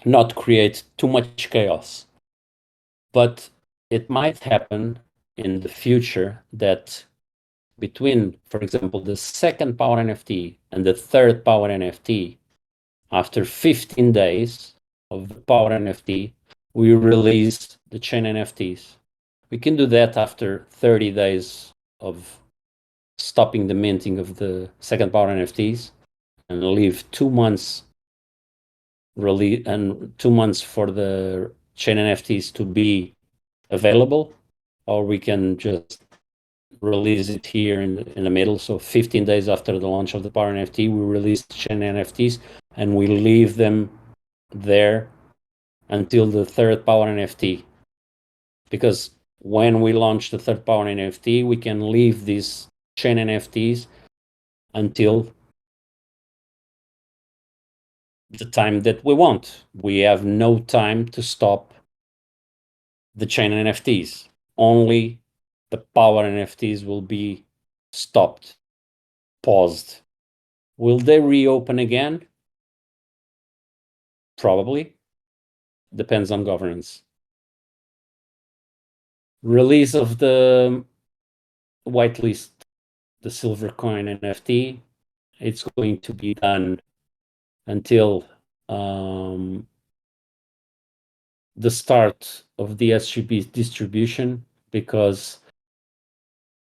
not create too much chaos. But it might happen in the future that between, for example, the second power NFT and the third power NFT, after 15 days of the power NFT, we release the chain NFTs. We can do that after 30 days of stopping the minting of the second power NFTs and leave 2 months release and 2 months for the chain NFTs to be available, or we can just release it here in the middle. So 15 days after the launch of the power NFT, we release the chain NFTs and we leave them there until the third power NFT. Because when we launch the third power NFT, we can leave these chain NFTs until the time that we want. We have no time to stop the chain NFTs. Only the power NFTs will be stopped, paused. Will they reopen again? Probably. Depends on governance. Release of the whitelist, the silver coin NFT, it's going to be done until the start of the SGB distribution, because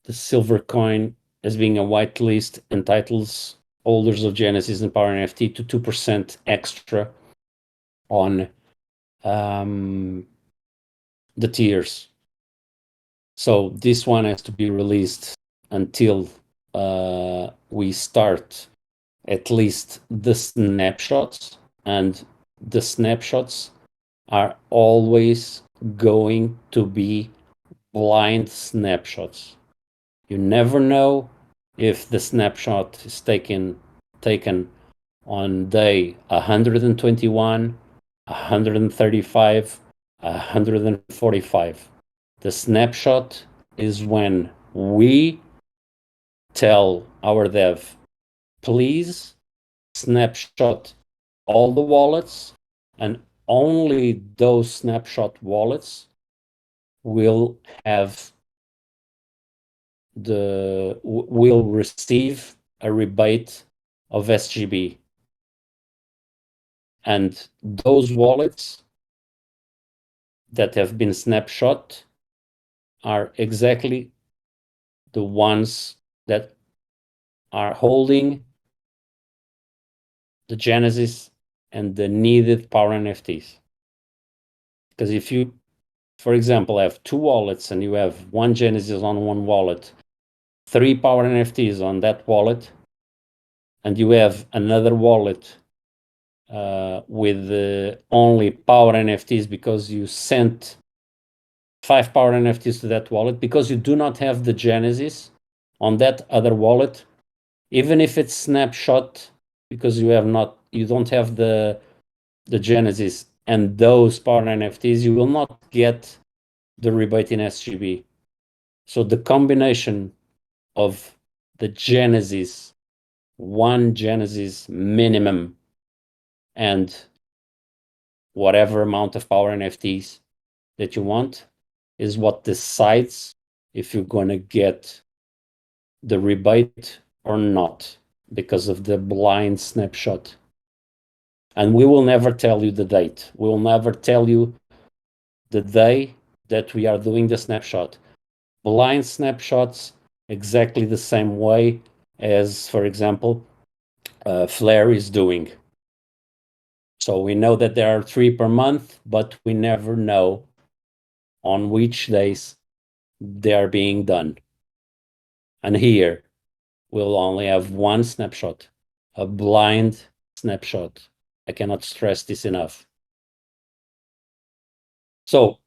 the silver coin, as being a whitelist, entitles holders of Genesis and Power NFT to 2% extra on the tiers. So this one has to be released until we start at least the snapshots, and the snapshots are always going to be blind snapshots. You never know if the snapshot is taken on day 121, 135, 145. The snapshot is when we tell our dev, please snapshot all the wallets, and only those snapshot wallets will receive a rebate of SGB. And those wallets that have been snapshot are exactly the ones that are holding the Genesis and the needed power NFTs. Because if you, for example, have 2 wallets and you have 1 Genesis on one wallet, 3 power NFTs on that wallet, and you have another wallet with only power NFTs because you sent 5 power NFTs to that wallet, because you do not have the Genesis on that other wallet, even if it's snapshot, because you don't have the Genesis and those power NFTs, you will not get the rebate in SGB. So the combination of the Genesis, 1 Genesis minimum, and whatever amount of power NFTs that you want is what decides if you're going to get the rebate or not, because of the blind snapshot. And we will never tell you the date. We will never tell you the day that we are doing the snapshot. Blind snapshots exactly the same way as, for example, Flare is doing. So we know that there are 3 per month, but we never know on which days they are being done. And here we'll only have 1 snapshot, a blind snapshot. I cannot stress this enough. So,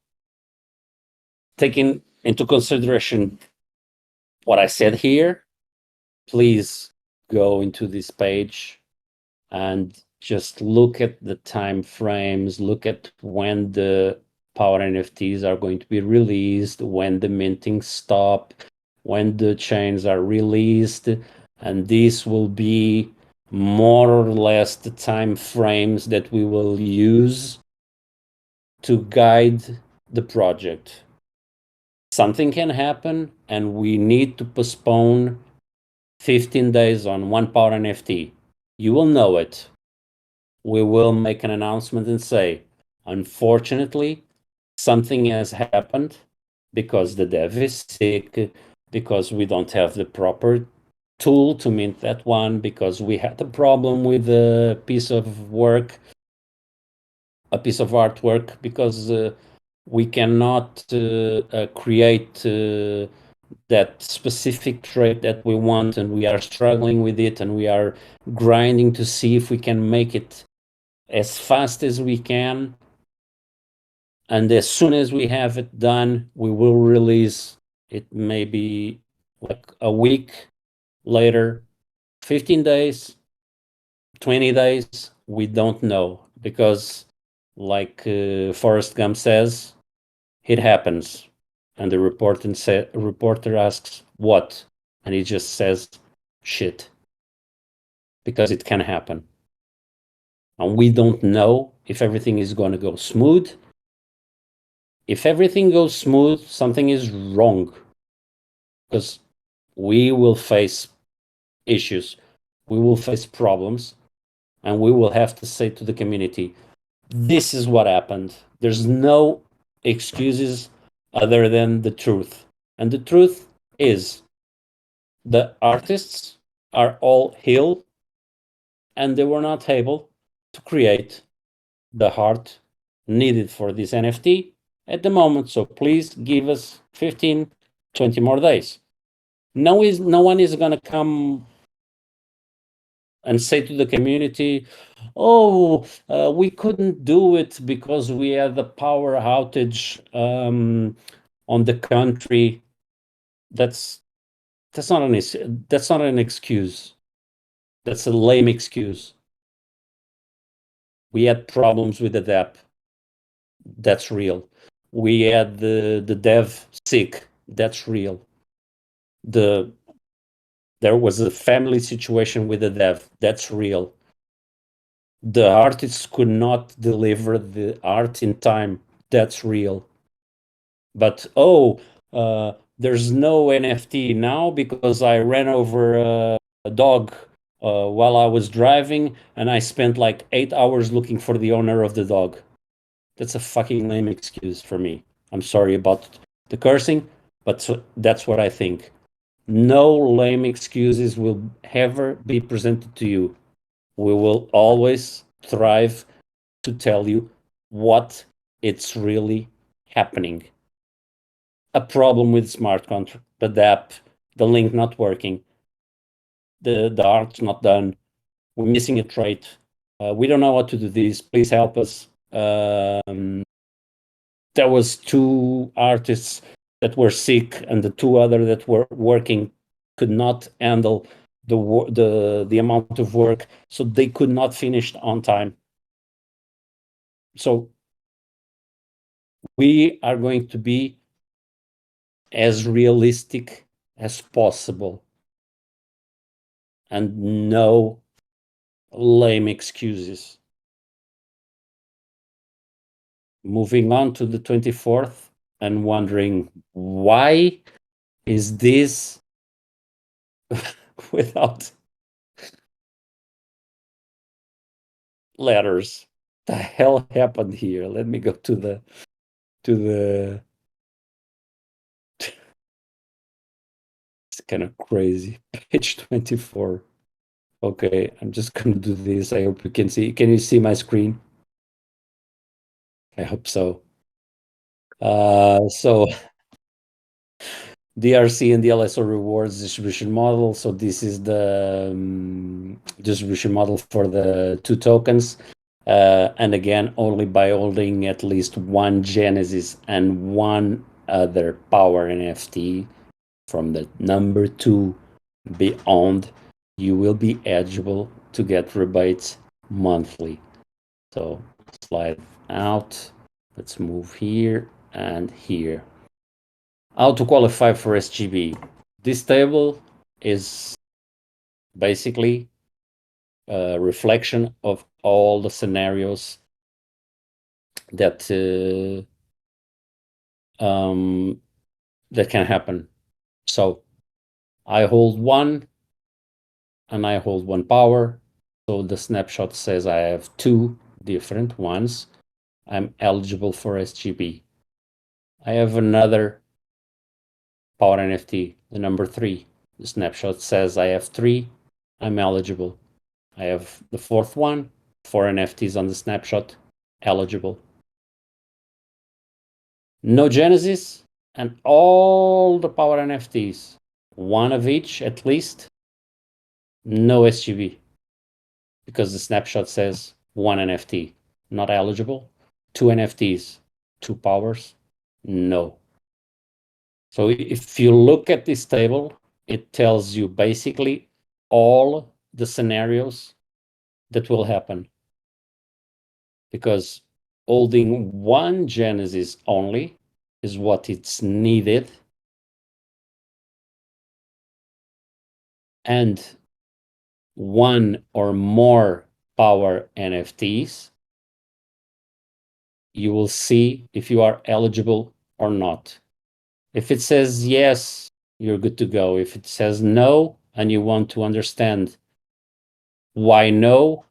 taking into consideration what I said here, please go into this page and just look at the time frames, look at when the power NFTs are going to be released, when the minting stop, when the chains are released, And this will be more or less the time frames that we will use to guide the project. Something can happen and we need to postpone 15 days on 1 power NFT. You will know it. We will make an announcement and say, unfortunately, something has happened because the dev is sick, because we don't have the proper tool to mint that one, because we had a problem with a piece of work, a piece of artwork, because we cannot create that specific trait that we want, and we are struggling with it, and we are grinding to see if we can make it as fast as we can. And as soon as we have it done, we will release it, maybe like a week later, 15 days, 20 days, we don't know, because like Forrest Gump says, it happens. And the reporter asks, what? And he just says, shit. Because it can happen. And we don't know if everything is going to go smooth. If everything goes smooth, something is wrong. Because we will face issues. We will face problems. And we will have to say to the community, this is what happened. There's no excuses other than the truth. And the truth is the artists are all ill and they were not able to create the art needed for this NFT at the moment. So please give us 15, 20 more days. No one is going to come and say to the community, oh, we couldn't do it because we had the power outage on the country. That's not an excuse. That's a lame excuse. We had problems with the DApp. That's real. We had the dev sick. That's real. There was a family situation with the dev. That's real. The artists could not deliver the art in time. That's real. But there's no NFT now because I ran over a dog while I was driving, and I spent like 8 hours looking for the owner of the dog. That's a fucking lame excuse for me. I'm sorry about the cursing, but that's what I think. No lame excuses will ever be presented to you. We will always strive to tell you what it's really happening. A problem with smart contract, the app, the link not working, the art's not done, we're missing a trait. We don't know how to do this. Please help us. There was 2 artists that were sick, and the 2 other that were working could not handle the amount of work, so they could not finish on time. So we are going to be as realistic as possible, and no lame excuses. Moving on to the 24th and wondering why is this without letters? The hell happened here? Let me go to the it's kind of crazy. Page 24. Okay, I'm just gonna do this. I hope you can see. Can you see my screen? I hope so. So DRC and the LSO rewards distribution model. So this is the distribution model for the 2 tokens. And again, only by holding at least 1 Genesis and 1 other power NFT from the number 2 beyond, you will be eligible to get rebates monthly. So slide out. Let's move here and here. How to qualify for SGB. This table is basically a reflection of all the scenarios that that can happen. So I hold 1 and I hold 1 power. So the snapshot says I have 2 different ones. I'm eligible for SGB. I have another power NFT, the number 3. The snapshot says I have 3. I'm eligible. I have the 4th one, 4 NFTs on the snapshot, eligible. No Genesis, and all the power NFTs, 1 of each at least, no SGB. Because the snapshot says 1 NFT, not eligible. 2 NFTs, 2 powers, no. So if you look at this table, it tells you basically all the scenarios that will happen. Because holding 1 Genesis only is what it's needed. And 1 or more power NFTs, you will see if you are eligible or not. If it says yes, you're good to go. If it says no, and you want to understand why no,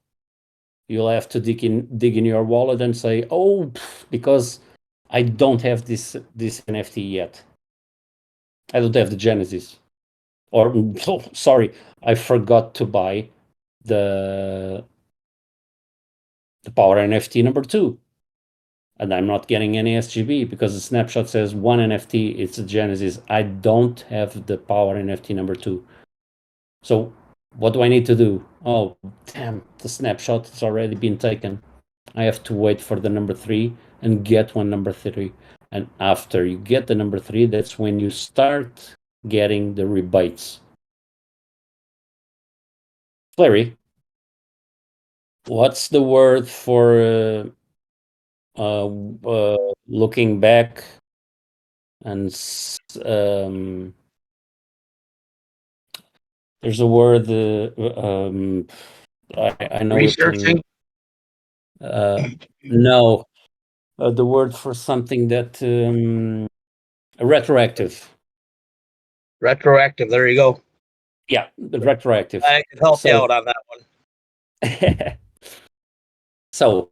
you'll have to dig in your wallet and say, oh, because I don't have this NFT yet. I don't have the Genesis. Or, oh, sorry, I forgot to buy the power NFT number 2. And I'm not getting any SGB because the snapshot says 1 NFT, it's a Genesis. I don't have the power NFT number 2. So what do I need to do? Oh, damn, the snapshot has already been taken. I have to wait for the number 3 and get one number 3. And after you get the number 3, that's when you start getting the rebates. Larry, what's the word for looking back and there's a word I know Researching? no, the word for something that retroactive. Retroactive. There you go. Yeah, the retroactive. I can help you So- out on that one. So,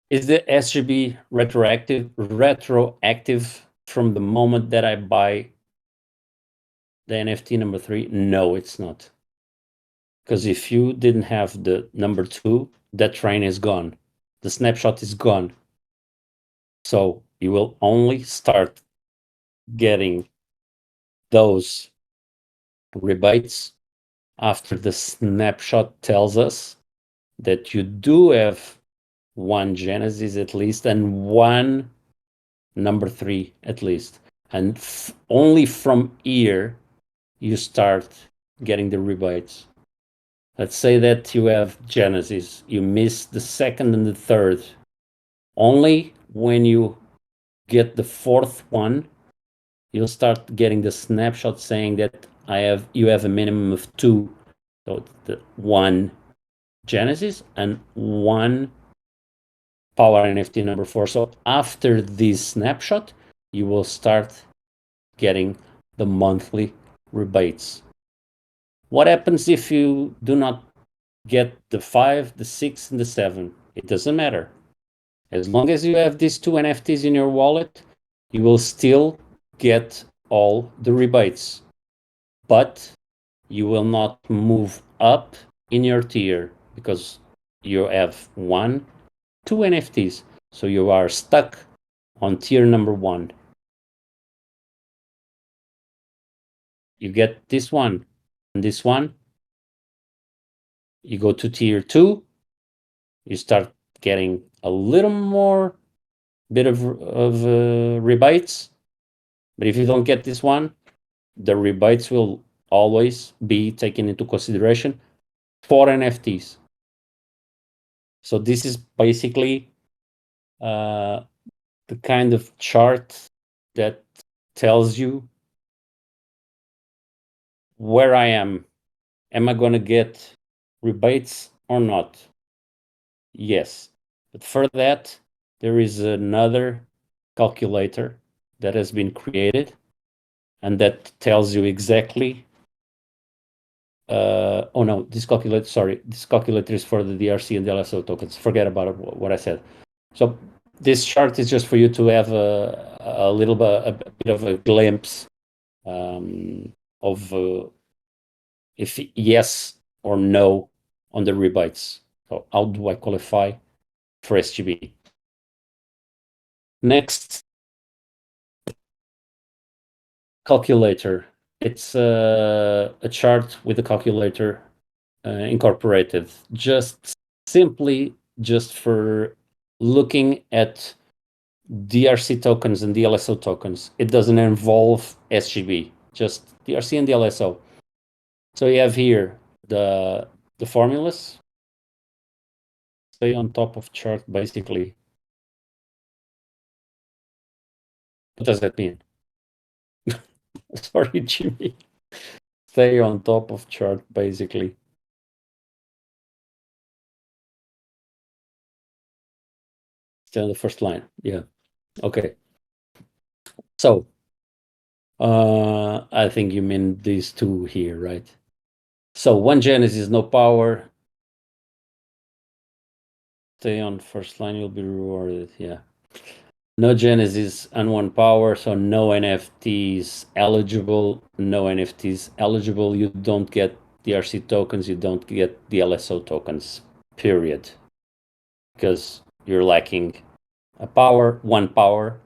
is the SGB retroactive from the moment that I buy the NFT number 3? No, it's not. Because if you didn't have the number 2, that train is gone. The snapshot is gone. So you will only start getting those rebates after the snapshot tells us that you do have 1 Genesis at least and 1 number 3 at least. And only from here you start getting the rebates. Let's say that you have Genesis, you miss the 2nd and the 3rd. Only when you get the 4th one, you'll start getting the snapshot saying that you have a minimum of 2. So the 1 Genesis and 1 power NFT number 4. So after this snapshot, you will start getting the monthly rebates. What happens if you do not get the 5, the 6, and the 7? It doesn't matter. As long as you have these 2 NFTs in your wallet, you will still get all the rebates. But you will not move up in your tier because you have 1, 2 NFTs. So you are stuck on tier number 1. You get this one and this one. You go to tier 2. You start getting a little more bit of rebates. But if you don't get this one, the rebates will always be taken into consideration for NFTs. So this is basically the kind of chart that tells you where I am I going to get rebates or not? Yes. But for that, there is another calculator that has been created and that tells you exactly. Oh no, this calculator is for the DRC and the LSO tokens. Forget about what I said. So this chart is just for you to have a bit of a glimpse of if yes or no on the rebates. So how do I qualify for SGB? Next calculator. It's a chart with a calculator incorporated, just for looking at DRC tokens and DLSO tokens. It doesn't involve SGB, just DRC and DLSO. So you have here the formulas. Stay on top of chart, basically. What does that mean? Sorry, Jimmy. Stay on top of chart, basically. Stay on the first line. Yeah. Okay. So I think you mean these two here, right? So 1 Genesis, no power. Stay on first line, you'll be rewarded. Yeah. No Genesis and 1 power, so no NFTs eligible. No NFTs eligible. You don't get DRC tokens, you don't get the LSO tokens, period. Because you're lacking a power, 1 power,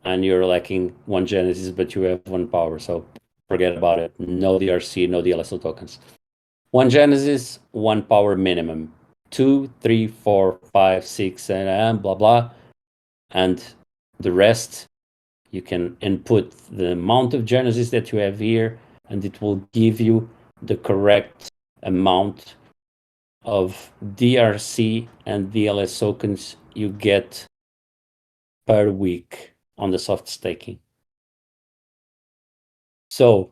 and you're lacking 1 Genesis, but you have 1 power. So forget about it. No DRC, no DLSO tokens. 1 Genesis, 1 power minimum. 2, 3, 4, 5, 6, and blah, blah. And the rest, you can input the amount of Genesis that you have here, and it will give you the correct amount of DRC and DLS tokens you get per week on the soft staking. So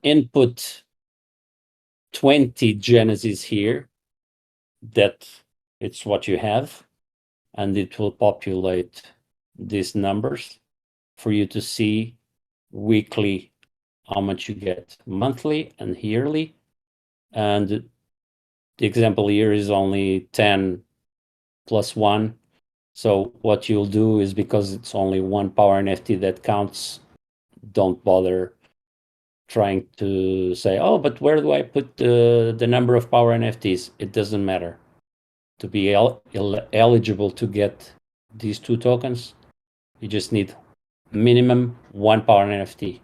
input 20 Genesis here, that it's what you have, and it will populate these numbers for you to see weekly how much you get, monthly and yearly. And the example here is only 10 plus 1. So what you'll do is, because it's only 1 power NFT that counts, don't bother trying to say, oh, but where do I put the number of power NFTs? It doesn't matter. To be eligible to get these 2 tokens, you just need minimum 1 power NFT.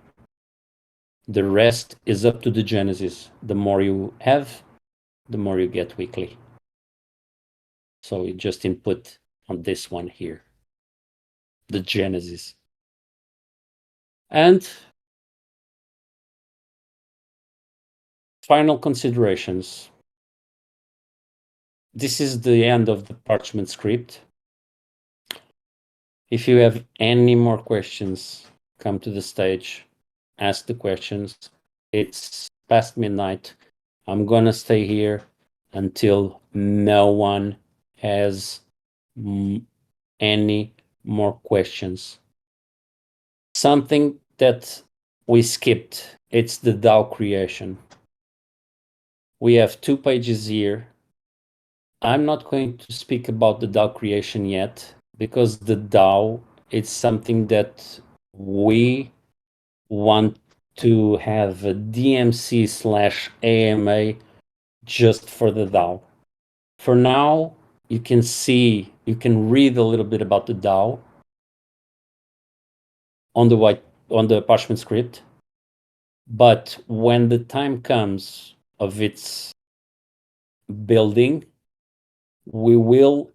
The rest is up to the Genesis. The more you have, the more you get weekly. So you just input on this one here, the Genesis. And final considerations. This is the end of the parchment script. If you have any more questions, come to the stage, ask the questions. It's past midnight. I'm gonna stay here until no one has any more questions. Something that we skipped, it's the DAO creation. We have 2 pages here. I'm not going to speak about the DAO creation yet, because the DAO is something that we want to have a DMC/AMA just for the DAO. For now, you can read a little bit about the DAO on the parchment script, but when the time comes of its building, we will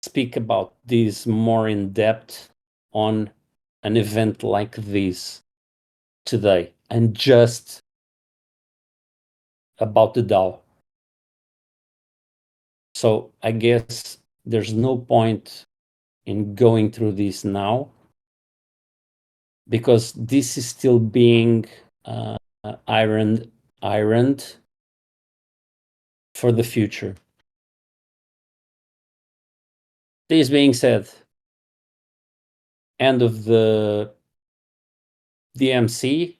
speak about this more in depth on an event like this today, and just about the DAO. So I guess there's no point in going through this now. because this is still being ironed for the future. This being said, end of the DMC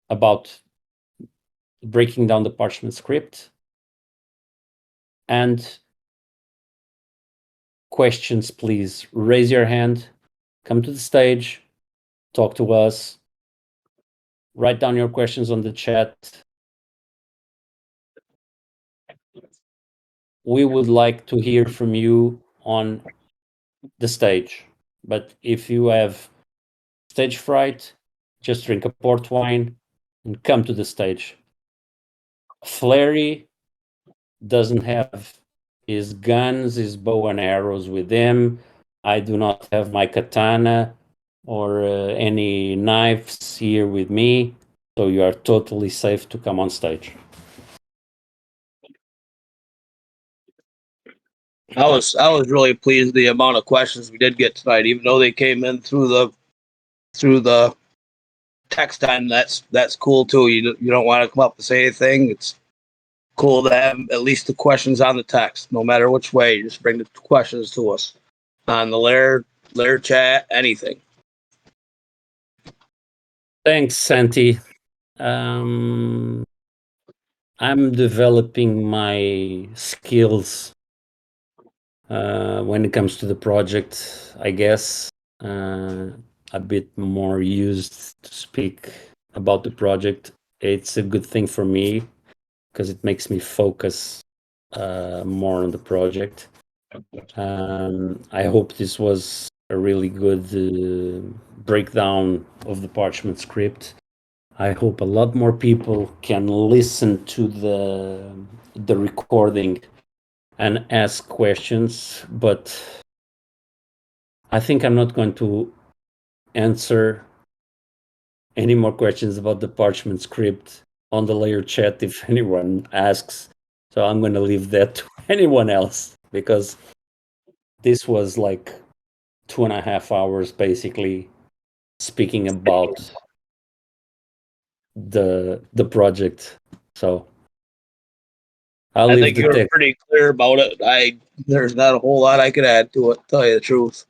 about breaking down the parchment script, and questions, please raise your hand, come to the stage, talk to us, write down your questions on the chat. We would like to hear from you on the stage, but if you have stage fright, just drink a port wine and come to the stage. Flary doesn't have his guns, his bow and arrows with him. I do not have my katana or any knives here with me, so you are totally safe to come on stage. I was really pleased with the amount of questions we did get tonight, even though they came in through the text time. That's cool too. You don't want to come up and say anything. It's cool to have at least the questions on the text, no matter which way. You just bring the questions to us on the Lair chat, anything. Thanks, Santi. I'm developing my skills when it comes to the project, I guess. A bit more used to speak about the project. It's a good thing for me because it makes me focus more on the project. I hope this was a really good breakdown of the parchment script. I hope a lot more people can listen to the recording and ask questions, but I think I'm not going to answer any more questions about the parchment script on the layer chat if anyone asks. So I'm going to leave that to anyone else, because this was like 2.5 hours basically speaking about the project. So I think you were pretty clear about it. There's not a whole lot I could add to it, to tell you the truth.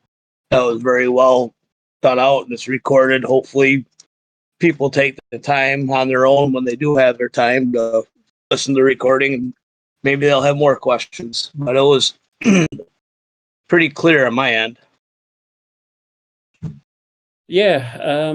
That was very well thought out and it's recorded. Hopefully people take the time on their own when they do have their time to listen to the recording, and maybe they'll have more questions. But it was pretty clear on my end. Yeah,